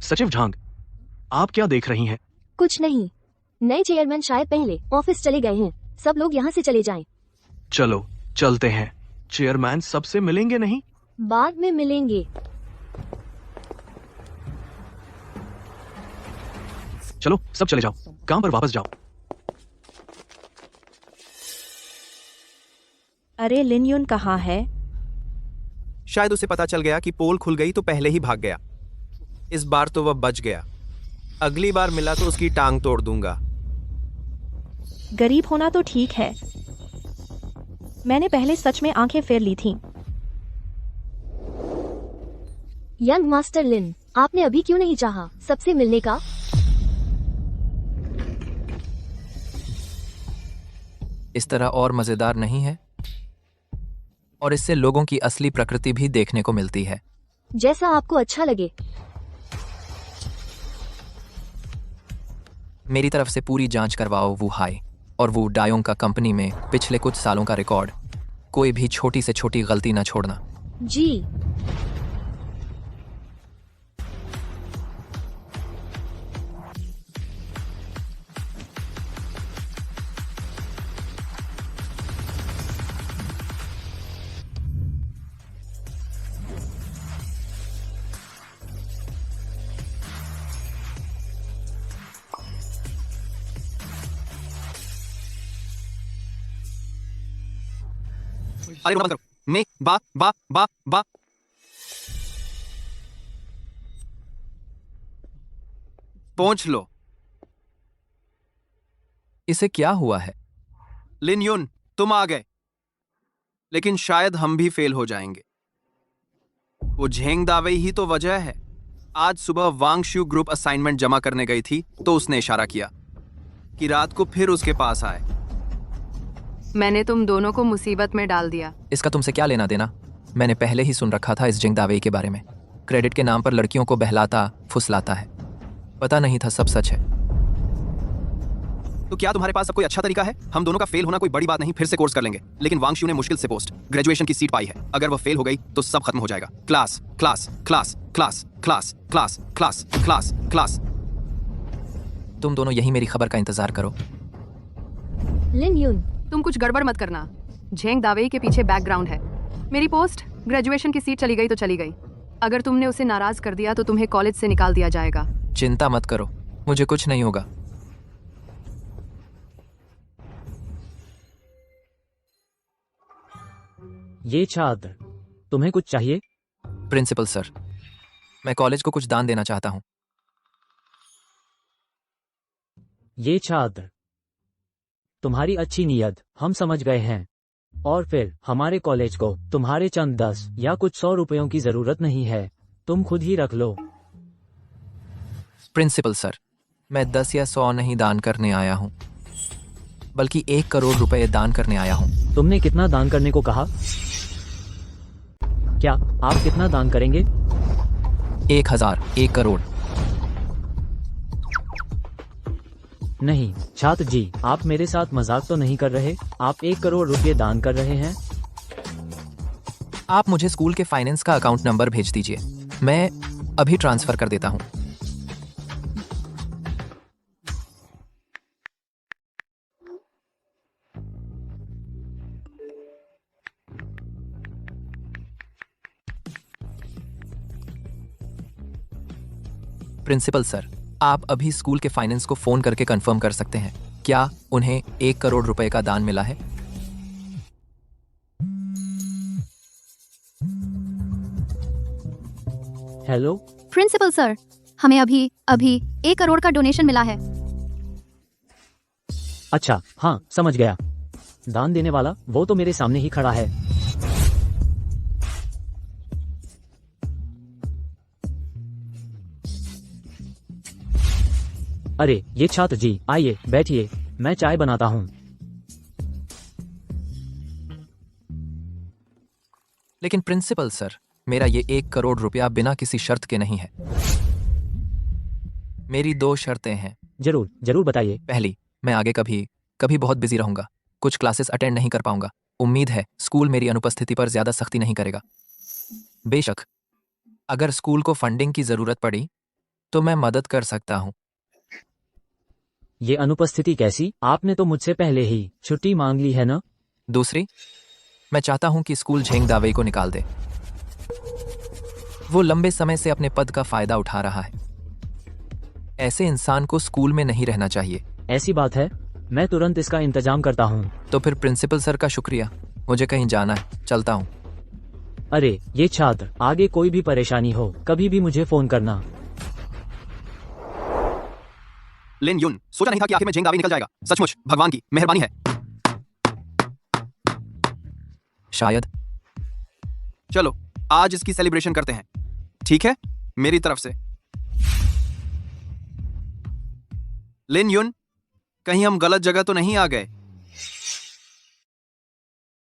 सचिव झांग, आप क्या देख रही हैं? कुछ नहीं। नए चेयरमैन शायद पहले ऑफिस चले गए हैं। सब लोग यहाँ से चले जाएं। चलो चलते हैं। चेयरमैन सबसे मिलेंगे नहीं? बाद में मिलेंगे। चलो सब चले जाओ, काम पर वापस जाओ। अरे लिन यून कहाँ है? शायद उसे पता चल गया कि पोल खुल गई तो पहले ही भाग गया। इस बार तो वह बच गया। अगली बार मिला तो उसकी टांग तोड़ दूंगा। गरीब होना तो ठीक है, मैंने पहले सच में आंखें फेर ली थीं। यंग मास्टर लिन, आपने अभी क्यों नहीं चाहा सबसे मिलने का? इस तरह और मजेदार नहीं है, और इससे लोगों की असली प्रकृति भी देखने को मिलती है। जैसा आपको अच्छा लगे। मेरी तरफ से पूरी जांच करवाओ वू हाई और वू डायोंग का कंपनी में पिछले कुछ सालों का रिकॉर्ड। कोई भी छोटी से छोटी गलती ना छोड़ना। जी। अरे रोना बंद करो। मे बा बा बा बा पहुंच लो। इसे क्या हुआ है? लिन युन, तुम आ गए, लेकिन शायद हम भी फेल हो जाएंगे। वो झेंग दावेई ही तो वजह है। आज सुबह वांगशु ग्रुप असाइनमेंट जमा करने गई थी तो उसने इशारा किया कि रात को फिर उसके पास आए। मैंने तुम दोनों को मुसीबत में डाल दिया। इसका तुमसे क्या लेना देना? मैंने पहले ही सुन रखा था इस झेंग दावेई के बारे में। क्रेडिट के नाम पर लड़कियों को बहलाता फुसलाता है। पता नहीं था सब सच है। तो क्या तुम्हारे पास अब कोई अच्छा तरीका है? हम दोनों का फेल होना कोई बड़ी बात नहीं, फिर से कोर्स कर लेंगे। लेकिन वांगशु ने मुश्किल से पोस्ट ग्रेजुएशन की सीट पाई है। अगर वह फेल हो गई तो सब खत्म हो जाएगा। Class class class class class class class class class. तुम दोनों यही मेरी खबर का इंतजार करो। लिन यून, तुम कुछ गड़बड़ मत करना। झेंग दावेई के पीछे बैकग्राउंड है। मेरी पोस्ट ग्रेजुएशन की सीट चली गई तो चली गई। अगर तुमने उसे नाराज कर दिया तो तुम्हें कॉलेज से निकाल दिया जाएगा। चिंता मत करो, मुझे कुछ नहीं होगा। ये छात्र, तुम्हें कुछ चाहिए? प्रिंसिपल सर, मैं कॉलेज को कुछ दान देना चाहता हूँ। ये छात्र, तुम्हारी अच्छी नीयत हम समझ गए हैं, और फिर हमारे कॉलेज को तुम्हारे चंद 10 या कुछ 100 रुपयों की जरूरत नहीं है। तुम खुद ही रख लो। प्रिंसिपल सर, मैं 10 या 100 नहीं दान करने आया हूँ, बल्कि 1 करोड़ रुपए दान करने आया हूँ। तुमने कितना दान करने को कहा? क्या आप कितना दान करेंगे? 1000, 1 करोड़। नहीं छात्र जी, आप मेरे साथ मजाक तो नहीं कर रहे? आप 1 करोड़ रुपए दान कर रहे हैं? आप मुझे स्कूल के फाइनेंस का अकाउंट नंबर भेज दीजिए, मैं अभी ट्रांसफर कर देता हूँ। प्रिंसिपल सर, आप अभी स्कूल के फाइनेंस को फोन करके कंफर्म कर सकते हैं क्या उन्हें 1 करोड़ रुपए का दान मिला है? हेलो प्रिंसिपल सर, हमें अभी 1 करोड़ का डोनेशन मिला है। अच्छा, हाँ समझ गया। दान देने वाला वो तो मेरे सामने ही खड़ा है। अरे ये छात्र जी, आइए बैठिए, मैं चाय बनाता हूँ। लेकिन प्रिंसिपल सर, मेरा ये 1 करोड़ रुपया बिना किसी शर्त के नहीं है। मेरी 2 शर्तें हैं। जरूर जरूर बताइए। पहली, मैं आगे कभी बहुत बिजी रहूंगा, कुछ क्लासेस अटेंड नहीं कर पाऊंगा। उम्मीद है स्कूल मेरी अनुपस्थिति पर ज्यादा सख्ती नहीं करेगा। बेशक अगर स्कूल को फंडिंग की जरूरत पड़ी तो मैं मदद कर सकता हूँ। ये अनुपस्थिति कैसी? आपने तो मुझसे पहले ही छुट्टी मांग ली है ना? दूसरी, मैं चाहता हूं कि स्कूल झेंग दावेई को निकाल दे। वो लंबे समय से अपने पद का फायदा उठा रहा है। ऐसे इंसान को स्कूल में नहीं रहना चाहिए। ऐसी बात है, मैं तुरंत इसका इंतजाम करता हूँ। तो फिर प्रिंसिपल सर का शुक्रिया, मुझे कहीं जाना है, चलता हूँ। अरे ये छात्र, आगे कोई भी परेशानी हो कभी भी मुझे फोन करना। लिन युन, सोचा नहीं था कि आखिर में झेंग दावेई निकल जाएगा। सचमुच भगवान की मेहरबानी है। शायद। चलो आज इसकी सेलिब्रेशन करते हैं, ठीक है? मेरी तरफ से। लिन युन, कहीं हम गलत जगह तो नहीं आ गए?